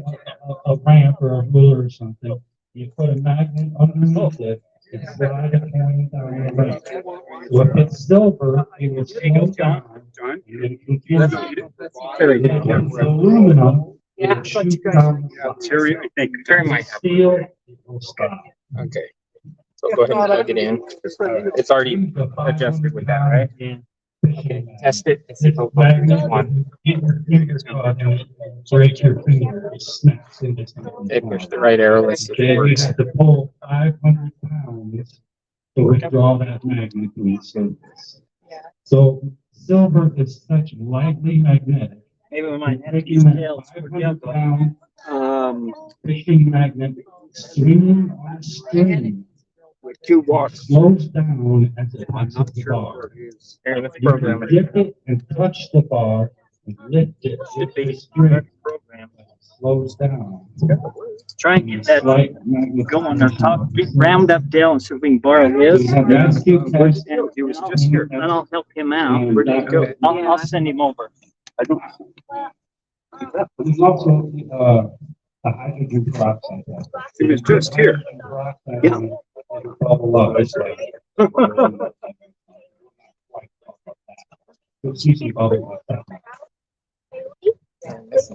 a ramp or a ruler or something. You put a magnet underneath it and slide a coin down the ramp. So if it's silver, it will slow down. John? And then confuse it. If it's aluminum, it will shoot down the side. Terry, I think. Terry might have. Steel, it will stop. Okay. So go ahead and plug it in. It's already adjusted with that, right? Okay, test it. and see It's how a close magnet, you want. get your finger caught and it breaks your finger, it snaps into something. Okay, push the right arrow. Let's see if Okay, it you works. have to pull 500 pounds to withdraw that magnet from its surface. So silver is such lightly magnetic. Maybe we might have to Taking use that tails. 500-pound fishing magnet, swinging on a string, With 2 watts. slows down as it I'm hits not the sure bar. where it is. Here, let's You program can it. dip it and touch the bar and lift it with the string. Program. It slows down. Try and get that Slight going or talk, magnification. round up Dale and see if we can borrow his. We have the IQ test. And it was just here, and I'll help him out. And Where did he go? that- I'll send him over. There's also, the hydrogen peroxide. It was just here. Yeah. Bubble up, it's like. It's easy bubble like that.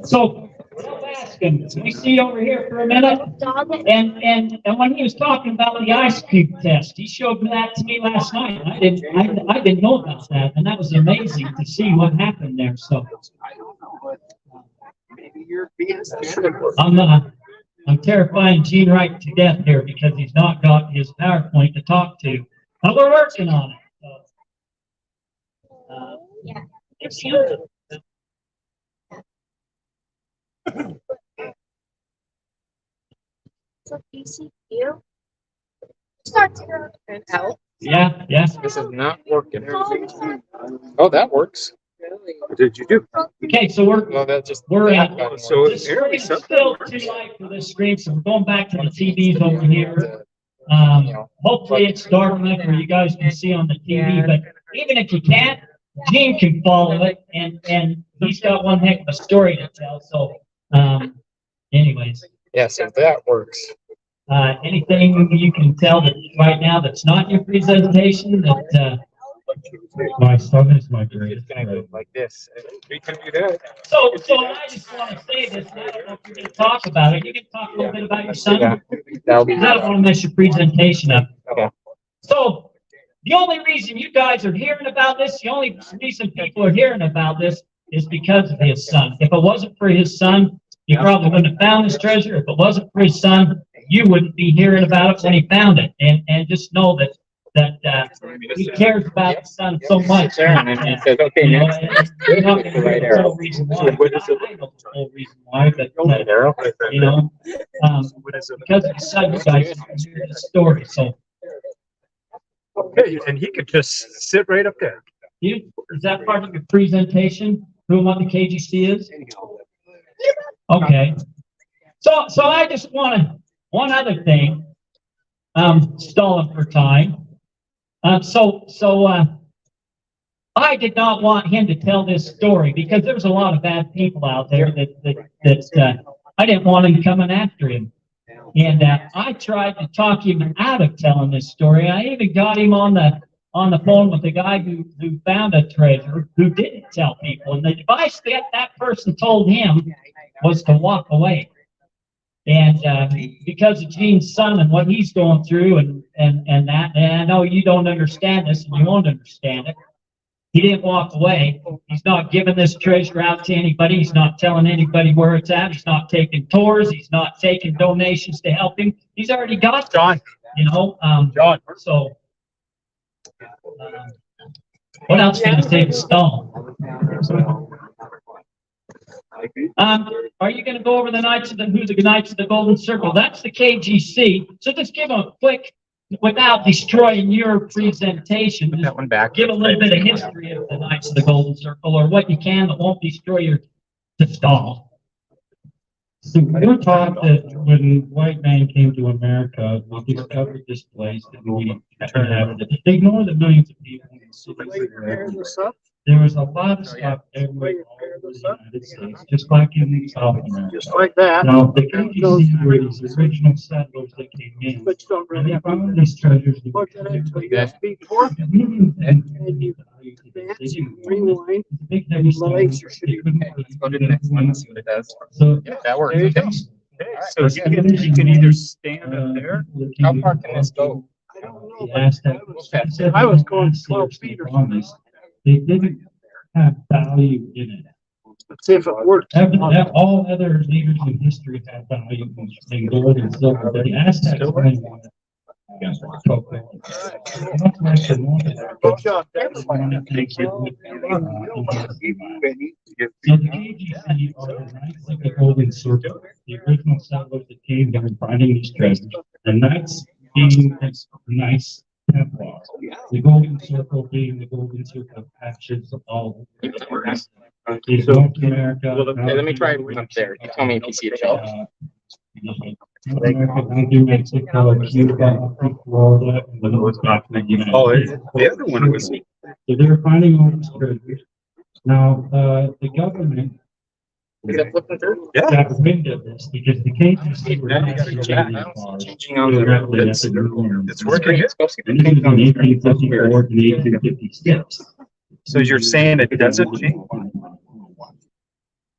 So, Alaskan, we see over here for a minute, and when he was talking about the ice cube test, he showed that to me last night. I didn't know about that, and that was amazing to see what happened there. So, Maybe you're being. I'm terrifying Gene Wright to death here because he's not got his PowerPoint to talk to, but we're working on it. It's So ECQ starts here and out. Yeah, yes. This is not working. Oh, that works. What did you do? Okay, so Well, that just. we're at, So this apparently screen's something still works. too light for this screen, so we're going back to the TVs over here. You know, Hopefully it's dark enough where you guys can see on the TV, but even if you can't, Gene can follow it, and he's got one heck of a story to tell, so, anyways. Yeah, so that works. Anything you can tell that right now that's not in your presentation that, my son is my greatest It's gonna go friend. like this. We can do that. So I just want to say this, and I don't know if you're going to talk about it. You can talk a little bit about your son. Yeah, that'll be. Because I don't want to mess your presentation up. Okay. So, the only reason you guys are hearing about this, the only reason people are hearing about this is because of his son. If it wasn't for his son, he probably wouldn't have found his treasure. If it wasn't for his son, you wouldn't be hearing about it when he found it. And just know that he cares about his son so much. There, and then he says, okay, You know, next. and you're not gonna Right hear the arrow. whole reason why. I know the whole reason why, but, Arrow. you know, because of his son, you guys can hear the story, so. Okay, and he could just sit right up there. Is that part of your presentation, who what the KGC is? Okay. So I just one other thing, stalling for time. I did not want him to tell this story because there's a lot of bad people out there that I didn't want him coming after him. And I tried to talk him out of telling this story. I even got him on the phone with the guy who found a treasure who didn't tell people. And the advice that person told him was to walk away. And because of Gene's son and what he's going through and I know you don't understand this and you won't understand it. He didn't walk away. He's not giving this treasure out to anybody. He's not telling anybody where it's at. He's not taking tours. He's not taking donations to help him. He's already got John. you know, John. So, what else can I say to Stone? Are you gonna go over the Knights of the, who the Knights of the Golden Circle? That's the KGC. So just give them a quick, without destroying your presentation, Put just that one back. give a little bit of history of the Knights of the Golden Circle, or what you can that won't destroy your, to Stone. So we were taught that when white man came to America, we discovered this place that we inhabited. Ignore the millions of people in the cities. There was a lot of stuff everywhere all over the United States, just like in South America. Just like that. Now, the KGC were these original settlers that came in, But you don't and really they found these treasures. that plug that into were- USB port and you advance, you rewind, Big and heavy the legs stones. are shooting. Let's go to the next one and see what it does. So, Yeah, that works. There you Okay. go. Okay, so you can either stand up there. How far can this go? I don't know, The but Aztec. I was going 12 feet or something. They didn't have value in it. Let's see if it works. All other leaders in history have value in gold and silver, but the Aztecs only wanted Thank you. So the KGC are the Knights of the Golden Circle. The original settlers that came here and finding these treasures. The Knights being the Knights Templar. The Golden Circle being the Golden Circle of patches of all. Is North America. Okay, let me try up there. You tell me if you see it, Joe. North America, down through Mexico, Cuba, up through Florida, and then it was back to the United Oh, States. the other one was. So they were finding all these treasures. Now, the government Is that flipping through? got wind of this because the KGC were not surveying cars directly at the New It's working. Let's go see And this was in 1854 to 1856. So you're saying it doesn't change?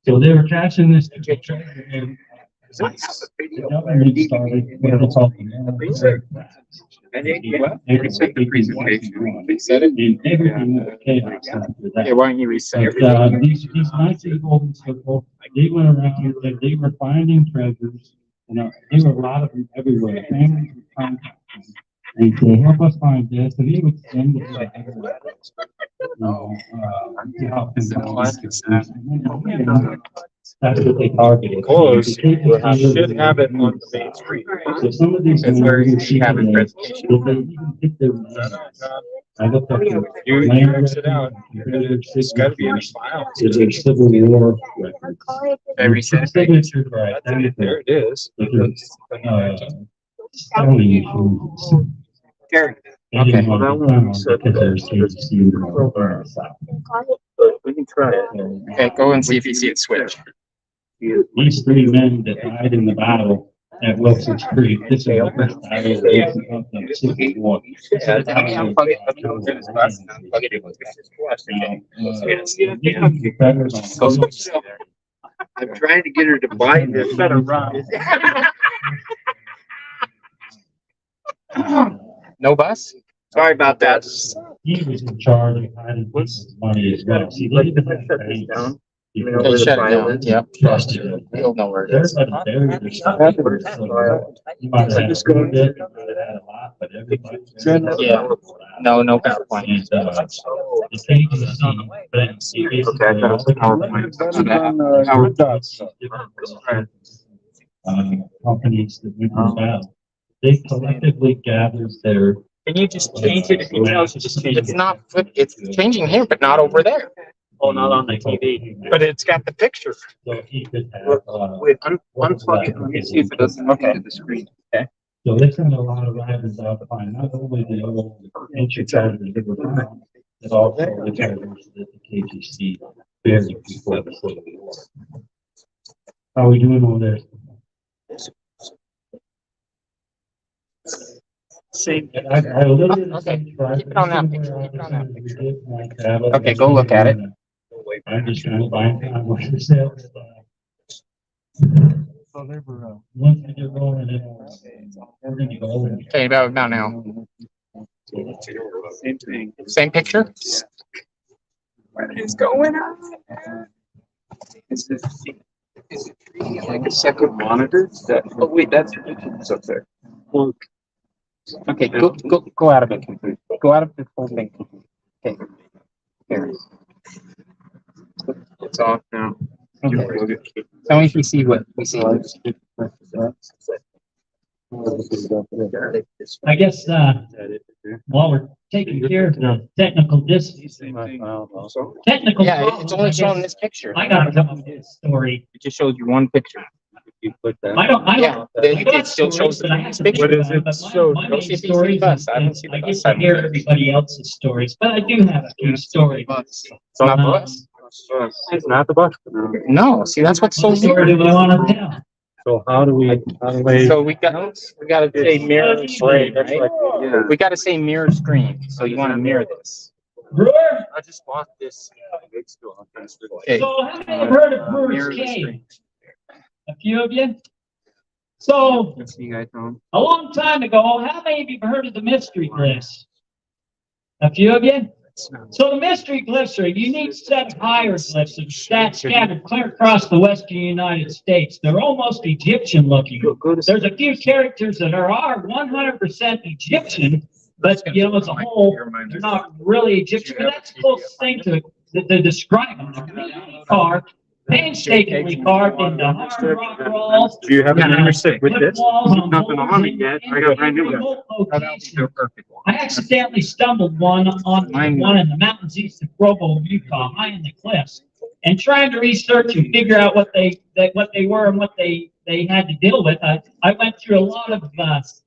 So they were catching this treasure and the government started what they called the military class. And reset the presentation. Reset it. And everything was chaos after that. Yeah, why don't you reset But, these Knights of the Golden Circle, they went around and they were finding treasures. You know, there were a lot of them everywhere. Families would contact them and say, help us find this, and they would send it to everywhere. To help them find these things. That's what they targeted. Close. Should have it on the main screen. So some of these. That's where you see have it today, presentation. they even hit their names. I looked up their You land X it out. records, It's gotta be in a file. their Civil War records. I reset it. Signatures are identical. There it is. But they're, spelling issues. They Okay. didn't want to become one because there's KGC in the south. We can try it. Okay, go and see if you see it switch. These three men that died in the battle at Wilson's Creek, this is the first battle of the Civil War. Let me unplug it. Let me go get his bus and unplug it. I'm trying to get her to buy this. Better run. No bus? Sorry about that. He was in charge of hiding people's money as well. See, they didn't have banks. Okay, shut it down. Yep. You'll know where it is. Everybody buried their stuff. You might have had a little bit, you might have had a lot, but everybody. Yeah. No PowerPoint. And, the KGC, but see, basically, Okay, I thought it was the PowerPoint. companies that went to battle, they collectively gathered their. Can you just change it? If it tells you just change it. It's not, it's changing here, but not over there. Oh, not on the TV. But it's got the picture. So he could have, Wait, unplug it. Let me see if it doesn't look at the screen. so they sent a lot of riders out to find not only the old ancient treasures that were found, but also the treasures that the KGC buried before the Civil War. How are we doing over there? See. I literally. Okay, keep it on that picture, keep it on that picture. Okay, go look at it. I'm just trying to find time where the sales. So they were, once we get rolling, we're gonna go over. Okay, about now. Same thing. Same picture? What is going on? Is it treating it like a second monitor? Oh wait, that's up there. Well, Okay, go out of it. Go out of the whole thing. Okay. Here. it's off now. Okay. Tell me if you see what we see. I guess, while we're taking care of the technical technical. Yeah, it's only showing this picture. I gotta tell you this story. It just showed you one picture. You put that. Yeah, it still shows the next picture. What is it? So, Go see if you see the bus. I don't see the I get bus. to hear everybody else's stories, but I do have a few stories. It's not the bus. It's not the bus. No, see, that's what's so What story weird. do we want to tell? So how do we? So we gotta say mirror screen, right? Yeah. We gotta say mirror screen, so you wanna mirror this. Brewer? I just bought this. Okay. So how many have heard of Mirror Brewer's the Cave? screen. A few of you? So, Let's see, guys. a long time ago, how many of you have heard of the mystery list? A few of you? So the mystery glyphs are a unique set of hieroglyphs of stats scattered clear across the western United States. They're almost Egyptian looking. There's a few characters that are 100% Egyptian, but you know, as a whole, they're not really Egyptian. But that's the closest thing to describe them. They're really carved, painstakingly carved into hard rock walls. Do you have a membership with this? Nothing on it yet. I got brand new ones. I accidentally stumbled on one in the mountains east of Provo, Utah, high in the cliffs, and trying to research and figure out what they were and what they had to deal with. I went through a lot of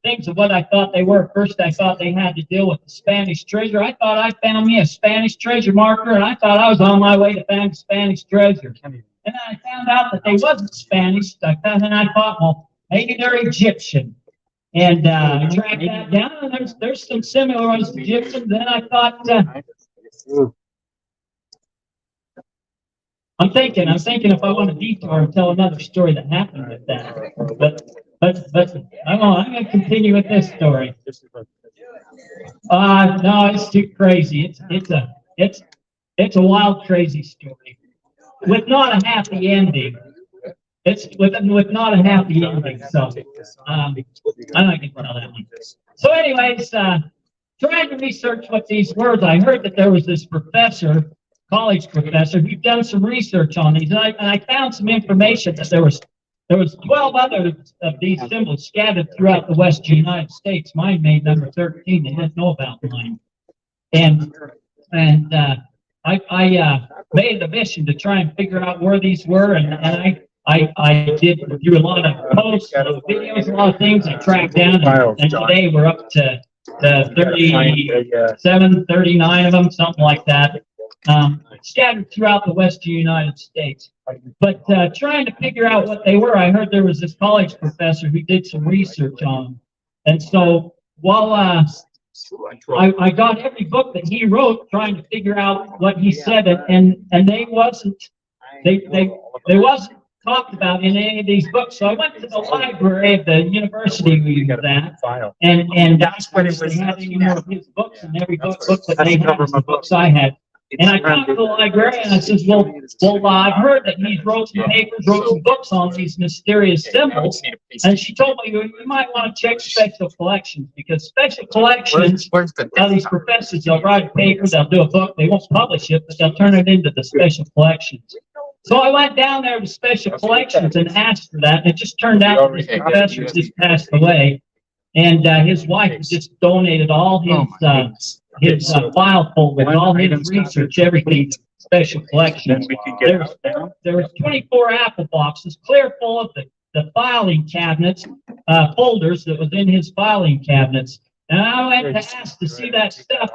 things of what I thought they were. First, I thought they had to deal with the Spanish treasure. I thought I found me a Spanish treasure marker, and I thought I was on my way to find Spanish treasure. And then I found out that they wasn't Spanish. And I thought, well, maybe they're Egyptian. And I tracked that down, and there's some similar ones to Egyptian. Then I thought, I'm thinking if I want to detour and tell another story that happened with that. But I'm going to continue with this story. No, it's too crazy. It's a wild, crazy story with not a happy ending. It's with not a happy ending, so I'm not gonna tell that one. So, anyways, trying to research what these words, I heard that there was this professor, college professor, who'd done some research on these, and I found some information that there was 12 other of these symbols scattered throughout the western United States. Mine made number 13. They didn't know about mine, and I made it a mission to try and figure out where these were, and I did do a lot of posts, videos, a lot of things I tracked down, and today we're up to 37, 39 of them, something like that, scattered throughout the western United States. But trying to figure out what they were, I heard there was this college professor who did some research on them. And so while I got every book that he wrote trying to figure out what he said, and they wasn't talked about in any of these books. So I went to the library of the university we was at, and that's when it was had any more of his books, and every book that they had was the books I had. And I talked to the librarian, and I says, well, I've heard that he's wrote some papers, wrote some books on these mysterious symbols. And she told me, you might want to check special collections, because special collections, these professors, they'll write a paper, they'll do a book, they won't publish it, but they'll turn it into the special collections. So I went down there to special collections and asked for that, and it just turned out that this professor just passed away, and his wife just donated all his file folder, all his research, everything, special collections. There was 24 apple boxes, clear full of the filing cabinets, folders that was in his filing cabinets. And I went to ask to see that stuff.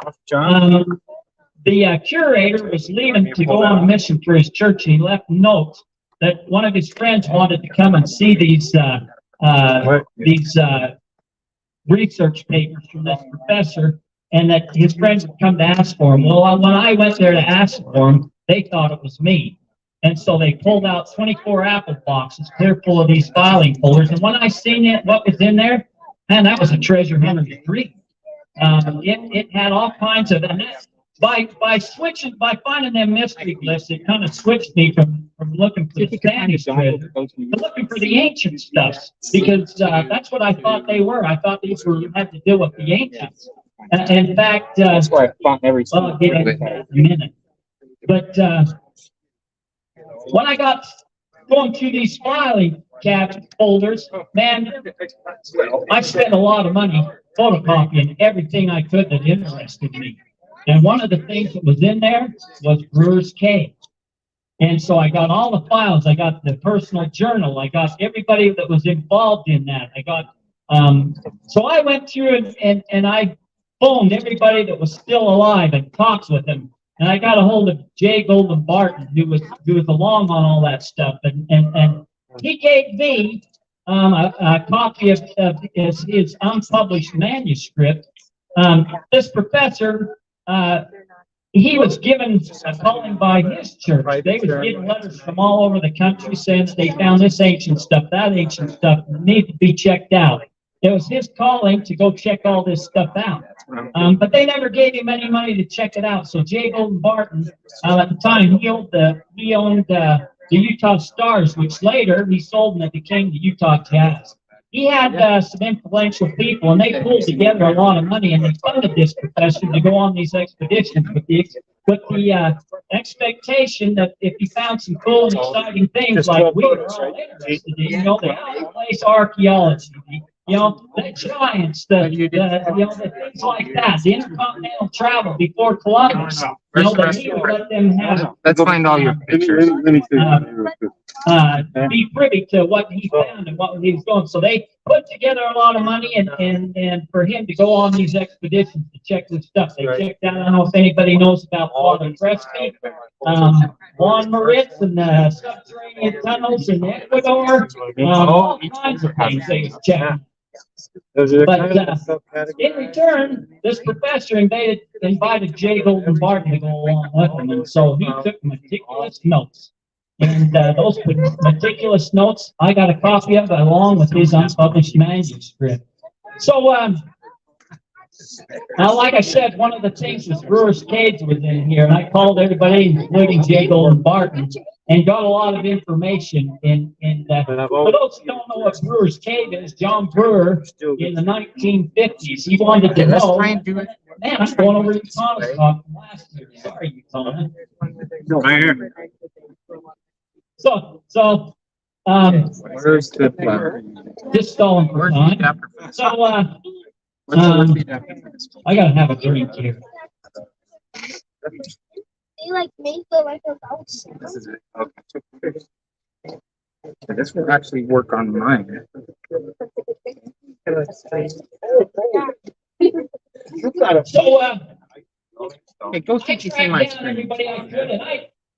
The curator was leaving to go on a mission for his church, and he left notes that one of his friends wanted to come and see these research papers from this professor, and that his friends would come to ask for him. Well, when I went there to ask for him, they thought it was me. And so they pulled out 24 apple boxes, clear full of these filing folders. And when I seen it, what was in there, man, that was a treasure hunter's dream. It had all kinds of, and that, by finding them mystery glyphs, it kind of switched me from looking for the Spanish treasure to looking for the ancient stuff, because that's what I thought they were. I thought these had to deal with the ancients. In fact, that's why I found everything. Well, I'll get into that in a minute. But when I got going through these filing cabinet folders, man, I spent a lot of money photocopying everything I could that interested me. And one of the things that was in there was Brewer's Cave. And so I got all the files. I got the personal journal. I got everybody that was involved in that. I got, so I went through and I phoned everybody that was still alive and talked with them. And I got a hold of J. Golden Barton, who was along on all that stuff. And he gave me a copy of his unpublished manuscript. This professor, he was given a calling by his church. They was getting letters from all over the country saying that they found this ancient stuff, that ancient stuff, that needed to be checked out. it was his calling to go check all this stuff out. But they never gave him any money to check it out. So Jay Golden Barton, at the time, he owned the Utah Stars, which later he sold and it became the Utah Jazz. He had some influential people, and they pulled together a lot of money, and they funded this professor to go on these expeditions with the expectation that if he found some cool and exciting things like we were all interested in, you know, the out-of-place archaeology, you know, the giants, the things like that, the intercontinental travel before Columbus, you know, that he would let them have. Let's find all your pictures. Be privy to what he found and what he was doing. So they put together a lot of money and for him to go on these expeditions to check this stuff. They checked out, I don't know if anybody knows about Father Crespi, Juan Moritz and the subterranean tunnels in Ecuador, all kinds of things they was checking. But in return, this professor invited Jay Golden Barton to go along with him, and so he took meticulous notes. And those meticulous notes, I got a copy of it along with his unpublished manuscript. So, now, like I said, one of the things was Brewer's Cage was in here, and I called everybody, including Jay Golden Barton, and got a lot of information. For those who don't know what Brewer's Cave is, John Brewer in the 1950s, he wanted to know. Man, I'm going over to Thomas talk from last year. Sorry, Thomas. Right here. So, Where's the just stalling for time. So, I gotta have a drink here. They like make the like a bounce. This is it. Okay. This will actually work on mine. So, Hey, go see if you see my screen. Everybody I could, and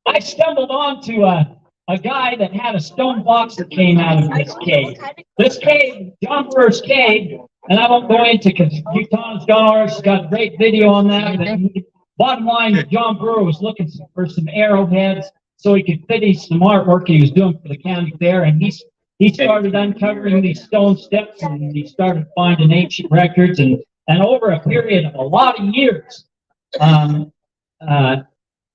I stumbled onto a guy that had a stone box that came out of this cave. This cave, John Brewer's Cave, and I won't go into because Utah's got a great video on that. But bottom line, John Brewer was looking for some arrowheads so he could finish some artwork he was doing for the county fair, and he started uncovering these stone steps, and he started finding ancient records, and over a period of a lot of years,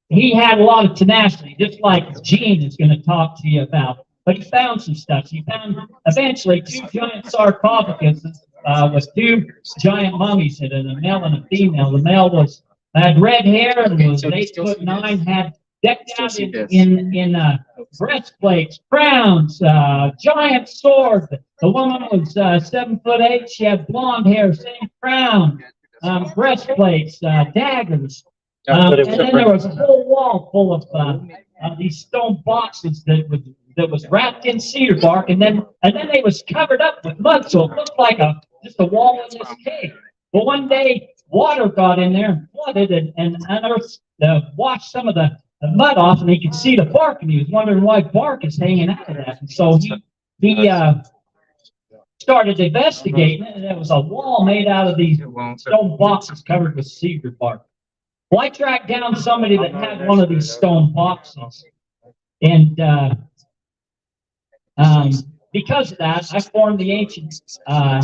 he had a lot of tenacity, just like Gene is going to talk to you about. But he found some stuff. He found eventually 2 giant sarcophaguses with 2 giant mummies in it, a male and a female. The male had red hair and was 8'9", had decked out in breastplates, crowns, giant sword. The woman was 7'8". She had blonde hair, same crown, breastplates, daggers. And then there was a whole wall full of these stone boxes that was wrapped in cedar bark, and then they was covered up with mud, so it looked like just a wall in this cave. But one day, water got in there and flooded and unearthed, washed some of the mud off, and he could see the bark, and he was wondering why bark is hanging out of that. And so he started investigating it, and there was a wall made out of these stone boxes covered with cedar bark. Well, I tracked down somebody that had one of these stone boxes, and because of that, I formed the Ancient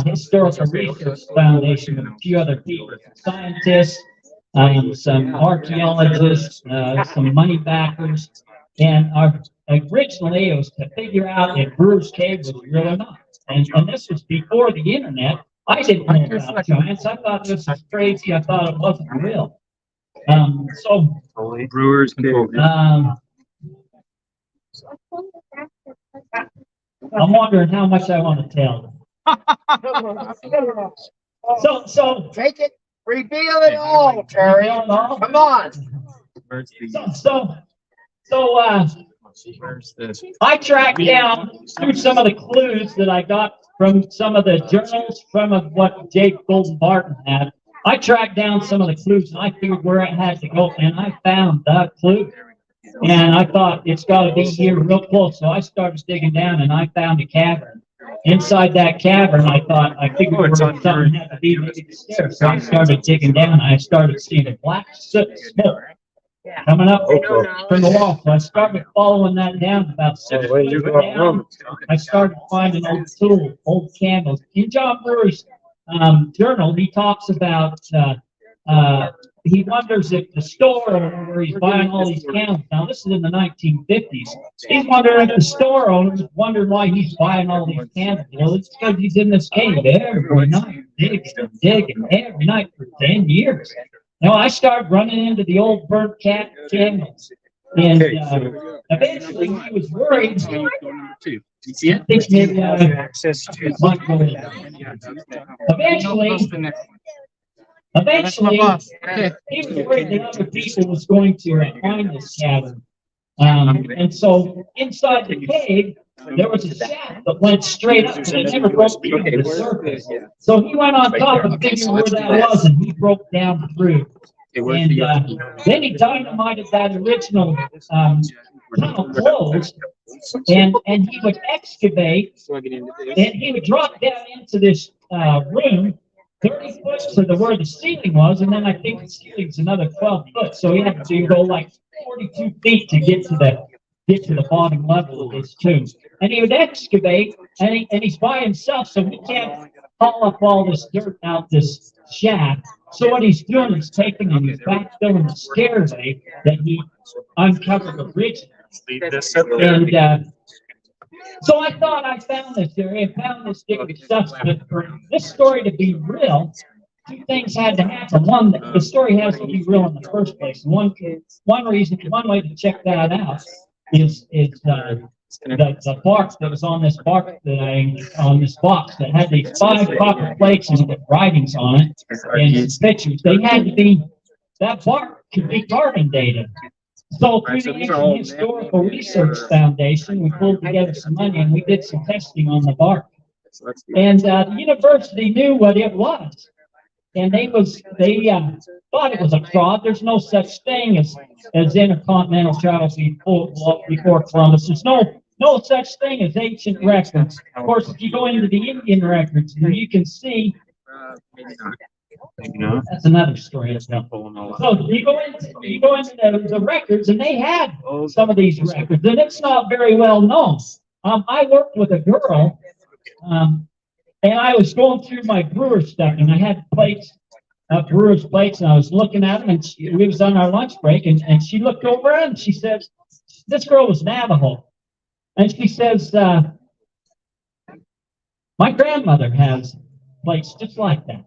Historical Research Foundation with a few other people, scientists, some archaeologists, some money backers, and originally it was to figure out if Brewer's Cave was real or not. And this was before the internet. I didn't know about giants. I thought this was crazy. I thought it wasn't real. So Brewer's Cave. I'm wondering how much I want to tell. So Take it, reveal it all, Terry. Come on. Where's this? I tracked down through some of the clues that I got from some of the journals from what Jake Golden Barton had. I tracked down some of the clues, and I figured where it had to go, and I found that clue. And I thought, it's got to be here real close. So I started digging down, and I found a cavern. Inside that cavern, I figured where something had to be maybe the stairs. So I started digging down, and I started seeing a black soot smoke coming up from the wall. So I started following that down about 6 feet down. I started finding old tools, old candles. In John Brewer's journal, he talks about he wonders if the store owner where he's buying all these candles. Now this is in the 1950s. He's wondering if the store owner wondered why he's buying all these candles. Well, it's because he's in this cave every night, digging every night for 10 years. Now I started running into the old burnt cat candles, and eventually he was worried. You see it? I think maybe Access to. Eventually, he was worried that other people was going to find this cabin. And so inside the cave, there was a shaft that went straight up, and it never broke through to the surface. So he went on top and figured where that was, and he broke down through. And then he dynamited that original tunnel closed, and he would excavate, and he would drop down into this room 30 foot to where the ceiling was, and then I think the ceiling's another 12 foot. So he had to go like 42 feet to get to the bottom level of this tomb. And he would excavate, and he's by himself, so he can't haul up all this dirt out this shaft. So what he's doing is taking and he's backfilling the stairway that he uncovered originally. And so I thought I found this area, found this digging stuff, but for this story to be real, two things had to happen. One, the story has to be real in the first place. One way to check that out is the bark that was on this box that had these 5 copper plates and with writings on it and some pictures. They had to be, that bark could be carbon dated. So through the Asian Historical Research Foundation, we pulled together some money and we did some testing on the bark. And the university knew what it was. And they thought it was a fraud. There's no such thing as intercontinental travels before Columbus. There's no such thing as ancient records. Of course, if you go into the Indian records, you can see. That's another story. So you go into the records, and they had some of these records, and it's not very well known. I worked with a girl, and I was going through my brewer stuff, and I had plates, brewer's plates, and I was looking at them, and we was on our lunch break, and she looked over and she says, this girl was Navajo, and she says, my grandmother has plates just like that.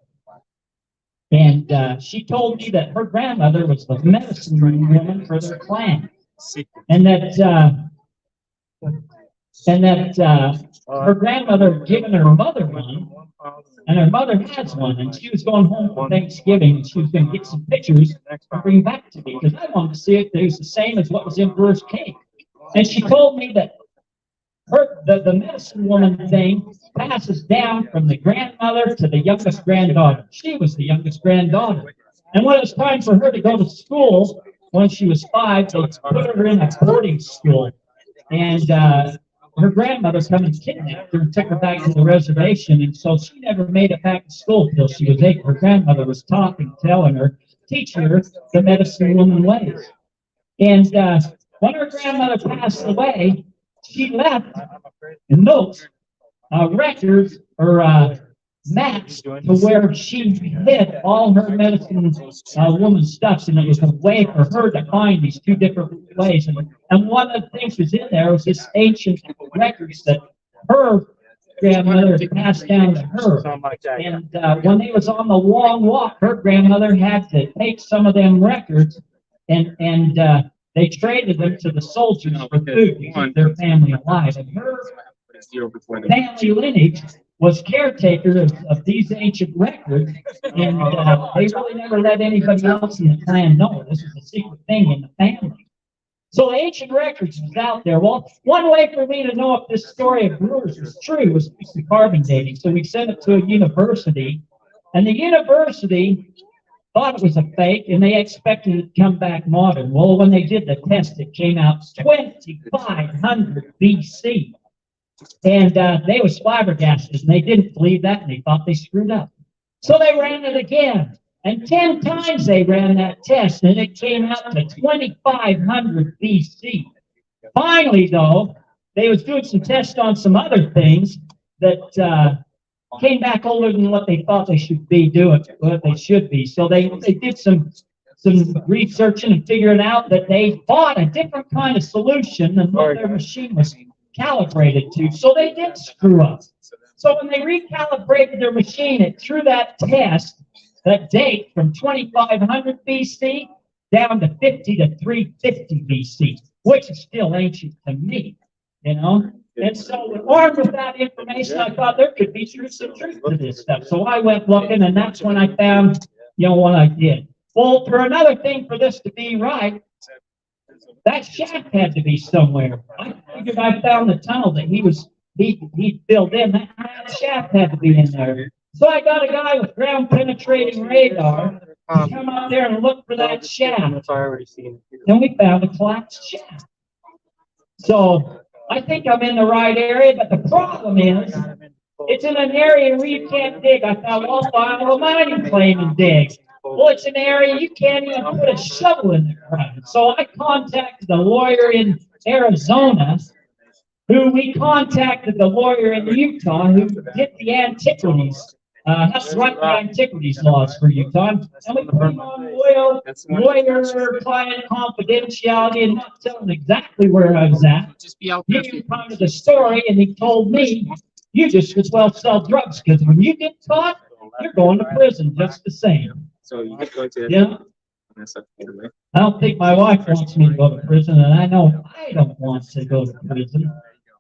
And she told me that her grandmother was the medicine woman for their clan, and that her grandmother had given her mother one, and her mother has one, and she was going home for Thanksgiving, and she was going to get some pictures and bring back to me because I wanted to see if it was the same as what was in Brewer's cake. And she told me that the medicine woman thing passes down from the grandmother to the youngest granddaughter. She was the youngest granddaughter. And when it was time for her to go to school, when she was 5, they put her in a boarding school. And her grandmother come and kidnapped her and took her back to the reservation. And so she never made it back to school till she was 8. Her grandmother was teaching her the medicine woman ways. And when her grandmother passed away, she left notes, records, or maps to where she hid all her medicine woman stuff, and it was a way for her to find these 2 different ways. And one of the things was in there was this ancient records that her grandmother passed down to her. And when they was on the long walk, her grandmother had to take some of them records and they traded them to the soldiers for food to keep their family alive. And her family lineage was caretaker of these ancient records, and they really never let anybody else in the clan know. This was a secret thing in the family. So ancient records was out there. Well, one way for me to know if this story of Brewers was true was the carbon dating. So we sent it to a university, and the university thought it was a fake, and they expected it to come back modern. Well, when they did the test, it came out 2500 BC. And they was flabbergasted, and they didn't believe that, and they thought they screwed up. So they ran it again, And 10 times they ran that test, and it came out to 2,500 BC. Finally, though, they was doing some tests on some other things that came back older than what they thought they should be doing, what they should be. So they did some researching and figuring out that they bought a different kind of solution than what their machine was calibrated to. So they did screw up. So when they recalibrated their machine, it threw that test, that date from 2,500 BC down to 50 to 350 BC, which is still ancient to me, you know? And so armed with that information, I thought there could be some truth to this stuff. So I went looking, and that's when I found, you know, what I did. Well, for another thing for this to be right, that shaft had to be somewhere. I figured I found the tunnel that he filled in. That shaft had to be in there. So I got a guy with ground penetrating radar to come out there and look for that shaft. And we found a collapsed shaft. So I think I'm in the right area, but the problem is, it's in an area where you can't dig. I thought, well, file a mining claim and dig. Well, it's an area you can't even put a shovel in there. So I contacted a lawyer in Arizona, who we contacted the lawyer in Utah who did the antiquities. Has to write the antiquities laws for Utah. And we put him on lawyer-client confidentiality and not telling exactly where I was at. He knew kind of the story, and he told me, you just as well sell drugs, because when you get caught, you're going to prison just the same. So you get going to. Yeah. I don't think my wife wants me to go to prison, and I know I don't want to go to prison.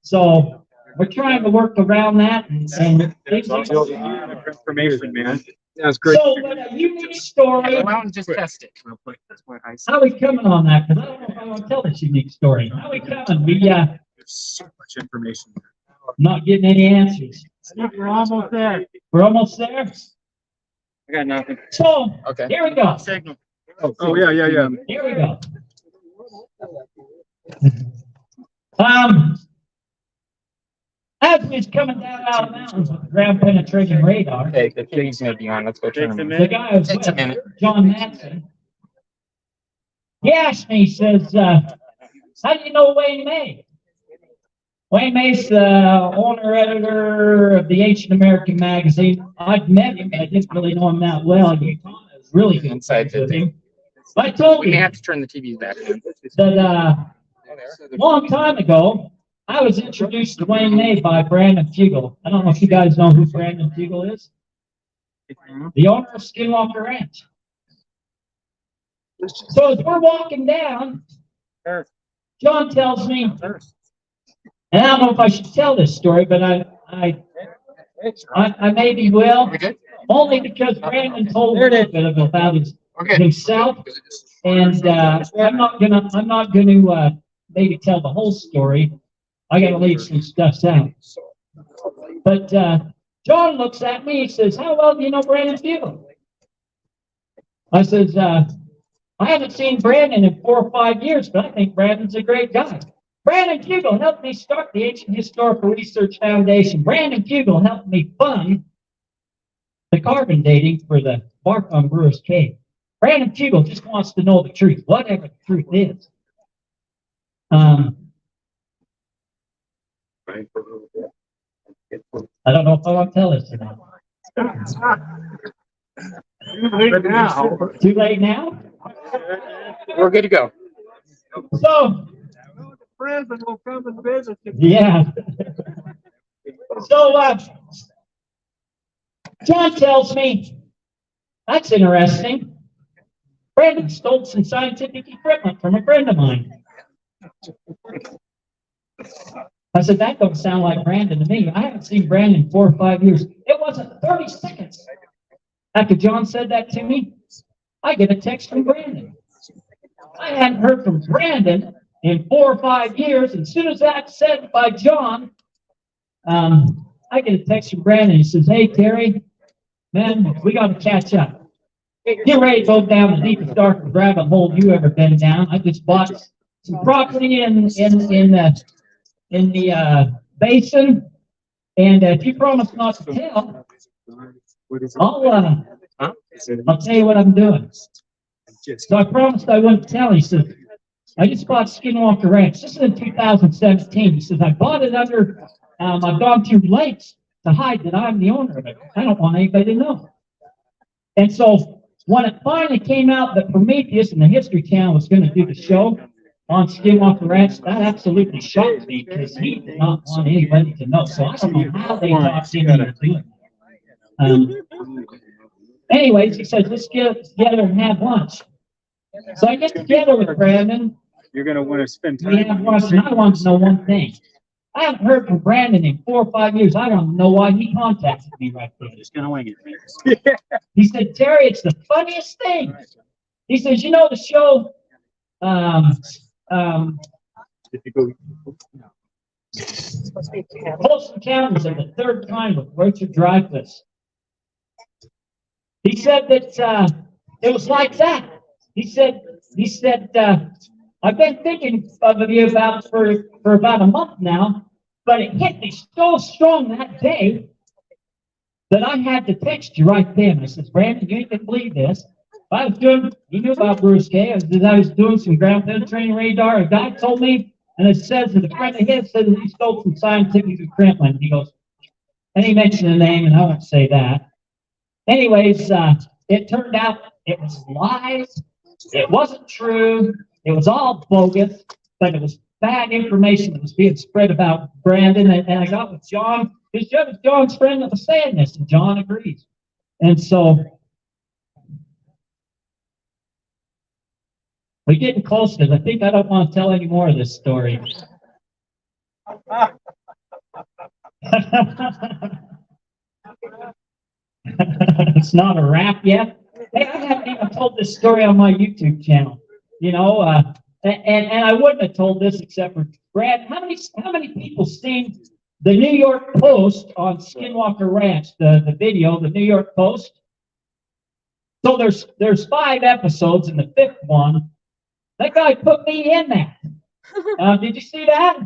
So we're trying to work around that, and things like Information, man. That's great. so, but a unique story. Go out and just test it real quick. That's what I said. How we coming on that? Because I don't know if I want to tell this unique story. How we coming? There's so much information. Not getting any answers. We're almost there. We're almost there. I got nothing. So Okay. here we go. Signal. Oh yeah. Here we go. As we was coming down out of the mountains with the ground penetrating radar, Okay, the thing's gonna be on. Let's go turn them. the guy was Takes a with, minute. John Matson. He asked me, he says, how do you know Wayne May? Wayne May's the owner-editor of the Ancient American magazine. I've met him, but I didn't really know him that well. He was really good Inside with the him. I told We him have to turn the TVs back on. that a long time ago, I was introduced to Wayne May by Brandon Fugel. I don't know if you guys know who Brandon Fugel is. The owner of Skinwalker Ranch. So as we're walking down, John tells me, and I don't know if I should tell this story, but I maybe will. Only because Brandon told me a little bit about himself, and I'm not gonna maybe tell the whole story. I gotta leave some stuff out. But John looks at me. He says, "How well do you know Brandon Fugel?" I says, "I haven't seen Brandon in 4 or 5 years, but I think Brandon's a great guy." Brandon Fugel helped me start the Ancient Historical Research Foundation. Brandon Fugel helped me fund the carbon dating for the bark on Brewer's Cave. Brandon Fugel just wants to know the truth, whatever the truth is. I don't know if I want to tell this or not. Too late now? We're good to go. So, President will come and visit you. yeah. So, John tells me, that's interesting. Brandon stole some scientific equipment from a friend of mine. I said, that don't sound like Brandon to me. I haven't seen Brandon in 4 or 5 years. It wasn't 30 seconds after John said that to me, I get a text from Brandon. I hadn't heard from Brandon in 4 or 5 years. And as soon as that's said by John, I get a text from Brandon. He says, "Hey, Terry, man, we got to catch up. Get ready to go down the deepest, darkest rabbit hole you ever been down. I just bought some property in the basin, and if you promise not to tell, I'll tell you what I'm doing. So I promised I wouldn't tell. He said, I just bought Skinwalker Ranch. This is in 2017. He says, I bought it under, I've gone through lengths to hide that I'm the owner of it. I don't want anybody to know. And so when it finally came out that Prometheus and the History Channel was going to do the show on Skinwalker Ranch, that absolutely shocked me because he did not want anybody to know. So I don't know how they talked him into doing it. Anyways, he says, let's get together and have lunch. So I get together with Brandon. You're gonna want to spend We have lunch, and I want to know one thing. I haven't heard from Brandon in 4 or 5 years. I don't know why he contacted me right there. Just gonna wing it. He said, Terry, it's the funniest thing. He says, you know the show, Close Encounters of the Third Kind with Richard Dreyfuss. He said that it was like that. He said, I've been thinking of you about for about a month now, but it hit me so strong that day that I had to text you right then. I said, Brandon, you ain't gonna believe this. I was doing, you knew about Bruce K. I was doing some ground penetrating radar. A guy told me, and it says that a friend of his said that he stole some scientific equipment. He goes, and he mentioned the name, and I won't say that. Anyways, it turned out it was lies. It wasn't true. It was all bogus, but it was bad information that was being spread about Brandon. And I got with John, because John's friend that was saying this, and John agrees. And so we're getting close to it. I think I don't want to tell any more of this story. It's not a wrap yet. Hey, I haven't even told this story on my YouTube channel. You know, and I wouldn't have told this except for Brad. How many people seen the New York Post on Skinwalker Ranch, the video, the New York Post? So there's 5 episodes, and the 5th one, that guy put me in that. Did you see that?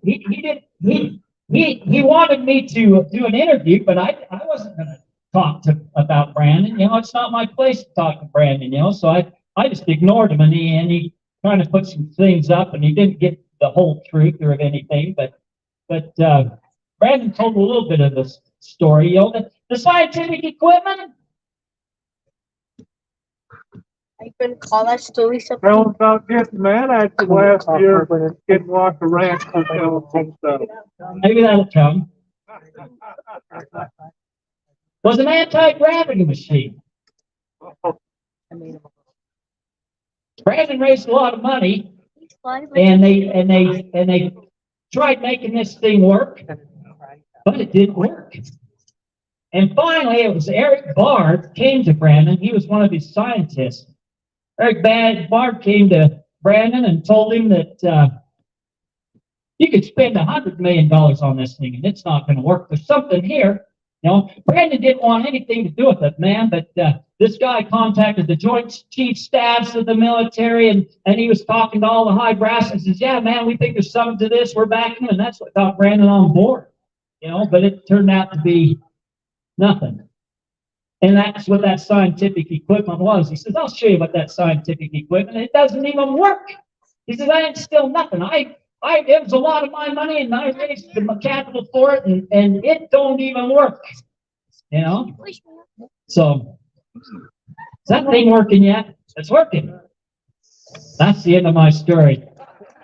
He wanted me to do an interview, but I wasn't going to talk about Brandon. You know, it's not my place to talk to Brandon. You know, so I just ignored him, and he kind of put some things up, and he didn't get the whole truth or of anything. But Brandon told a little bit of the story. You know, the scientific equipment. I can call that story I was something. about getting mad at you last year, getting off the ranch and telling some stuff. Maybe that'll come. Was an anti-gravity machine. Brandon raised a lot of money, and they tried making this thing work, but it didn't work. And finally, it was Eric Bard came to Brandon. He was one of his scientists. Eric Bard came to Brandon and told him that you could spend $100 million on this thing, and it's not going to work. There's something here. You know, Brandon didn't want anything to do with it, man, but this guy contacted the Joint Chief Staffs of the military, and he was talking to all the high brass and says, yeah, man, we think there's something to this. We're backing him, and that's what got Brandon on board. You know, but it turned out to be nothing. And that's what that scientific equipment was. He says, I'll show you what that scientific equipment, it doesn't even work. He says, I ain't still nothing. It was a lot of my money, and I raised the capital for it, and it don't even work. You know? So, is that thing working yet? It's working. That's the end of my story.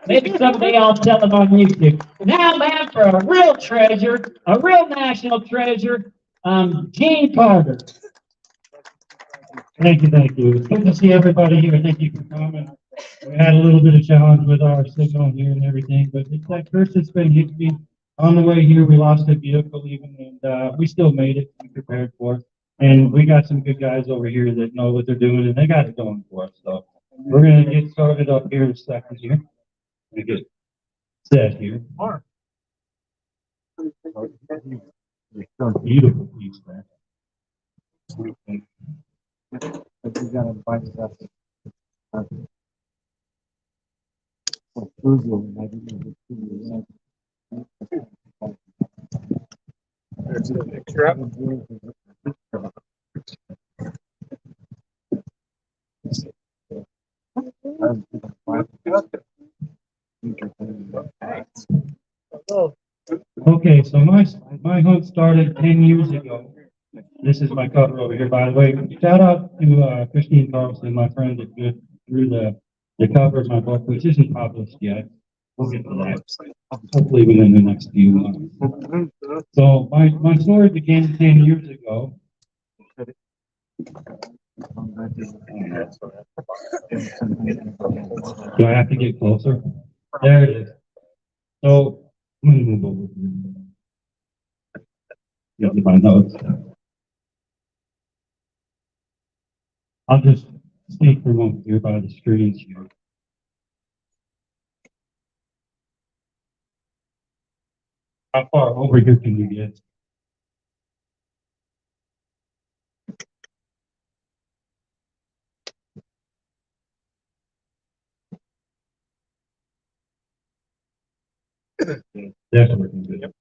Maybe someday I'll tell it on YouTube. Now, man, for a real treasure, a real national treasure, Gene Carter. Thank you. It's good to see everybody here. Thank you for coming. We had a little bit of challenge with our signal here and everything, but it's that curse that's been hitting me. On the way here, we lost a vehicle even, and we still made it. We prepared for it. And we got some good guys over here that know what they're doing, and they got it going for us. So we're going to get started up here in a second here. We get set here. It's a beautiful piece, man. But we gotta find it out. There's a picture of it. Okay, so my hunt started 10 years ago. This is my cover over here, by the way. Shout out to Christine Carlson, my friend that drew the cover of my book, which isn't published yet. We'll get to that, hopefully within the next few months. So my story began 10 years ago. Do I have to get closer? There it is. So, I'm gonna move over here. Get my notes. I'll just speak for a moment here by the screens here. How far over here can you get? That's working good.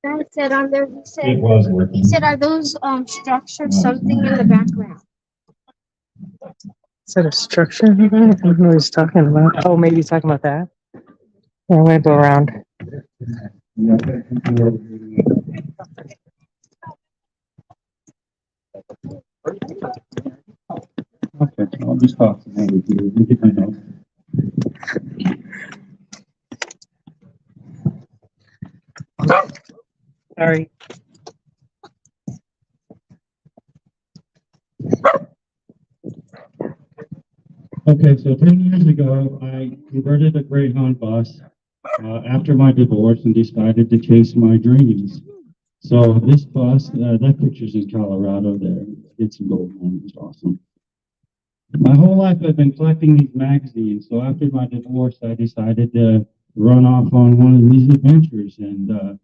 I said on there, It was working. he said, are those structures something in the background? Is that a structure? I don't know what he's talking about. Oh, maybe he's talking about that. Yeah, I'm gonna go around. Okay, I'll just talk to him with you. Get my notes. Sorry. Okay, so 10 years ago, I converted a Greyhound bus after my divorce and decided to chase my dreams. So this bus, that picture's in Colorado there. It's in gold one. It's awesome. My whole life I've been collecting these magazines. So after my divorce, I decided to run off on one of these adventures. And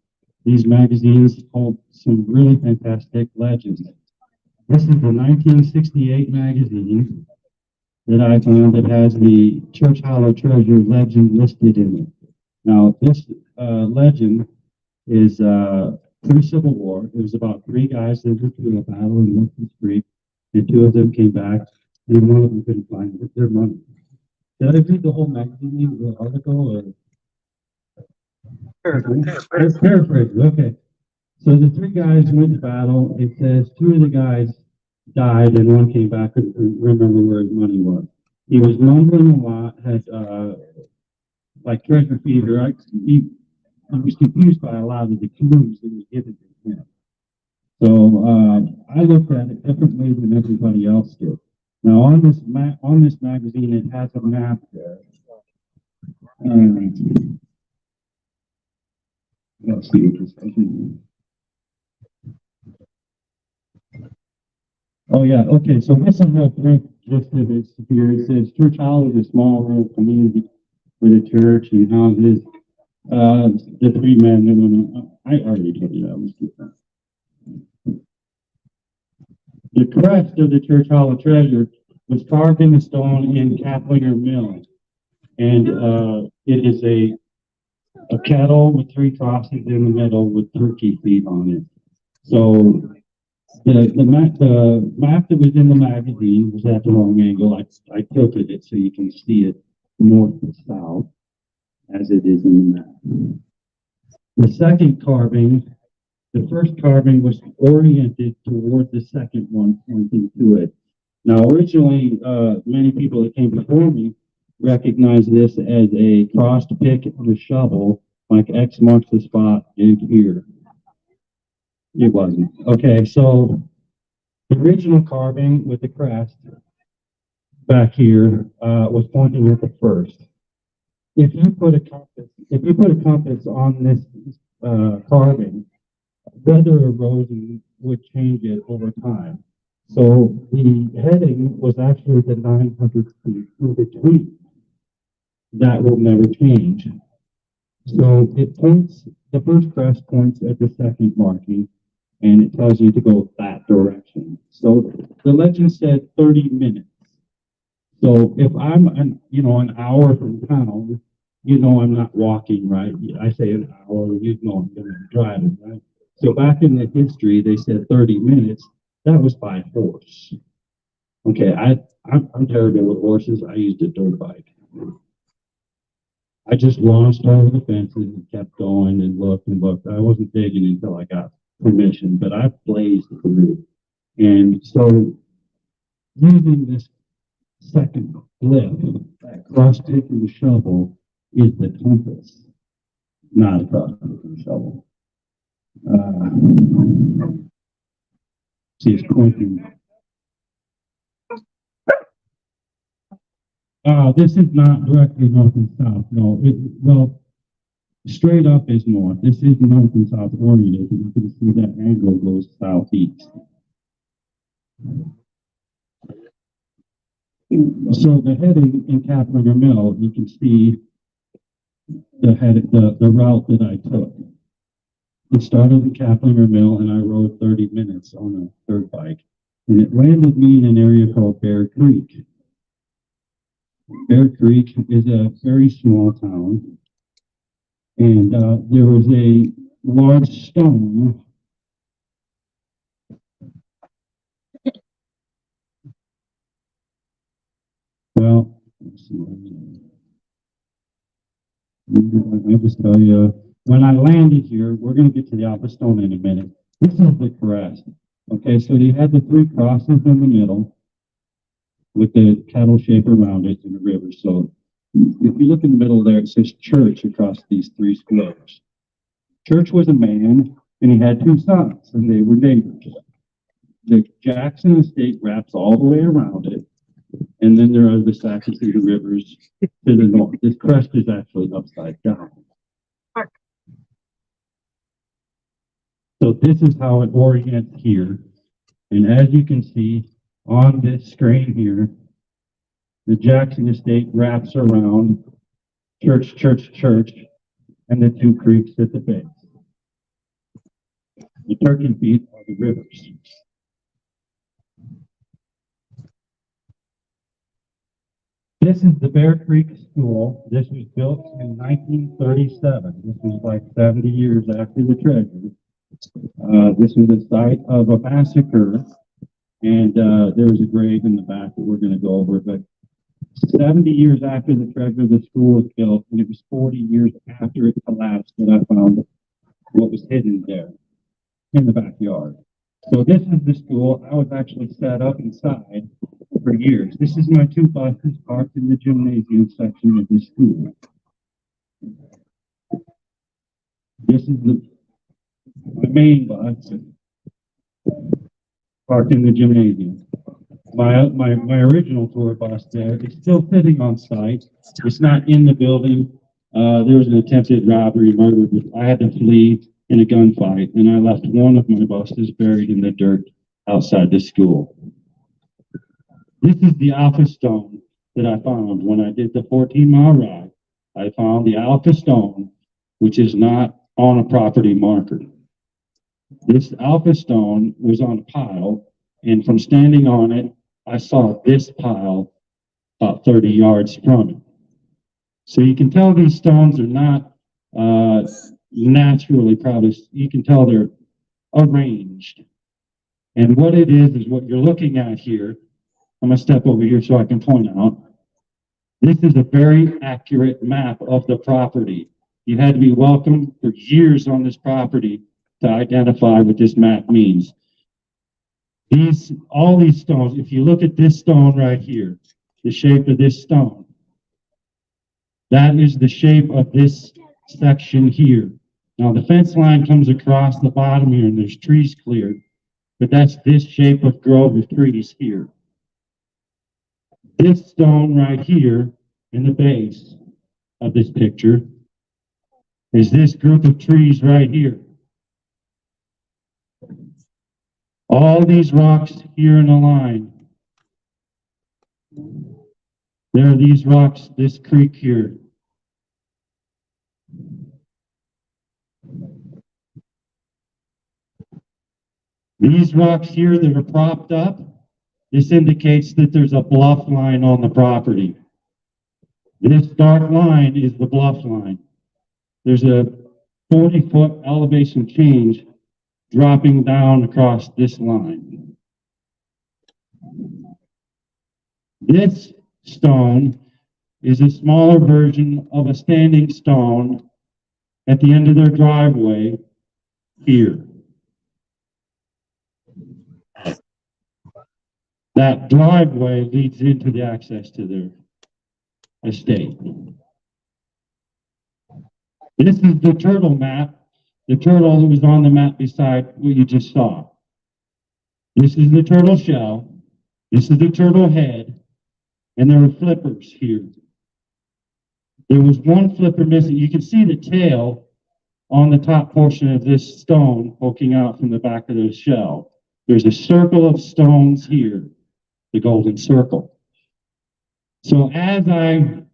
these magazines hold some really fantastic legends. This is the 1968 magazine that I found that has the Church Hollow Treasure legend listed in it. Now, this legend is pre-Civil War. It was about three guys that went through a battle in Wilson's Creek, and two of them came back, and one of them couldn't find their money. Did I read the whole magazine, the article, or? Paraphrase, okay. So the three guys went to battle. It says two of the guys died and one came back and couldn't remember where his money was. He was mumbling a lot, had like treasure fever. He was confused by a lot of the clues that was given to him. So I looked at it differently than everybody else did. Now on this magazine, it has a map there. Let's see what this is. Oh yeah, okay, so this is a brief gist of it here. It says Church Hollow is a small rural community with a church and houses. The three men that went, I already told you that was different. The crest of the Church Hollow treasure was carved in the stone in Kaplinger Mill. And it is a kettle with three crosses in the middle with turkey feet on it. So the map that was in the magazine was at the wrong angle. I tilted it so you can see it north and south as it is in the map. The second carving, the first carving was oriented toward the second one pointing to it. Now, originally, many people that came before me recognized this as a crossed pick and a shovel, like X marks the spot in here. It wasn't. Okay, so the original carving with the crest back here was pointing at the first. If you put a compass on this carving, weather erosion would change it over time. So the heading was actually the 900 feet in between. That will never change. So it points, the first crest points at the second marking, and it tells you to go that direction. So the legend said 30 minutes. So if I'm an hour from town, I'm not walking, right? I say an hour, I'm going to be driving, right? So back in the history, they said 30 minutes. That was by horse. Okay, I'm terrible with horses. I used a dirt bike. I just launched over the fences and kept going and looked and looked. I wasn't digging until I got permission, but I blazed through. And so using this second flip, that cross taking the shovel is the compass, not a cross taking the shovel. See, it's pointing. This is not directly north and south. No, well, straight up is north. This is north and south oriented. You can see that angle goes southeast. So the heading in Caplinger Mill, you can see the route that I took. It started in Caplinger Mill, and I rode 30 minutes on a dirt bike, and it landed me in an area called Bear Creek. Bear Creek is a very small town, and there was a large stone. Well, let's see. I'll just tell you, when I landed here, we're going to get to the Alpha Stone in a minute. This is the crest. Okay, so you had the three crosses in the middle with the cattle shape around it and the river. So if you look in the middle there, it says church across these three squares. Church was a man, and he had two sons, and they were neighbors. The Jackson estate wraps all the way around it, and then there are the Sacramento rivers to the north. This crest is actually upside down. So this is how it orients here. And as you can see on this screen here, the Jackson estate wraps around church, church, church, and the two creeks at the base. The Turkey Feet are the rivers. This is the Bear Creek School. This was built in 1937. This was like 70 years after the treasure. This was the site of a massacre, and there was a grave in the back that we're going to go over. But 70 years after the treasure, the school was built, and it was 40 years after it collapsed that I found what was hidden there in the backyard. So this is the school. I was actually set up inside for years. This is my two buses parked in the gymnasium section of the school. This is my main bus parked in the gymnasium. My original tour bus there is still sitting on site. It's not in the building. There was an attempted robbery, murder. I had to flee in a gunfight, and I left one of my buses buried in the dirt outside the school. This is the Alpha Stone that I found when I did the 14-mile ride. I found the Alpha Stone, which is not on a property marker. This Alpha Stone was on a pile, and from standing on it, I saw this pile about 30 yards from it. So you can tell these stones are not naturally probably, you can tell they're arranged. And what it is what you're looking at here. I'm going to step over here so I can point out. This is a very accurate map of the property. You had to be welcome for years on this property to identify what this map means. All these stones, if you look at this stone right here, the shape of this stone, that is the shape of this section here. Now the fence line comes across the bottom here and there's trees cleared, but that's this shape of grove of trees here. This stone right here in the base of this picture is this group of trees right here. All these rocks here in a line. There are these rocks, this creek here. These rocks here that are propped up, this indicates that there's a bluff line on the property. This dark line is the bluff line. There's a 40-foot elevation change dropping down across this line. This stone is a smaller version of a standing stone at the end of their driveway here. That driveway leads into the access to their estate. This is the turtle map, the turtle that was on the map beside what you just saw. This is the turtle shell, this is the turtle head, and there are flippers here. There was one flipper missing. You can see the tail on the top portion of this stone poking out from the back of the shell. There's a circle of stones here, the golden circle. So as the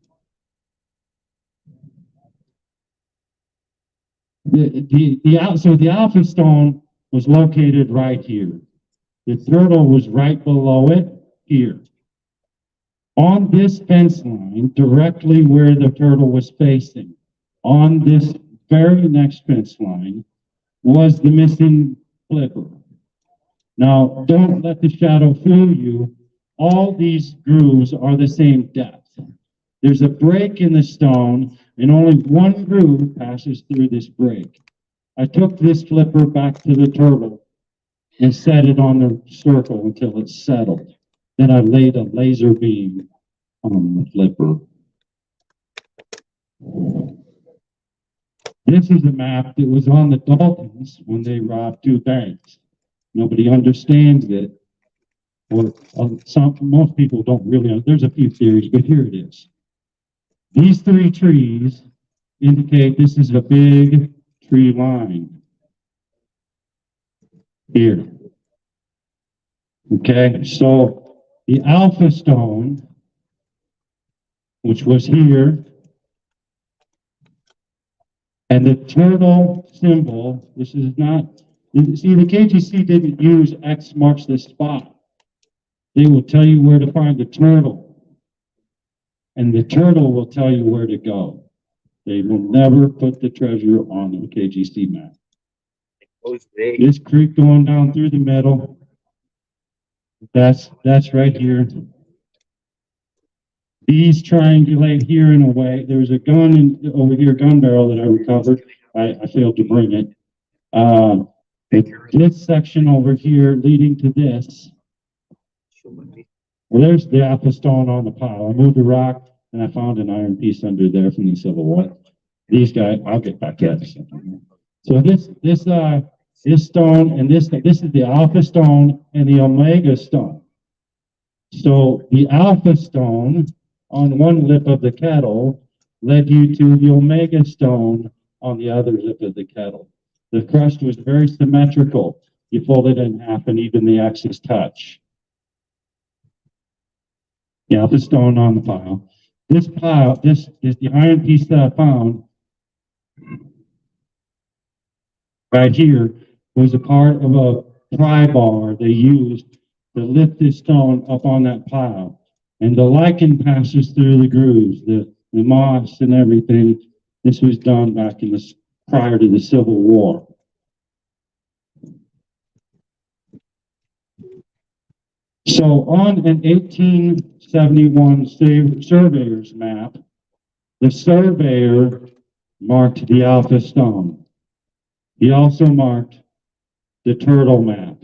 alpha stone was located right here. The turtle was right below it here. On this fence line, directly where the turtle was facing, on this very next fence line, was the missing flipper. Now, don't let the shadow fool you. All these grooves are the same depth. There's a break in the stone, and only one groove passes through this break. I took this flipper back to the turtle and set it on the circle until it settled. Then I laid a laser beam on the flipper. This is a map that was on the Daltons when they robbed 2 banks. Nobody understands it. Or most people don't really. There's a few theories, but here it is. These 3 trees indicate this is a big tree line. Here. Okay, so the alpha stone, which was here, and the turtle symbol, this is not, see, the KGC didn't use X marks the spot. They will tell you where to find the turtle, and the turtle will tell you where to go. They will never put the treasure on the KGC map. This creek going down through the middle, that's right here. These triangulate here in a way. There's a gun over here, gun barrel that I recovered. I failed to bring it. This section over here leading to this. Well, there's the alpha stone on the pile. I moved the rock and I found an iron piece under there from the Civil War. These guys, I'll get back to that in a second. So this stone and this is the alpha stone and the omega stone. So the alpha stone on one lip of the kettle led you to the omega stone on the other lip of the kettle. The crust was very symmetrical. You fold it in half and even the axes touch. The alpha stone on the pile. This is the iron piece that I found right here was a part of a pry bar they used to lift this stone up on that pile. And the lichen passes through the grooves, the moss and everything. This was done back in prior to the Civil War. So on an 1871 surveyor's map, the surveyor marked the alpha stone. He also marked the turtle map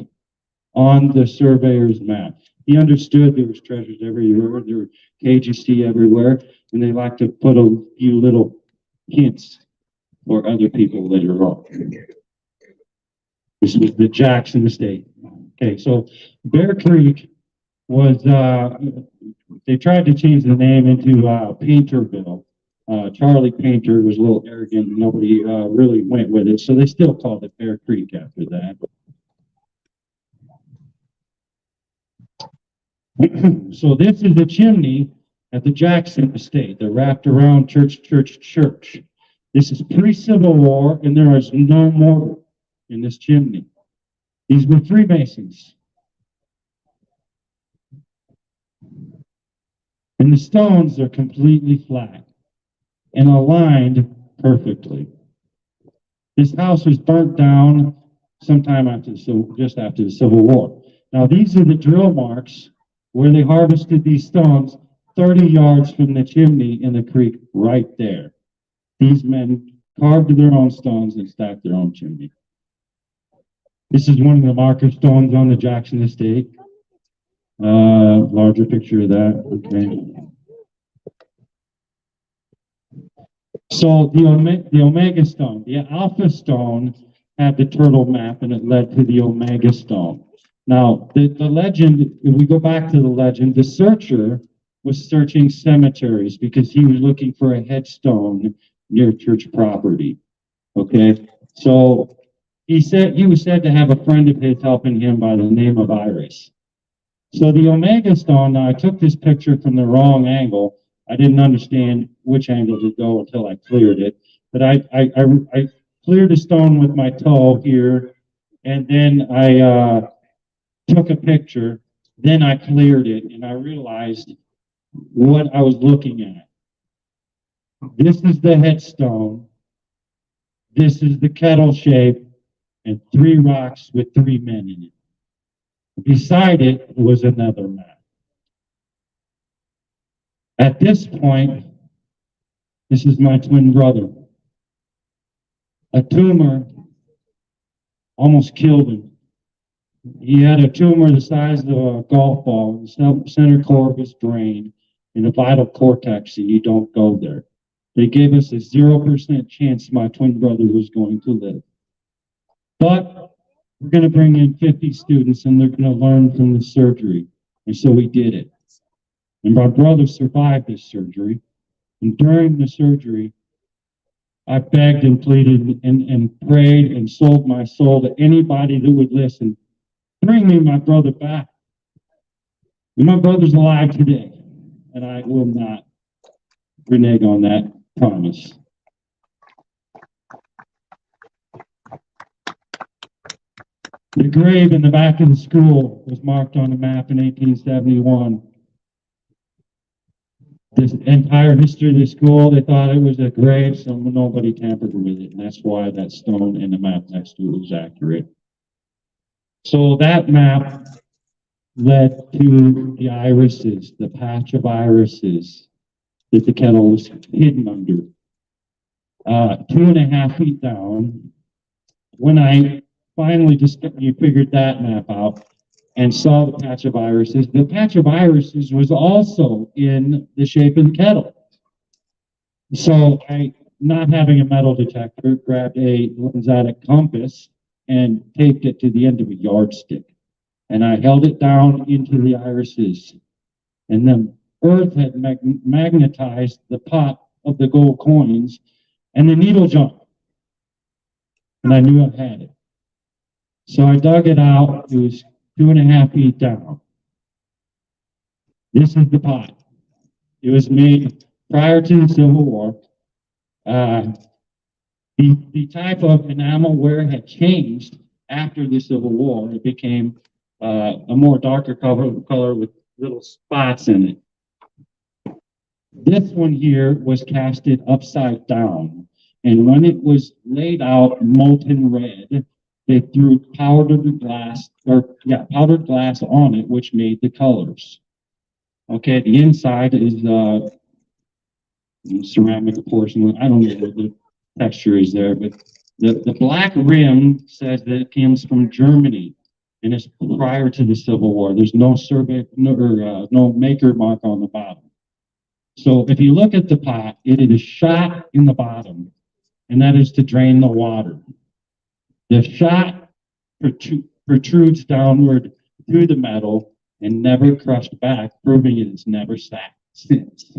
on the surveyor's map. He understood there was treasures everywhere, there were KGC everywhere, and they like to put a few little hints for other people later on. This was the Jackson estate. Okay, so Bear Creek was, they tried to change the name into Painterville. Charlie Painter was a little arrogant, and nobody really went with it, so they still called it Bear Creek after that. So this is the chimney at the Jackson estate, the wrapped around church. This is pre-Civil War, and there is no mortar in this chimney. These were Freemasons. And the stones are completely flat and aligned perfectly. This house was burnt down sometime just after the Civil War. Now these are the drill marks where they harvested these stones 30 yards from the chimney in the creek right there. These men carved their own stones and stacked their own chimney. This is one of the marker stones on the Jackson estate. Larger picture of that, okay. So the Omega stone, the Alpha stone had the turtle map and it led to the Omega stone. Now, the legend, if we go back to the legend, the searcher was searching cemeteries because he was looking for a headstone near church property. Okay, so he was said to have a friend of his helping him by the name of Iris. So the Omega stone, now I took this picture from the wrong angle. I didn't understand which angle to go until I cleared it. But I cleared the stone with my toe here, and then I took a picture. Then I cleared it, and I realized what I was looking at. This is the headstone. This is the kettle shape, and 3 rocks with 3 men in it. Beside it was another map. At this point, this is my twin brother. A tumor almost killed him. He had a tumor the size of a golf ball. The center core was drained in the vital cortex, and you don't go there. They gave us a 0% chance my twin brother was going to live. But we're going to bring in 50 students, and they're going to learn from the surgery. And so we did it. And my brother survived this surgery. And during the surgery, I begged and pleaded and prayed and sold my soul to anybody that would listen. Bring me my brother back. And my brother's alive today, and I will not renege on that promise. The grave in the back of the school was marked on a map in 1871. This entire history of the school, they thought it was a grave, so nobody tampered with it, and that's why that stone in the map next to it was accurate. So that map led to the irises, the patch of irises that the kettle was hidden under. 2.5 feet down. When I finally figured that map out and saw the patch of irises, the patch of irises was also in the shape of the kettle. So I, not having a metal detector, grabbed a lensatic compass and taped it to the end of a yardstick. And I held it down into the irises. And then Earth had magnetized the pot of the gold coins, and the needle jumped. And I knew I had it. So I dug it out. It was 2.5 feet down. This is the pot. It was made prior to the Civil War. The type of enamelware had changed after the Civil War. It became a more darker color with little spots in it. This one here was casted upside down, and when it was laid out molten red, they threw powdered glass on it, which made the colors. Okay, the inside is ceramic porcelain. I don't know what the texture is there, but the black rim says that it comes from Germany, and it's prior to the Civil War. There's no survey, no maker mark on the bottom. So if you look at the pot, it is shot in the bottom, and that is to drain the water. The shot protrudes downward through the metal and never crushed back, proving it has never sat since.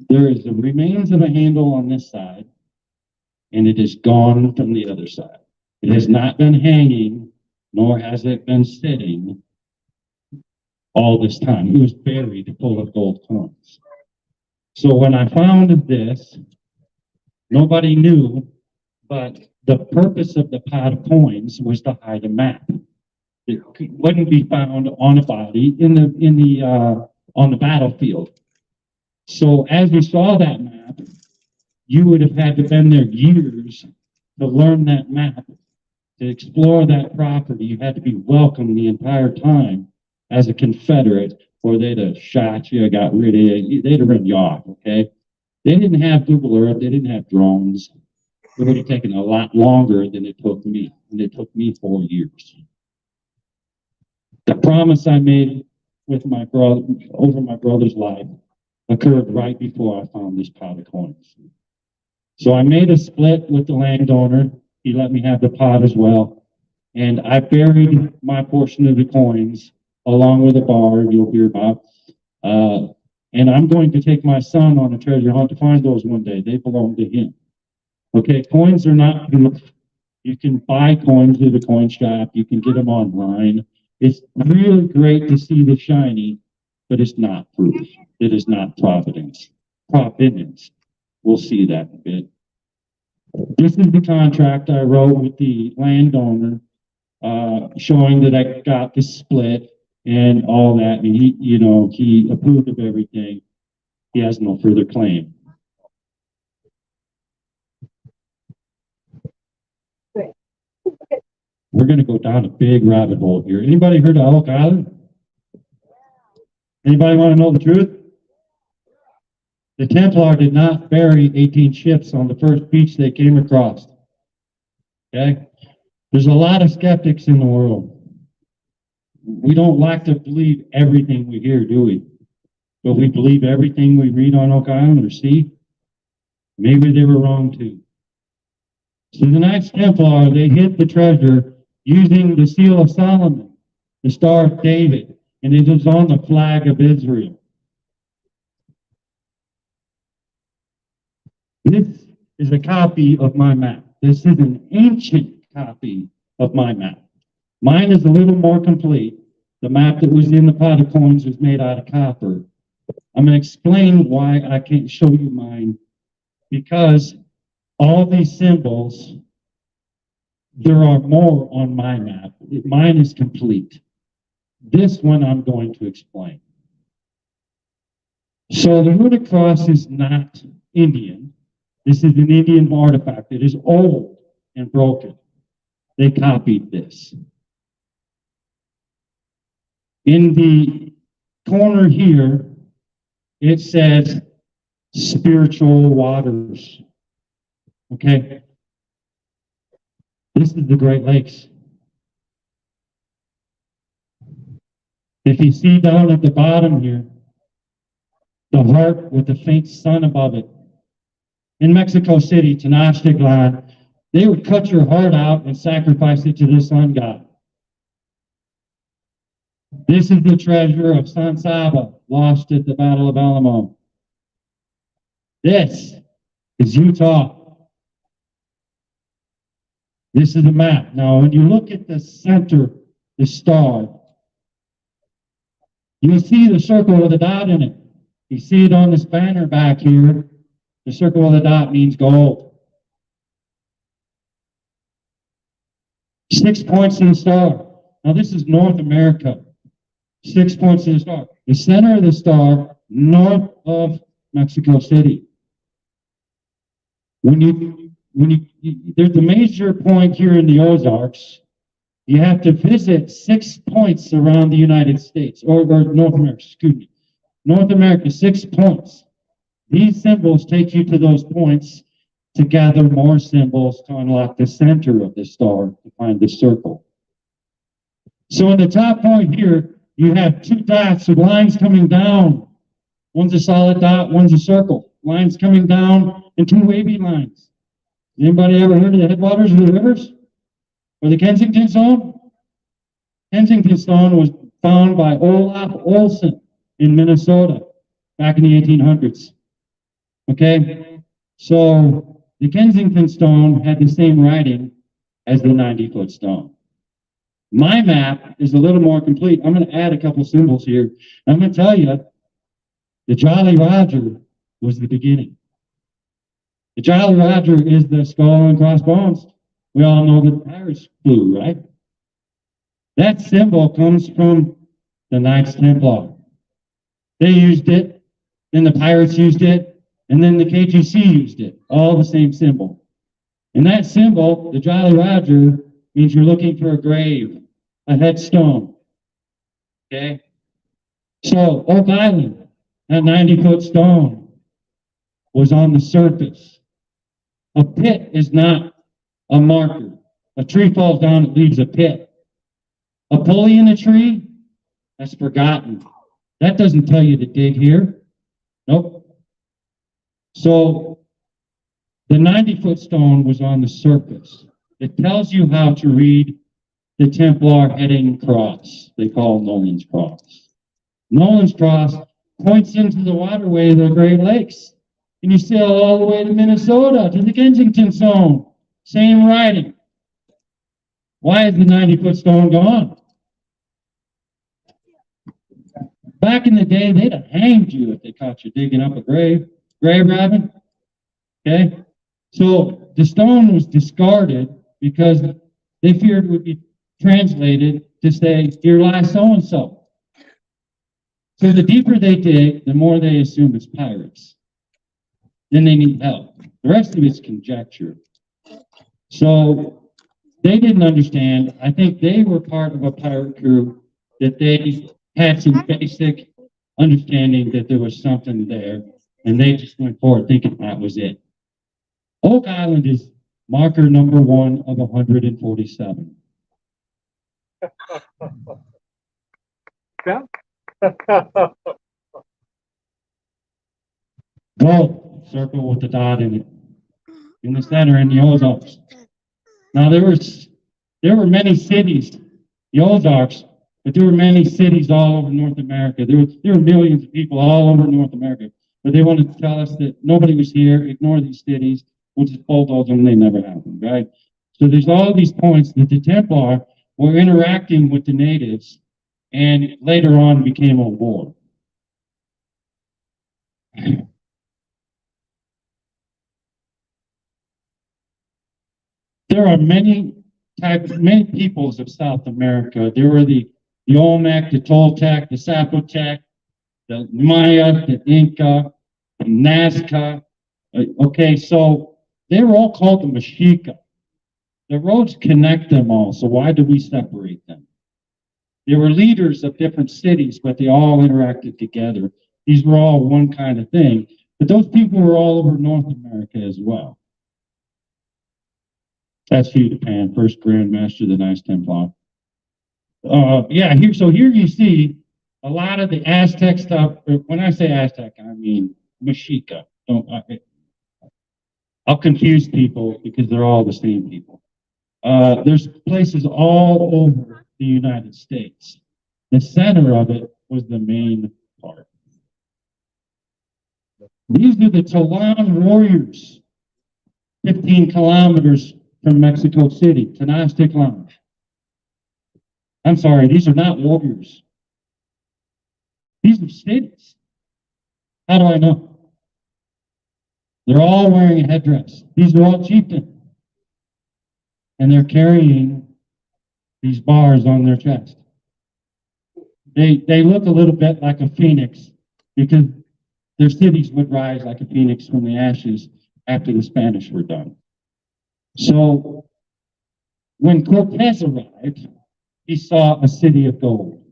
There is the remains of a handle on this side, and it is gone from the other side. It has not been hanging, nor has it been sitting all this time. It was buried full of gold coins. So when I found this, nobody knew, but the purpose of the pot of coins was to hide a map. It wouldn't be found on a body on the battlefield. So as you saw that map, you would have had to been there years to learn that map, to explore that property. You had to be welcomed the entire time as a Confederate or they'd have shot you, got rid of you, they'd have run you off, okay? They didn't have Google Earth, they didn't have drones. It would have taken a lot longer than it took me, and it took me 4 years. The promise I made with my brother, over my brother's life, occurred right before I found this pot of coins. So I made a split with the landowner. He let me have the pot as well. And I buried my portion of the coins along with a bar you'll hear about. And I'm going to take my son on a treasure hunt to find those one day. They belong to him. Okay, coins are not proof. You can buy coins at a coin shop. You can get them online. It's really great to see the shiny, but it's not proof. It is not providence. Providence. We'll see that in a bit. This is the contract I wrote with the landowner, showing that I got the split and all that. And he, you know, he approved of everything. He has no further claim. We're going to go down a big rabbit hole here. Anybody heard of Elk Island? Anybody want to know the truth? The Templar did not bury 18 ships on the first beach they came across. Okay? There's a lot of skeptics in the world. We don't like to believe everything we hear, do we? But we believe everything we read on Oak Island or see. Maybe they were wrong too. So the Knights Templar, they hid the treasure using the seal of Solomon, the Star of David, and it is on the flag of Israel. This is a copy of my map. This is an ancient copy of my map. Mine is a little more complete. The map that was in the pot of coins was made out of copper. I'm going to explain why I can't show you mine, because all these symbols, there are more on my map. Mine is complete. This one I'm going to explain. So the runic cross is not Indian. This is an Indian artifact. It is old and broken. They copied this. In the corner here, it says spiritual waters. Okay? This is the Great Lakes. If you see down at the bottom here, the heart with the faint sun above it. In Mexico City, Tenochtitlan, they would cut your heart out and sacrifice it to the sun god. This is the treasure of San Saba, lost at the Battle of Altamont. This is Utah. This is the map. Now, when you look at the center, the star, you see the circle with a dot in it. You see it on this banner back here. The circle with a dot means gold. 6 points in the star. Now, this is North America. 6 points in the star. The center of the star, north of Mexico City. There's a major point here in the Ozarks. You have to visit 6 points around the United States, or North America, excuse me. North America, 6 points. These symbols take you to those points to gather more symbols to unlock the center of the star to find the circle. So in the top point here, you have 2 dots with lines coming down. One's a solid dot, one's a circle. Lines coming down and 2 wavy lines. Anybody ever heard of the headwaters of the rivers? Or the Kensington Stone? Kensington Stone was found by Olaf Olsen in Minnesota back in the 1800s. Okay? So the Kensington Stone had the same writing as the 90-foot stone. My map is a little more complete. I'm going to add a couple symbols here. I'm going to tell you, the Jolly Roger was the beginning. The Jolly Roger is the skull and crossbones. We all know that the pirates flew, right? That symbol comes from the Knights Templar. They used it, then the pirates used it, and then the KGC used it. All the same symbol. And that symbol, the Jolly Roger, means you're looking for a grave, a headstone. Okay? So Oak Island, that 90-foot stone was on the surface. A pit is not a marker. A tree falls down, it leaves a pit. A pulley in a tree, that's forgotten. That doesn't tell you to dig here. Nope. So the 90-foot stone was on the surface. It tells you how to read the Templar heading cross. They call it Nolan's Cross. Nolan's Cross points into the waterway of the Great Lakes. And you sail all the way to Minnesota, to the Kensington Zone. Same writing. Why is the 90-foot stone gone? Back in the day, they'd have hanged you if they caught you digging up a grave robbing. Okay? So the stone was discarded because they feared it would be translated to say, here lies so-and-so. So the deeper they dig, the more they assume it's pirates. Then they need help. The rest of it's conjecture. So they didn't understand. I think they were part of a pirate crew that they had some basic understanding that there was something there, and they just went forward thinking that was it. Oak Island is marker number 1 of 147. Gold, circle with the dot in it. In the center in the Ozarks. Now there were many cities, the Ozarks, but there were many cities all over North America. There were millions of people all over North America. But they wanted to tell us that nobody was here, ignore these cities, we'll just bulldoze them, they never happened, right? So there's all these points that the Templar were interacting with the natives and later on became a war. There are many peoples of South America. There were the Olmec, the Toltec, the Zapotec, the Maya, the Inca, the Nazca. Okay, so they were all called the Mexica. The roads connect them all, so why do we separate them? They were leaders of different cities, but they all interacted together. These were all one kind of thing, but those people were all over North America as well. That's Hugh Pan, first Grand Master of the Knights Templar. Here you see a lot of the Aztec stuff. When I say Aztec, I mean Mexica. I'll confuse people because they're all the same people. There's places all over the United States. The center of it was the main part. These are the Tollan warriors, 15 kilometers from Mexico City, Tenochtitlan. I'm sorry, these are not warriors. These are cities. How do I know? They're all wearing a headdress. These are all chieftains. And they're carrying these bars on their chest. They look a little bit like a phoenix because their cities would rise like a phoenix from the ashes after the Spanish were done. So when Cortez arrived, he saw a city of gold.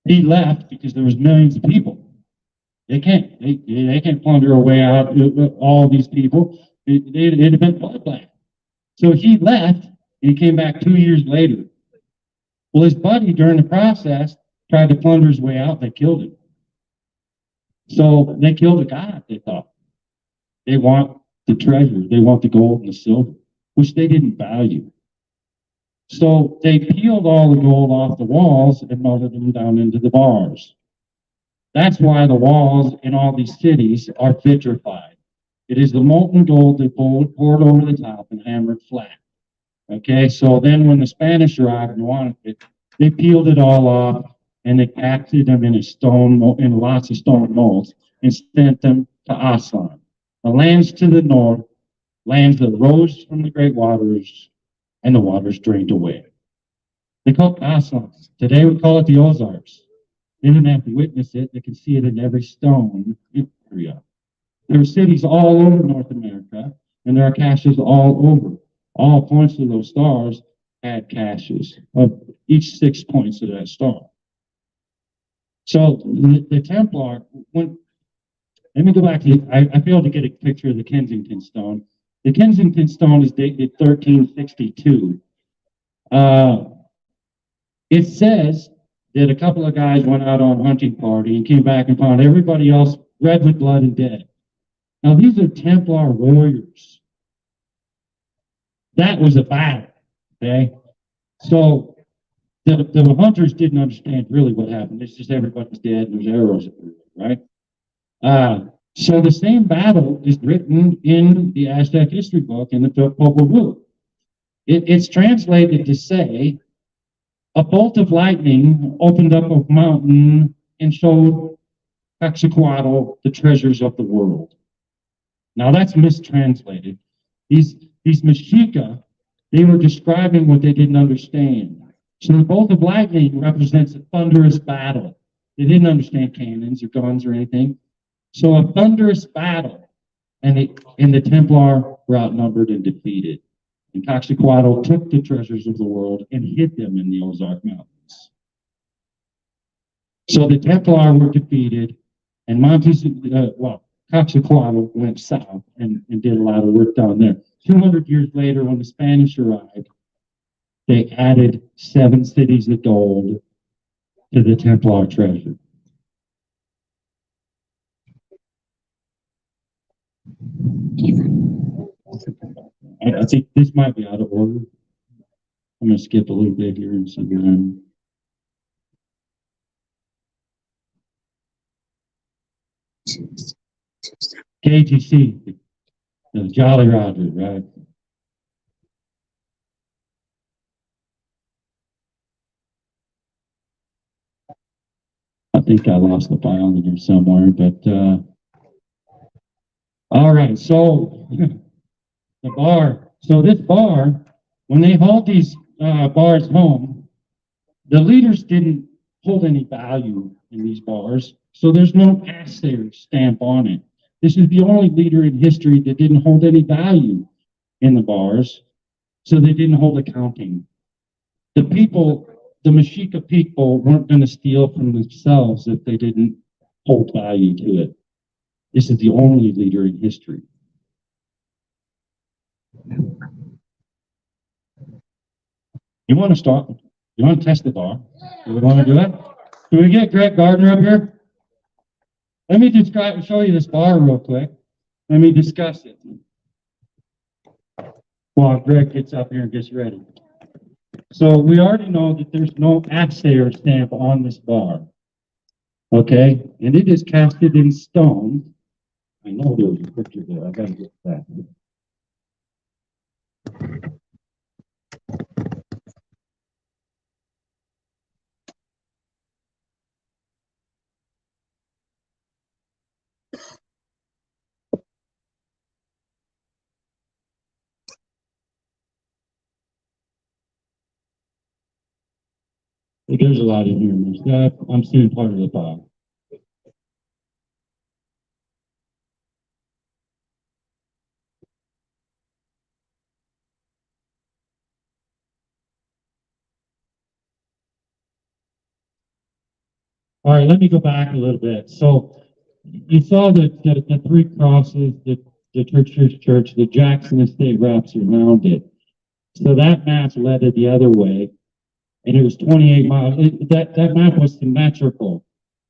He left because there was millions of people. They can't plunder a way out all these people. It'd have been bloodbath. So he left and he came back 2 years later. Well, his buddy during the process tried to plunder his way out. They killed him. So they killed a god, they thought. They want the treasure. They want the gold and the silver, which they didn't value. So they peeled all the gold off the walls and melted them down into the bars. That's why the walls in all these cities are vitrified. It is the molten gold they poured over the top and hammered flat. Okay, so then when the Spanish arrived and wanted it, they peeled it all off and they packed them in lots of stone molds and sent them to Aslan. The lands to the north, lands that rose from the great waters, and the waters drained away. They call it Aslan. Today we call it the Ozarks. They didn't have to witness it. They can see it in every stone area. There are cities all over North America, and there are caches all over. All points of those stars had caches of each 6 points of that star. So the Templar, when, let me go back to, I failed to get a picture of the Kensington stone. The Kensington stone is dated 1362. It says that a couple of guys went out on a hunting party and came back and found everybody else red with blood and dead. Now, these are Templar warriors. That was a battle, okay? So the hunters didn't understand really what happened. It's just everybody's dead and there's arrows everywhere, right? So the same battle is written in the Aztec history book in the Popol Vuh. It's translated to say, a bolt of lightning opened up a mountain and showed Quetzalcoatl the treasures of the world. Now that's mistranslated. These Mexica, they were describing what they didn't understand. So the bolt of lightning represents a thunderous battle. They didn't understand cannons or guns or anything. So a thunderous battle, and the Templar were outnumbered and defeated. And Quetzalcoatl took the treasures of the world and hid them in the Ozark Mountains. So the Templar were defeated, and Quetzalcoatl went south and did a lot of work down there. 200 years later, when the Spanish arrived, they added 7 cities of gold to the Templar treasure. I think this might be out of order. I'm going to skip a little bit here and see. KGC, the Jolly Roger, right? I think I lost the file in here somewhere, but all right. So the bar. So this bar, when they hauled these bars home, the leaders didn't hold any value in these bars, so there's no assayer stamp on it. This is the only leader in history that didn't hold any value in the bars, so they didn't hold accounting. The people, the Mexica people, weren't going to steal from themselves if they didn't hold value to it. This is the only leader in history. You want to start? You want to test the bar? Do we want to do it? Can we get Greg Gardner up here? Let me show you this bar real quick. Let me discuss it. While Greg gets up here and gets ready. So we already know that there's no assayer stamp on this bar. Okay? And it is casted in stone. I know there was a picture there. I gotta get that. There's a lot in here. I'm seeing part of the bar. All right, let me go back a little bit. So you saw the 3 crosses, the church, the Jackson Estate wraps around it. So that map led it the other way, and it was 28 miles. That map was symmetrical,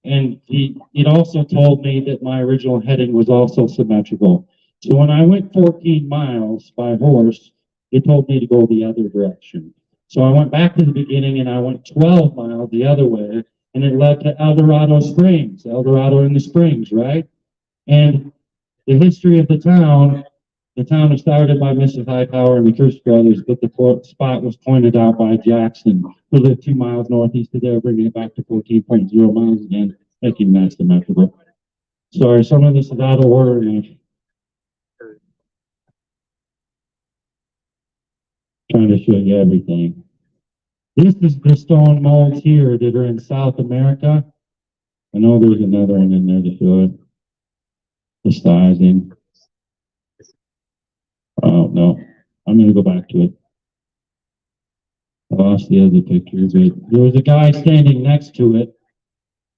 and it also told me that my original heading was also symmetrical. So when I went 14 miles by horse, it told me to go the other direction. So I went back to the beginning, and I went 12 miles the other way, and it led to El Dorado Springs, El Dorado in the Springs, right? And the history of the town was started by Mrs. Hightower and the Kirsch brothers, but the spot was pointed out by Jackson, who lived 2 miles northeast of there, bringing it back to 14.0 miles again, making that symmetrical. Sorry, some of this is out of order. Trying to show you everything. This is the stone molds here that are in South America. I know there's another one in there to show it. The sizing. Oh, no. I'm going to go back to it. lost the other picture, but there was a guy standing next to it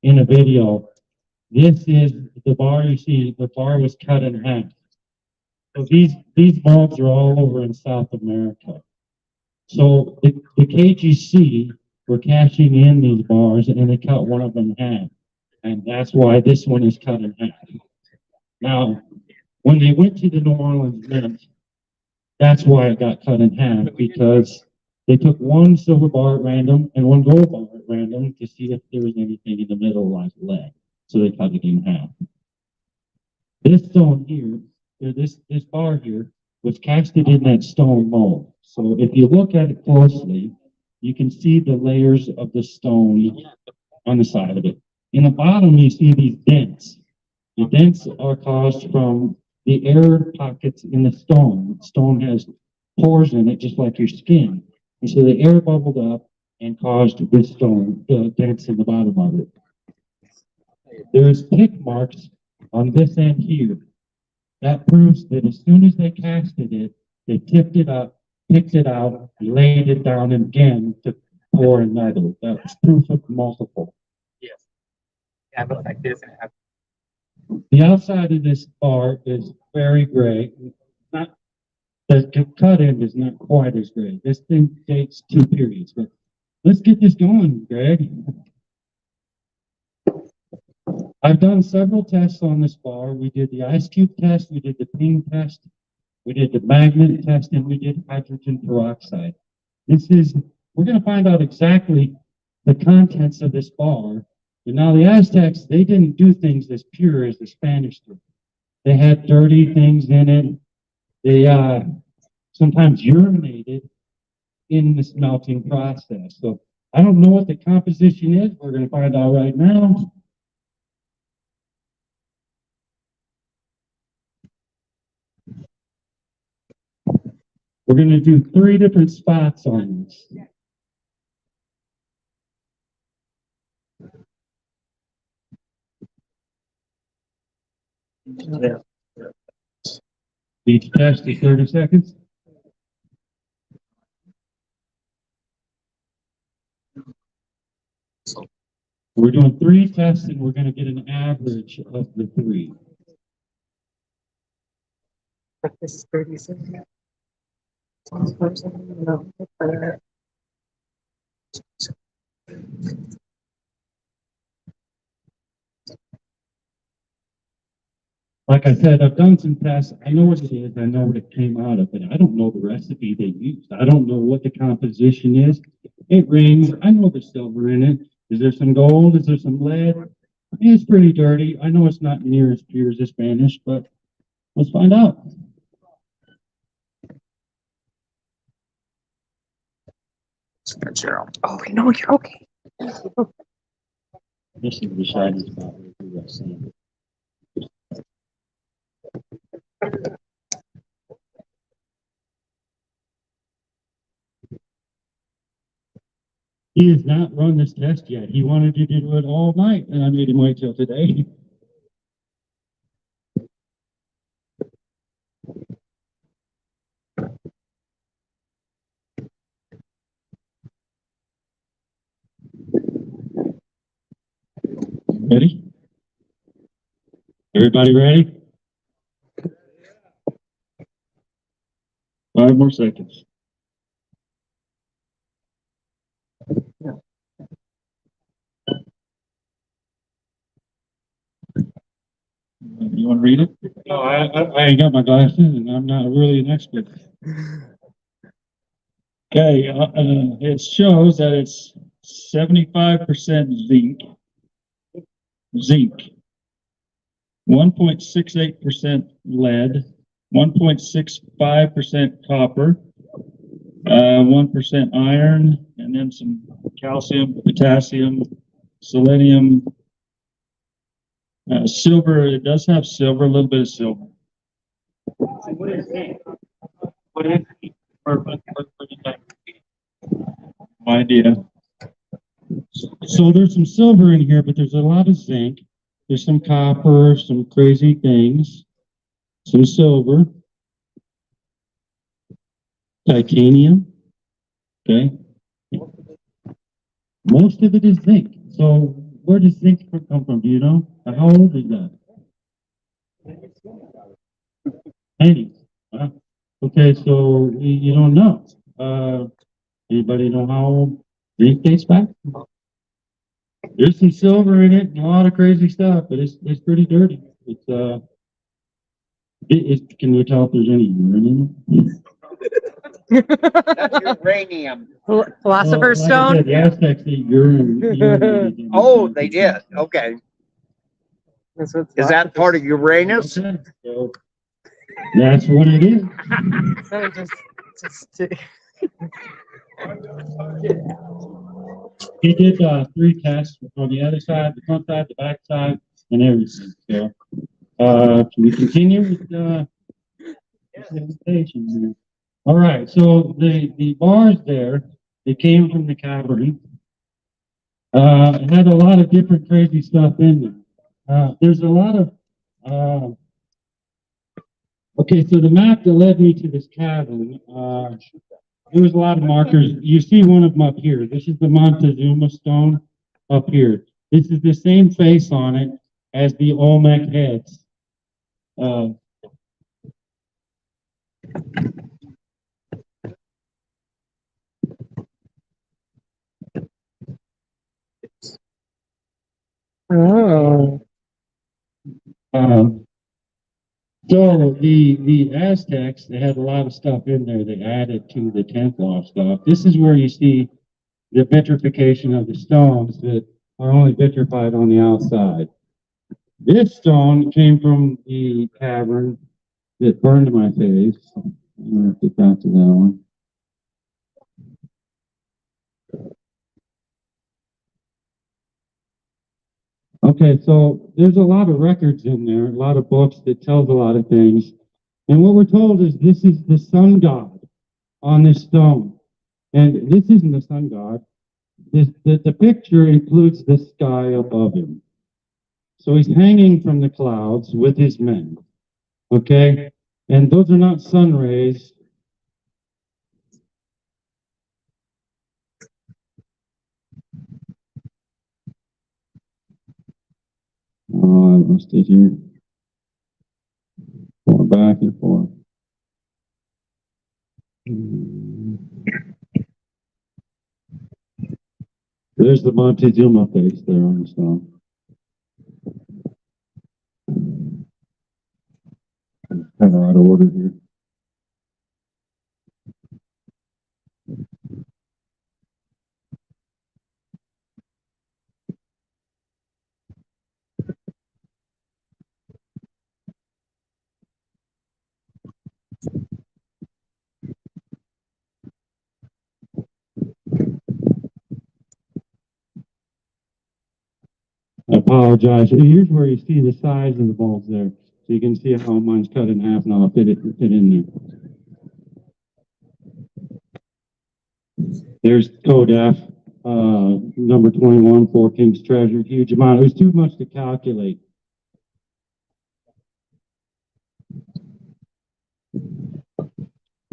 in a video. This is the bar you see, the bar was cut in half. So these bulbs are all over in South America. So the KGC were cashing in these bars and they cut one of them in half. And that's why this one is cut in half. Now, when they went to the New Orleans Mint, that's why it got cut in half, because they took one silver bar at random and one gold bar at random to see if there was anything in the middle like lead. So they cut it in half. This stone here, or this bar here, was casted in that stone mold. So if you look at it closely, you can see the layers of the stone on the side of it. In the bottom, you see these dents. The dents are caused from the air pockets in the stone. The stone has pores in it, just like your skin. And so the air bubbled up and caused this stone, the dents in the bottom of it. There's pick marks on this end here. That proves that as soon as they casted it, they tipped it up, picked it out, laid it down again to pour another. That's proof of multiple. Yes. Have it like this and have. The outside of this bar is very gray. Not the cut end is not quite as gray. This thing dates 2 periods, but let's get this going, Greg. I've done several tests on this bar. We did the ice cube test, we did the ping test, we did the magnet test, and we did hydrogen peroxide. We're going to find out exactly the contents of this bar. And now the Aztecs, they didn't do things as pure as the Spanish did. They had dirty things in it. They sometimes urinated in this melting process. So I don't know what the composition is. We're going to find out right now. We're going to do 3 different spots on this. Each test is 30 seconds. We're doing 3 tests and we're going to get an average of the 3. This is 30 seconds. Like I said, I've done some tests. I know what it is. I know what it came out of, but I don't know the recipe they used. I don't know what the composition is. It rings. I know there's silver in it. Is there some gold? Is there some lead? It's pretty dirty. I know it's not near as pure as the Spanish, but let's find out. Oh, no, you're okay. This is the shiny spot. He has not run this test yet. He wanted to do it all night, and I made him wait till today. Ready? Everybody ready? 5 more seconds. You want to read it? No, I ain't got my glasses, and I'm not really an expert. Okay, it shows that it's 75% zinc, 1.68% lead, 1.65% copper, 1% iron, and then some calcium, potassium, selenium, silver. It does have silver, a little bit of silver. What is it? What is it? No idea. So there's some silver in here, but there's a lot of zinc. There's some copper, some crazy things, some silver, titanium, okay, Most of it is zinc. So where does zinc come from? Do you know? How old is that? 80s. Huh? Okay, so you don't know. Anybody know how old zinc dates back? There's some silver in it and a lot of crazy stuff, but it's pretty dirty. Can you tell if there's any urine in That's uranium. it? Philosopher's Like I Stone? said, the Aztecs ate urinated in Oh, the they did. Okay. That's what Is that part of Uranus? Okay, so that's what it is. So just He did 3 tests on the other side, the front side, the back side, and everything. So, can we continue with the presentation here? All right. So the bars there, they came from the cavern. It had a lot of different crazy stuff in there. There's a lot of okay. So the map that led me to this cavern. There was a lot of markers. You see one of them up here. This is the Montezuma stone up here. This is the same face on it as the Olmec heads. oh. Um, so the Aztecs, they had a lot of stuff in there. They added to the Templar stuff. This is where you see the vitrification of the stones that are only vitrified on the outside. This stone came from the cavern that burned my face. I'm gonna get back to that one. Okay, so there's a lot of records in there, a lot of books that tells a lot of things. And what we're told is this is the sun god on this stone. And this isn't the sun god. The picture includes the sky above him. So he's hanging from the clouds with his men. Okay? And those are not sun rays. Oh, I lost it here. Going back and forth. There's the Montezuma face there on the stone. Kind of out of order here. I apologize. Here's where you see the size of the bulbs there. So you can see how mine's cut in half and I'll fit in there. There's code F, number 21, Four Kings Treasure, huge amount. It was too much to calculate.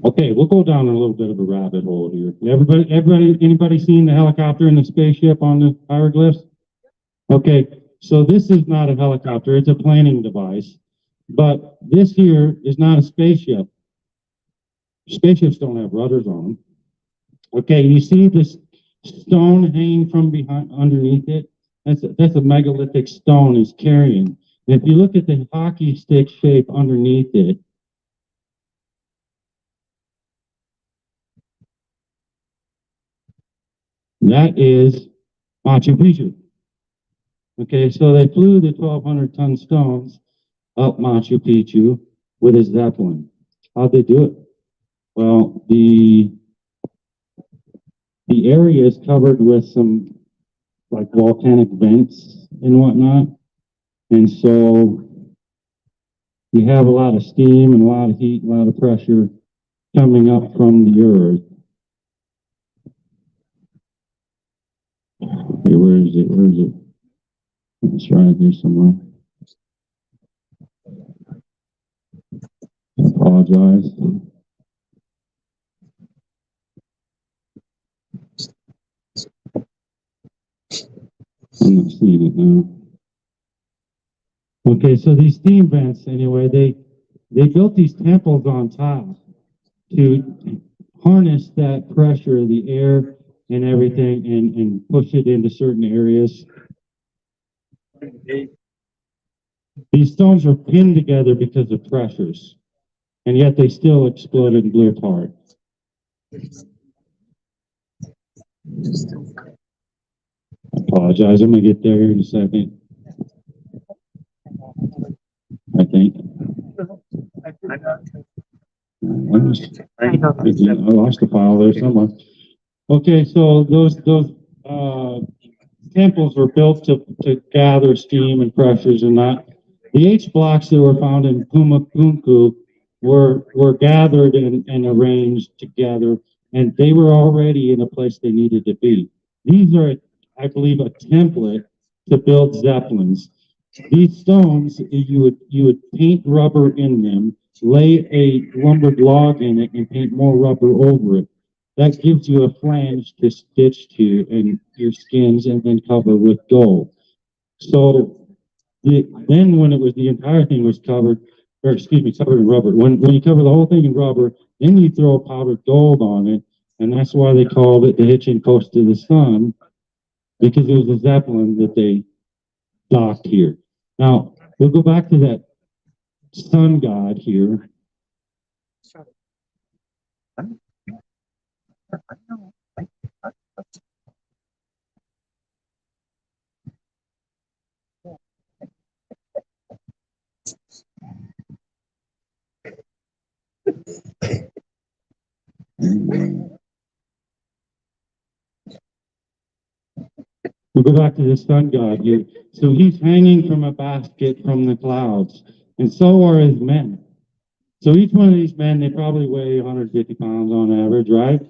Okay, we'll go down a little bit of a rabbit hole here. Anybody seen the helicopter and the spaceship on the hieroglyphs? Okay, so this is not a helicopter, it's a planning device. But this here is not a spaceship. Spaceships don't have rudders on them. Okay, you see this stone hanging from behind, underneath it? That's a megalithic stone is carrying. And if you look at the hockey stick shape underneath it, that is Machu Picchu. Okay, so they flew the 1,200-ton stones up Machu Picchu with a Zeppelin. How'd they do it? Well, the area is covered with some like volcanic vents and whatnot. And so you have a lot of steam and a lot of heat, a lot of pressure coming up from the earth. Okay, where is it? Where is it? It's right here somewhere. I apologize. I'm not seeing it now. Okay, so these steam vents, anyway, they built these temples on top to harness that pressure of the air and everything and push it into certain areas. These stones are pinned together because of pressures, and yet they still exploded and blew apart. I apologize, I'm gonna get there in a second. I think. I lost the file there somewhere. Okay, so those temples were built to gather steam and pressures and that. The H blocks that were found in Pumapunku were gathered and arranged together, and they were already in a place they needed to be. These are, I believe, a template to build zeppelins. These stones, you would paint rubber in them, lay a lumbered log in it, and paint more rubber over it. That gives you a flange to stitch to and your skins and then cover with gold. So then when it was the entire thing was covered, or excuse me, covered in rubber, when you cover the whole thing in rubber, then you throw powdered gold on it, and that's why they called it the Hitching Post to the Sun, because it was a Zeppelin that they docked here. Now, we'll go back to that sun god here. We'll go back to the sun god here. So he's hanging from a basket from the clouds, and so are his men. So each one of these men, they probably weigh 150 pounds on average, right?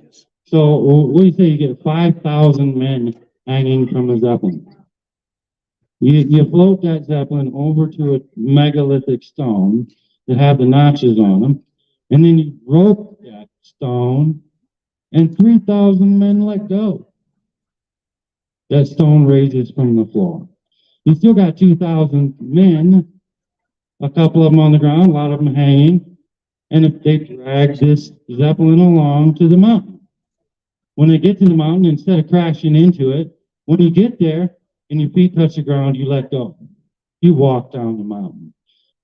So what do you say? You get 5,000 men hanging from a zeppelin. You float that zeppelin over to a megalithic stone that have the notches on them, and then you rope that stone, and 3,000 men let go. That stone raises from the floor. You still got 2,000 men, a couple of them on the ground, a lot of them hanging, and if they drag this zeppelin along to the mountain. When they get to the mountain, instead of crashing into it, when you get there and your feet touch the ground, you let go. You walk down the mountain.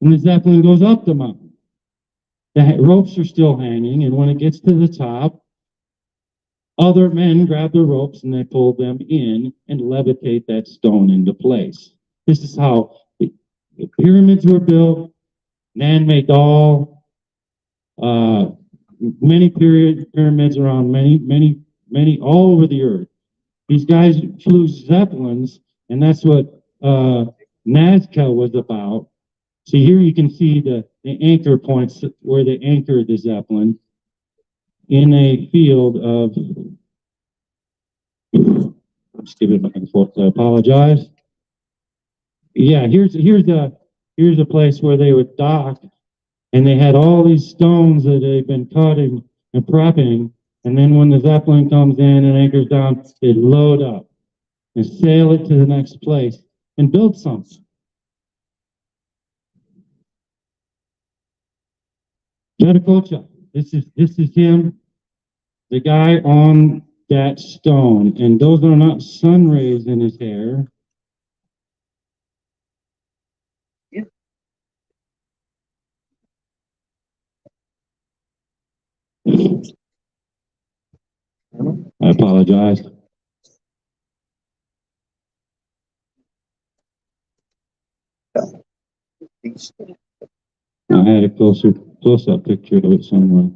And the zeppelin goes up the mountain. The ropes are still hanging, and when it gets to the top, other men grab the ropes and they pull them in and levitate that stone into place. This is how the pyramids were built, man-made doll, many pyramids around many all over the earth. These guys flew zeppelins, and that's what Nazca was about. So here you can see the anchor points where they anchored the zeppelin in a field of, let's give it back and forth, I apologize. Yeah, here's a place where they would dock, and they had all these stones that they've been cutting and prepping, and then when the zeppelin comes in and anchors down, they load up and sail it to the next place and build something. Viracocha, this is him, the guy on that stone, and those are not sun rays in his hair. I apologize. I had a close-up picture of it somewhere.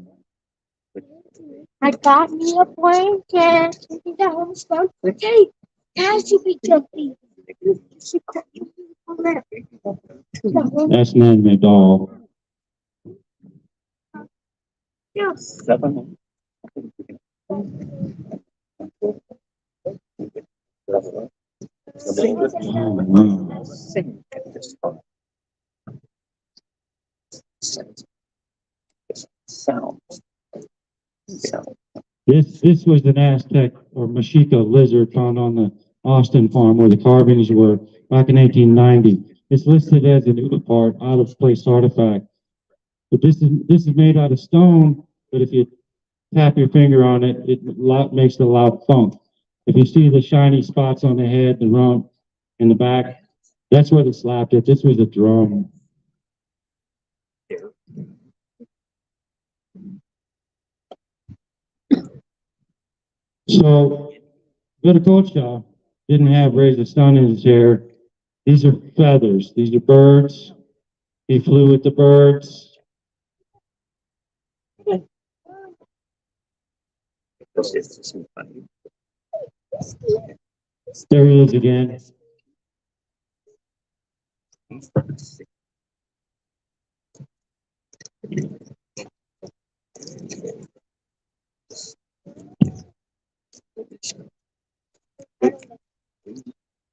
I got me a blanket. The home start for day. Now she be jumping. That's man-made doll. Yes. Sound. This was an Aztec or Mexica lizard found on Austin farm where the carvings were back in 1890. It's listed as an part out of place artifact. But this is made out of stone, but if you tap your finger on it, makes a loud thunk. If you see the shiny spots on the head, the rump, and the back, that's where they slapped it. This was a drum. So, Viticulture didn't have raised the sun in his hair. These are feathers. These are birds. He flew with the birds. There he is again.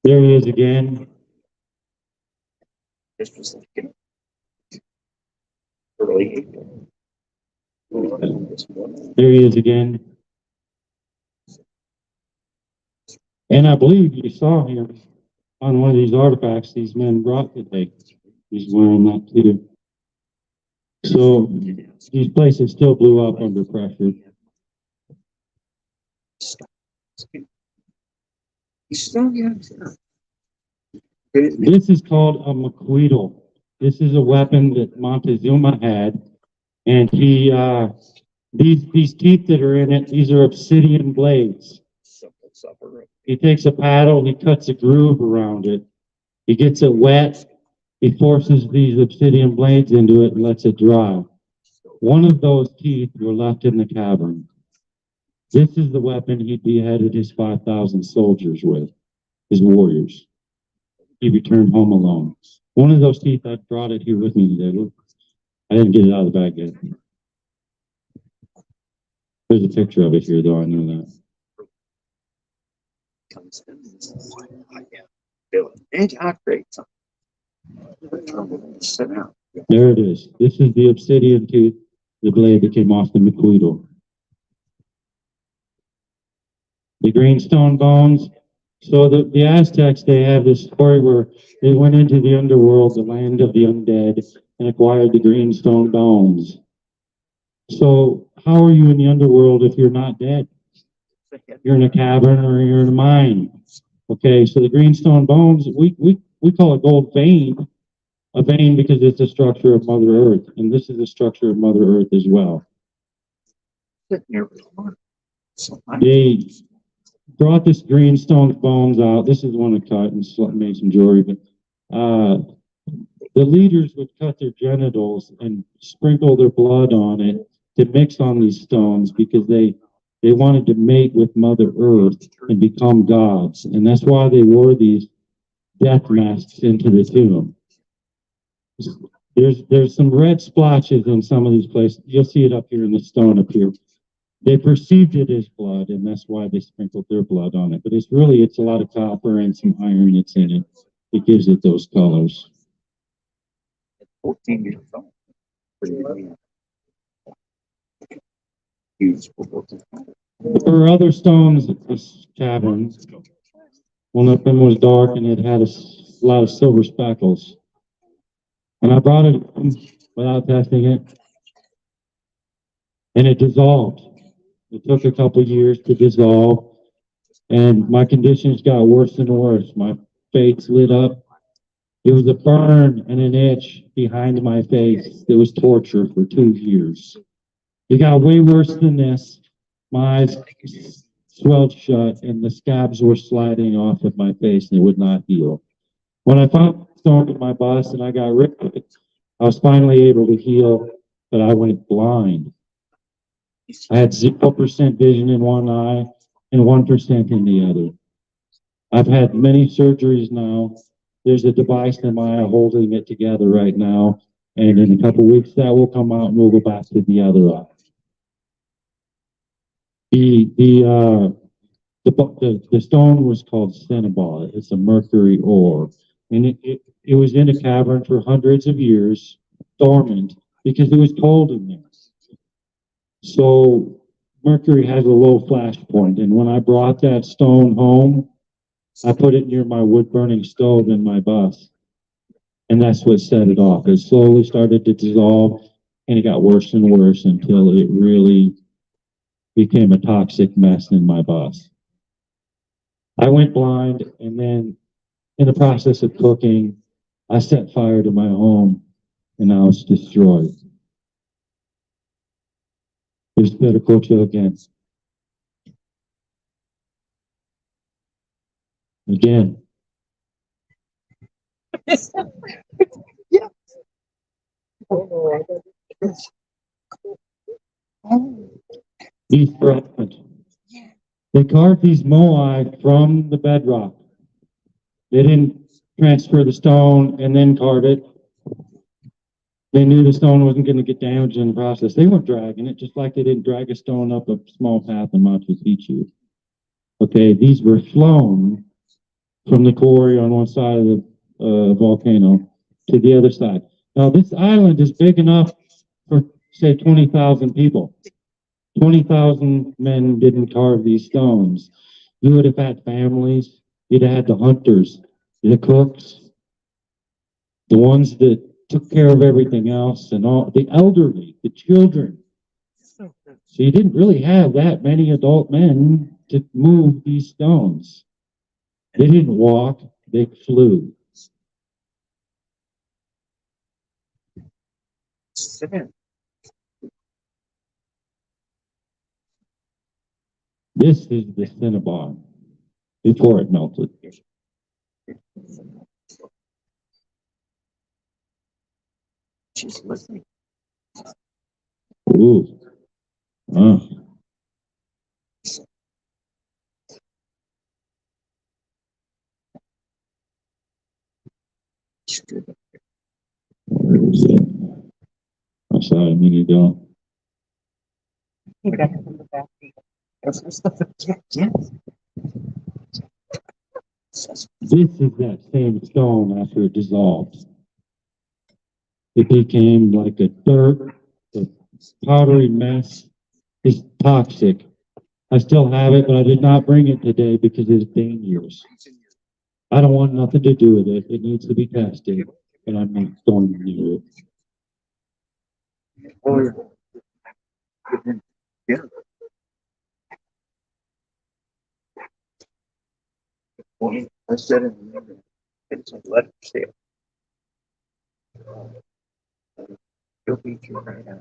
There he is again. This was like in early April. There he is again. And I believe you saw him on one of these artifacts these men brought today. He's wearing that too. So these places still blew up under pressure. This is called a maquedal. This is a weapon that Montezuma had, and he these teeth that are in it, these are obsidian blades. He takes a paddle, he cuts a groove around it, he gets it wet, he forces these obsidian blades into it and lets it dry. One of those teeth were left in the cavern. This is the weapon he beheaded his 5,000 soldiers with, his warriors. He returned home alone. One of those teeth, I brought it here with me today. Look, I didn't get it out of the bag yet. There's a picture of it here, though. I know that. There it is. This is the obsidian tooth, the blade that came off the maquedal. The greenstone bones. So the Aztecs, they have this story where they went into the underworld, the land of the undead, and acquired the greenstone bones. So how are you in the underworld if you're not dead? You're in a cavern or you're in a mine. Okay, so the greenstone bones, we call it gold vein, a vein because it's a structure of Mother Earth, and this is the structure of Mother Earth as well. They brought this greenstone bones out. This is one I cut and made some jewelry, but the leaders would cut their genitals and sprinkle their blood on it to mix on these stones because they wanted to mate with Mother Earth and become gods. And that's why they wore these death masks into the tomb. There's some red splotches in some of these places. You'll see it up here in the stone up here. They perceived it as blood, and that's why they sprinkled their blood on it. But it's a lot of copper and some iron that's in it. It gives it those colors. 14 years old. There were other stones at this cavern. One of them was dark, and it had a lot of silver speckles. And I brought it without testing it, and it dissolved. It took a couple years to dissolve, and my conditions got worse and worse. My face lit up. It was a burn and an itch behind my face. It was torture for 2 years. It got way worse than this. My eyes swelled shut, and the scabs were sliding off of my face, and it would not heal. When I found the stone in my bust and I got rid of it, I was finally able to heal, but I went blind. I had 0% vision in one eye and 1% in the other. I've had many surgeries now. There's a device in my eye holding it together right now, and in a couple weeks that will come out and we'll go back to the other eye. The stone was called cinnabar. It's a mercury ore, and it was in a cavern for hundreds of years, dormant, because it was cold in there. So mercury has a low flash point, and when I brought that stone home, I put it near my wood burning stove in my bus. And that's what set it off. It slowly started to dissolve and it got worse and worse until it really became a toxic mess in my bus. I went blind, and then in the process of cooking, I set fire to my home and now it's destroyed. Here's better Coachella again. Again. East Front. They carved these moai from the bedrock. They didn't transfer the stone and then carve it. They knew the stone wasn't going to get damaged in the process. They weren't dragging it, just like they didn't drag a stone up a small path in Machu Picchu. Okay, these were flown from the quarry on one side of the volcano to the other side. Now, this island is big enough for, say, 20,000 people. 20,000 men didn't carve these stones. You would have had families. You'd have had the hunters, the cooks, the ones that took care of everything else, and all the elderly, the children. So you didn't really have that many adult men to move these stones. They didn't walk, they flew. This is the Cinnabon before it melted. She's listening. Ooh. Oh. Where is it? I saw it a minute ago. This is that same stone after it dissolved. It became like a dirt, a powdery mess. It's toxic. I still have it, but I did not bring it today because it's dangerous. I don't want nothing to do with it. It needs to be tested, but I'm not going near it. Yeah. Well, I said it. It's a letter sale. You'll be through right now.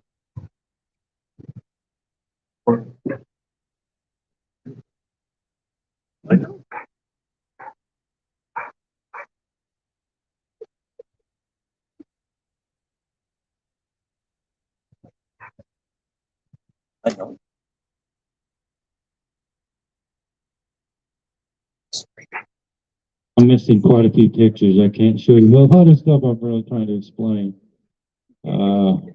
I know. I know. I'm missing quite a few pictures. I can't show you a lot of stuff I'm really trying to explain. And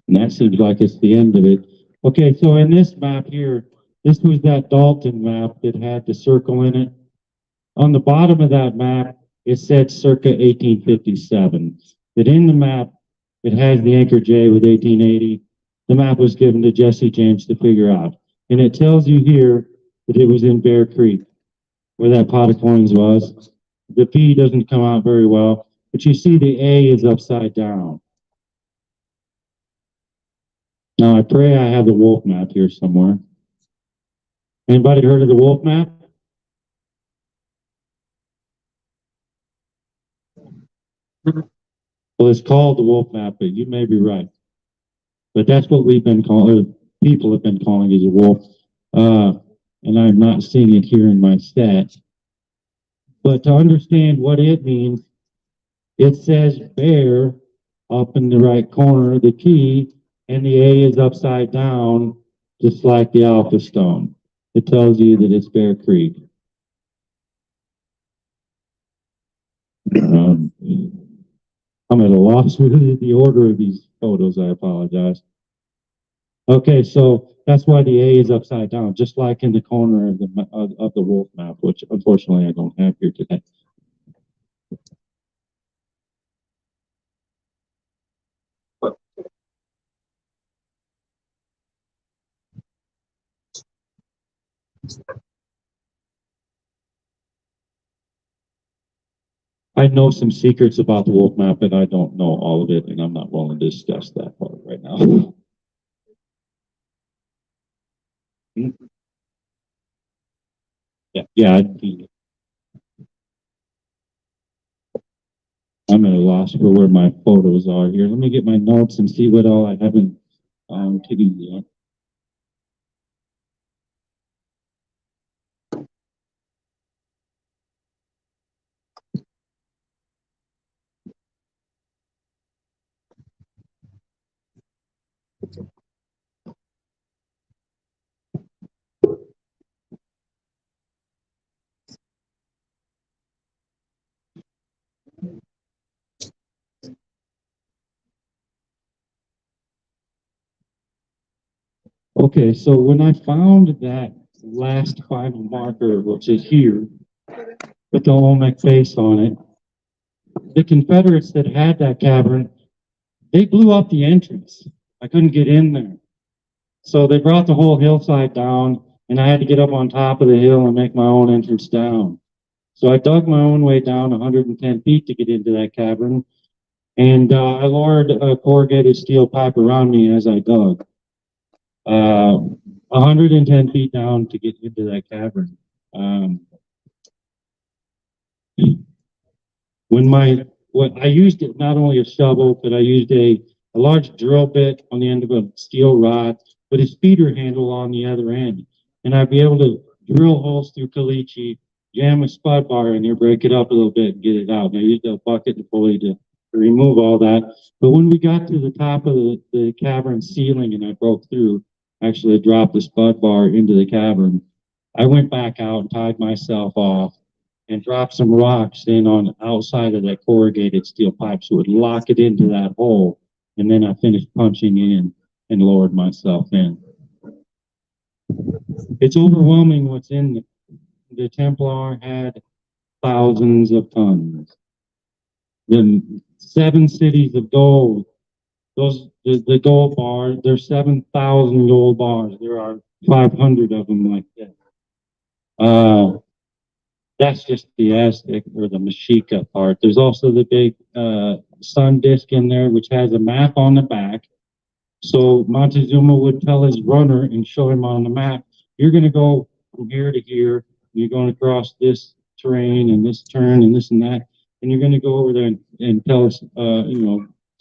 that seems like it's the end of it. Okay, so in this map here, this was that Dalton map that had the circle in it. On the bottom of that map, it said circa 1857. But in the map, it has the anchor J with 1880. The map was given to Jesse James to figure out. And it tells you here that it was in Bear Creek, where that pot of coins was. The P doesn't come out very well, but you see the A is upside down. Now I pray I have the wolf map here somewhere. Anybody heard of the wolf map? Well, it's called the wolf map, but you may be right. But that's what we've been calling, people have been calling it a wolf. And I'm not seeing it here in my stats. But to understand what it means, it says bear up in the right corner of the key, and the A is upside down, just like the Alpha Stone. It tells you that it's Bear Creek. I'm at a loss with the order of these photos. I apologize. Okay, so that's why the A is upside down, just like in the corner of the wolf map, which unfortunately I don't have here today. I know some secrets about the wolf map, and I don't know all of it, and I'm not willing to discuss that part right now. Yeah, I'm at a loss for where my photos are here. Let me get my notes and see what all I haven't taken yet. Okay, so when I found that last final marker, which is here, with the Olmec face on it, the Confederates that had that cavern, they blew up the entrance. I couldn't get in there. So they brought the whole hillside down, and I had to get up on top of the hill and make my own entrance down. So I dug my own way down 110 feet to get into that cavern, and I lowered a corrugated steel pipe around me as I dug. 110 feet down to get into that cavern. When I used it, not only a shovel, but I used a large drill bit on the end of a steel rod with a speeder handle on the other end. And I'd be able to drill holes through caliche, jam a spud bar in there, break it up a little bit and get it out. And I used a bucket and pulley to remove all that. But when we got to the top of the cavern ceiling and I broke through, actually dropped the spud bar into the cavern, I went back out and tied myself off and dropped some rocks in on the outside of that corrugated steel pipe so it would lock it into that hole. And then I finished punching in and lowered myself in. It's overwhelming what's in the Templar had thousands of tons. The 7 cities of gold, the gold bars, there's 7,000 gold bars. There are 500 of them like that. That's just the Aztec or the Mexica part. There's also the big sun disk in there, which has a map on the back. So Montezuma would tell his runner and show him on the map, you're going to go from here to here. You're going to cross this terrain and this turn and this and that. And you're going to go over there and tell us,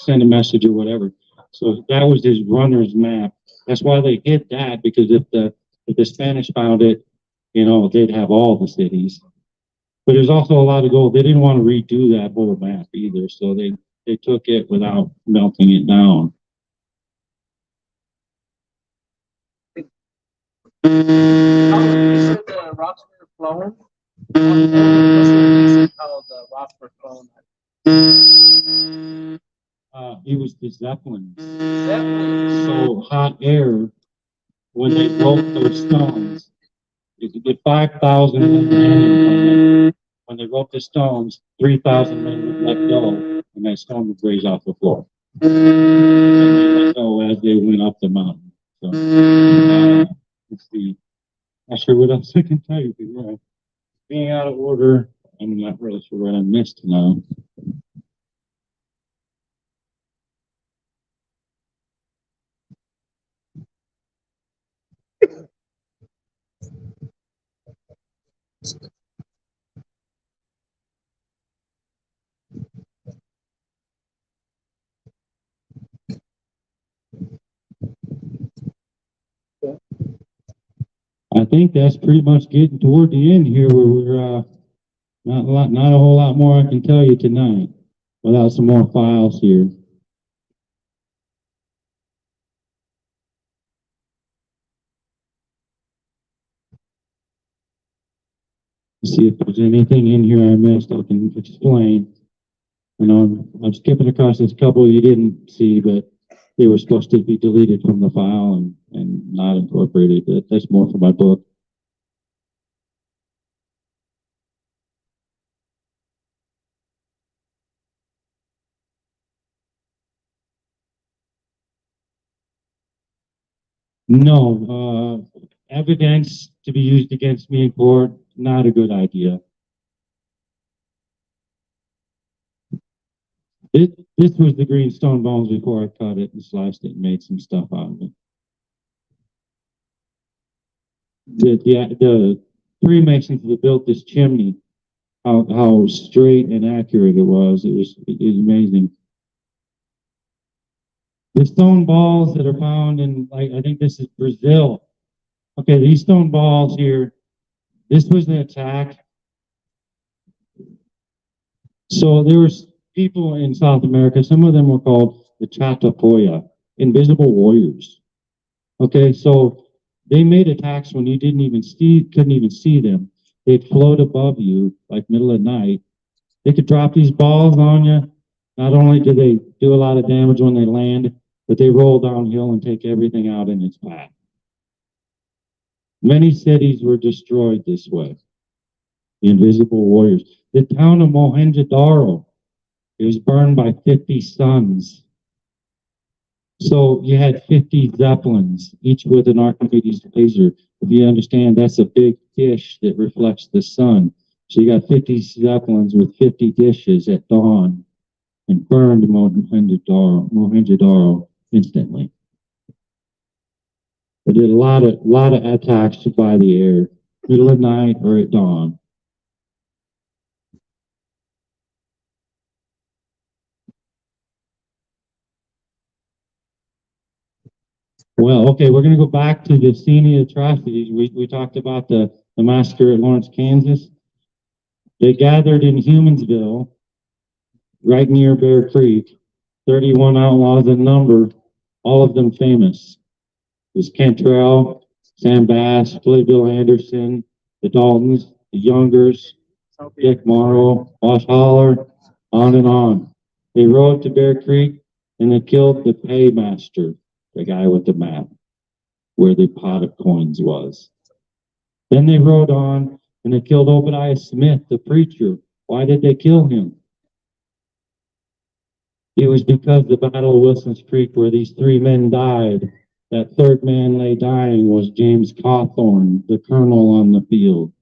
send a message or whatever. So that was his runner's map. That's why they hid that, because if the Spanish found it, they'd have all the cities. But there's also a lot of gold. They didn't want to redo that whole map either, so they took it without melting it down. Oh, you said the rocks were flowing? How the rocks were flowing. It was the Zeppelins. So hot air, when they broke those stones, you get 5,000 men landing. When they broke the stones, 3,000 men would let go, and that stone would raise off the floor. And they let go as they went up the mountain. So, let's see. Not sure what else I can tell you. Being out of order, I'm not really sure what I missed now. I think that's pretty much getting toward the end here, where we're not a whole lot more I can tell you tonight without some more files here. See if there's anything in here I missed I can explain. I'm skipping across this couple you didn't see, but they were supposed to be deleted from the file and not incorporated. But that's more for my book. No, evidence to be used against me in court, not a good idea. This was the green stone bones before I cut it and sliced it and made some stuff out of it. The Freemasons that built this chimney, how straight and accurate it was. It was amazing. The stone balls that are found in, like, I think this is Brazil. Okay, these stone balls here, this was the attack. So there was people in South America, some of them were called the Chatapoya, invisible warriors. Okay, so they made attacks when you couldn't even see them. They'd float above you, like middle of the night. They could drop these balls on you. Not only do they do a lot of damage when they land, but they roll downhill and take everything out in its path. Many cities were destroyed this way. The invisible warriors. The town of Mohenjo-Daro, it was burned by 50 suns. So you had 50 zeppelins, each with an Archimedes laser. If you understand, that's a big dish that reflects the sun. So you got 50 zeppelins with 50 dishes at dawn and burned Mohenjo-Daro instantly. They did a lot of attacks by the air, middle of night or at dawn. Well, okay, we're going to go back to the scene of atrocities. We talked about the massacre at Lawrence, Kansas. They gathered in Humansville, right near Bear Creek, 31 outlaws in number, all of them famous. It was Cantrell, Sam Bass, Bill Anderson, the Daltons, the Youngers, Dick Morrow, Wash Holler, on and on. They rode to Bear Creek and they killed the paymaster, the guy with the map, where the pot of coins was. Then they rode on and they killed Obadiah Smith, the preacher. Why did they kill him? It was because the Battle of Wilson's Creek, where these three men died, that third man lay dying was James Cawthorn, the colonel on the field.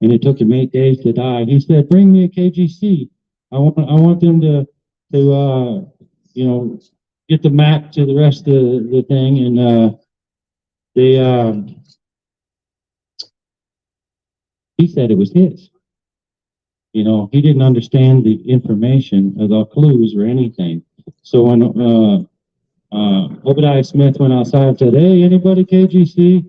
And it took him 8 days to die. He said, "Bring me a KGC. I want them to get the map to the rest of the thing." And he said it was his. He didn't understand the information or the clues or anything. So when Obadiah Smith went outside and said, "Hey, anybody KGC?"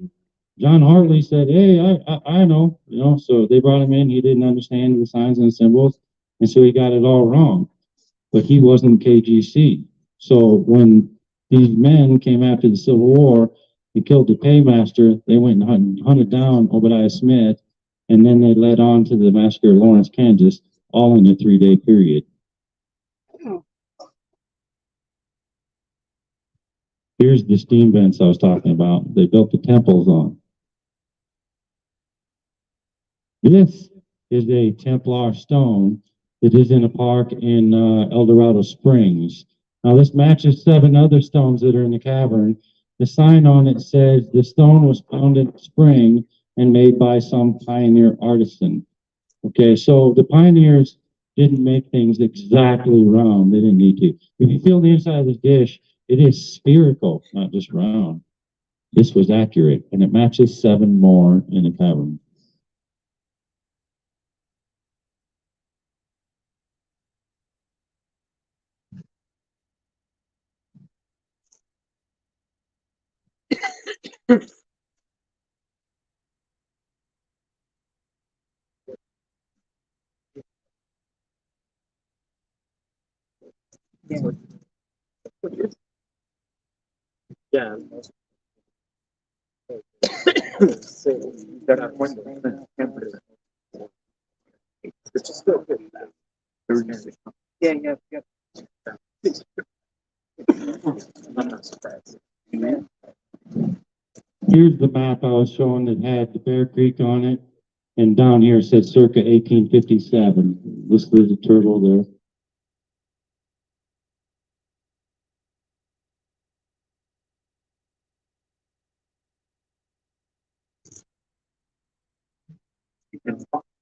John Hartley said, "Hey, I know." So they brought him in. He didn't understand the signs and symbols, and so he got it all wrong. But he wasn't KGC. So when these men came after the Civil War and killed the paymaster, they went and hunted down Obadiah Smith, and then they led on to the massacre of Lawrence, Kansas, all in a 3-day period. Here's the steam vents I was talking about. They built the temples on. This is a Templar stone that is in a park in El Dorado Springs. Now this matches 7 other stones that are in the cavern. The sign on it says the stone was found in a spring and made by some pioneer artisan. Okay, so the pioneers didn't make things exactly round. They didn't need to. If you feel the inside of this dish, it is spherical, not just round. This was accurate, and it matches 7 more in the cavern. Yeah. It's still good. Yeah, yeah, yeah. I'm not surprised. Here's the map I was showing that had the Bear Creek on it, and down here it says circa 1857. This is the turtle there.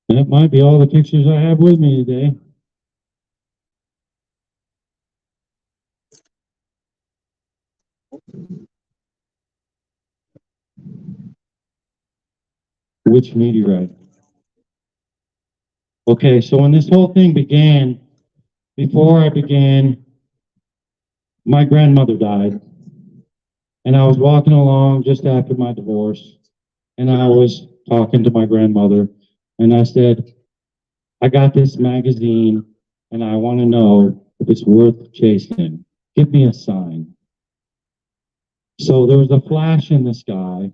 That might be all the pictures I have with me today. Which meteorite? Okay, so when this whole thing began, before I began, my grandmother died. And I was walking along just after my divorce, and I was talking to my grandmother, and I said, I got this magazine, and I want to know if it's worth chasing. Give me a sign. So there was a flash in the sky,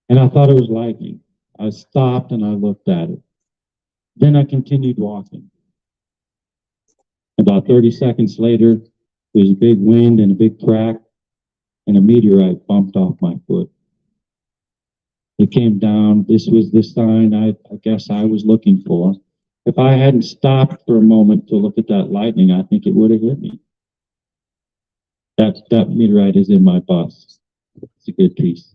and I thought it was lightning. I stopped and I looked at it. Then I continued walking. About 30 seconds later, there was a big wind and a big crack, and a meteorite bumped off my foot. It came down. This was the sign I guess I was looking for. If I hadn't stopped for a moment to look at that lightning, I think it would have hit me. That meteorite is in my bus. It's a good piece.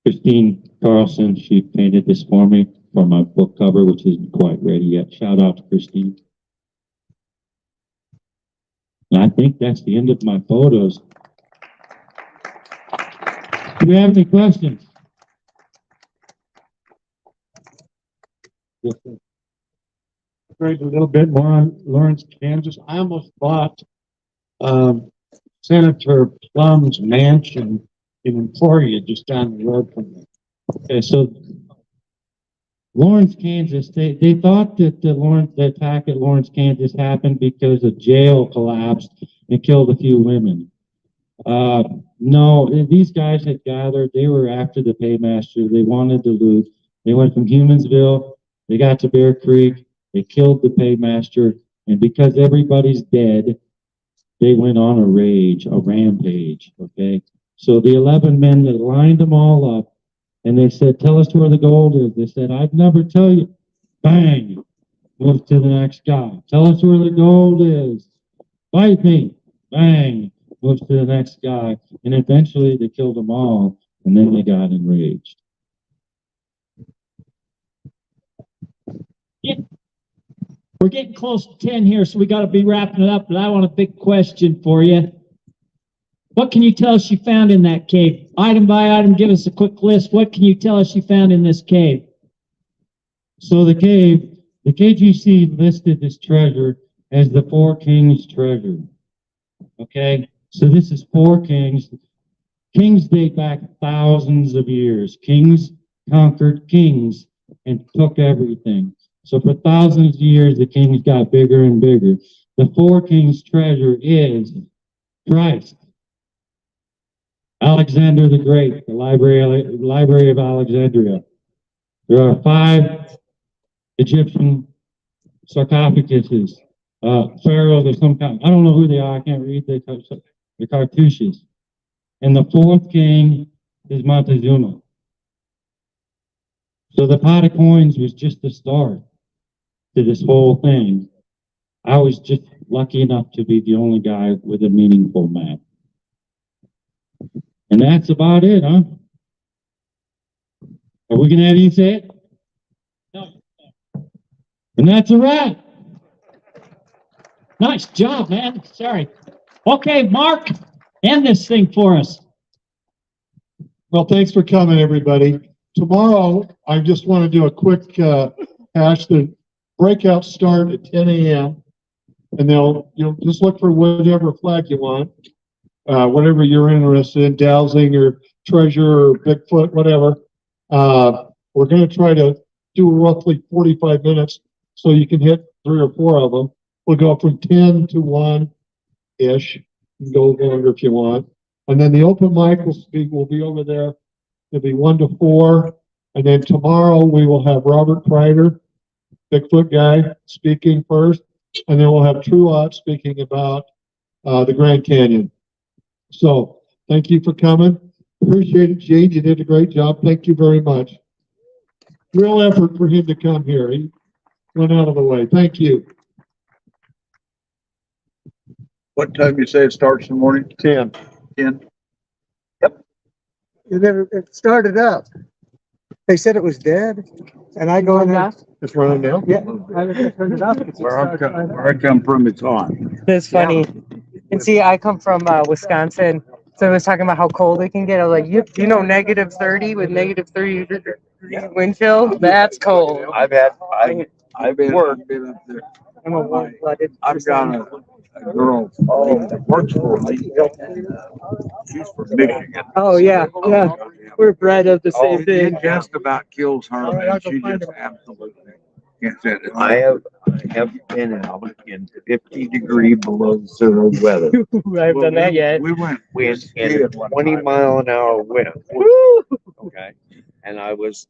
Christine Carlson, she painted this for me for my book cover, which isn't quite ready yet. Shout out to Christine. And I think that's the end of my photos. Do we have any questions? Yes, sir. A little bit more on Lawrence, Kansas. I almost bought Senator Plum's mansion in Emporia, just down the road from me. Okay, so Lawrence, Kansas, they thought that the attack at Lawrence, Kansas happened because a jail collapsed and killed a few women. No, these guys had gathered. They were after the paymaster. They wanted the loot. They went from Humansville. They got to Bear Creek. They killed the paymaster. And because everybody's dead, they went on a rampage, okay? So the 11 men that lined them all up, and they said, tell us where the gold is. They said, I'd never tell you. Bang! Move to the next guy. Tell us where the gold is. Fight me. Bang! Move to the next guy. And eventually they killed them all, and then they got enraged. We're getting close to 10 here, so we got to be wrapping it up, but I want a big question for you. What can you tell us you found in that cave? Item by item, give us a quick list. What can you tell us you found in this cave? So the KGC listed this treasure as the Four Kings treasure. Okay, so this is four kings. Kings date back thousands of years. Kings conquered kings and took everything. So for thousands of years, the kings got bigger and bigger. The Four Kings treasure is Christ, Alexander the Great, the Library of Alexandria. There are 5 Egyptian sarcophaguses, pharaohs of some kind. I don't know who they are. I can't read. They're cartouches. And the 4th king is Montezuma. So the pot of coins was just the start to this whole thing. I was just lucky enough to be the only guy with a meaningful map. And that's about it, huh? Are we going to have you say it? No. And that's a wrap. Nice job, man. Sorry. Okay, Mark, end this thing for us. Well, thanks for coming, everybody. Tomorrow, I just want to do a quick hash. The breakouts start at 10 a.m. and you'll just look for whatever flag you want, whatever you're interested in, Dowsing or Treasure or Bigfoot, whatever. We're going to try to do roughly 45 minutes so you can hit 3 or 4 of them. We'll go from 10 to 1-ish. You can go longer if you want. And then the open mic will be over there. It'll be 1 to 4. And then tomorrow we will have Robert Kreider, Bigfoot guy, speaking first. And then we'll have Truott speaking about the Grand Canyon. So thank you for coming. Appreciate it, Gene. You did a great job. Thank you very much. Real effort for him to come here. He went out of the way. Thank you. What time you say it starts in the morning? 10. 10. It started up. They said it was dead, and I go in there. It's running now? Yeah, I turned it off. Where I come from, it's on. That's funny. And see, I come from Wisconsin, so I was talking about how cold it can get. I was like, you know, -30 with -30 wind chill. That's cold. I've been worked. I'm a warm-blooded I've person. got a girl that works for me. She's from Michigan. Oh yeah, yeah. We're bred of the same It thing. just about kills her, man. She just absolutely can't stand it. I have been out in 50-degree below zero weather. I haven't done that yet. We went in 20-mile-an-hour wind. Okay, and I was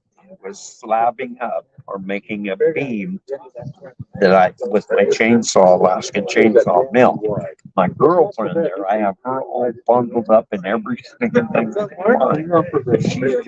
slabbing up or making a beam that I with my chainsaw, Alaskan chainsaw mill. My girlfriend there, I have her all bundled up in every single thing. She's just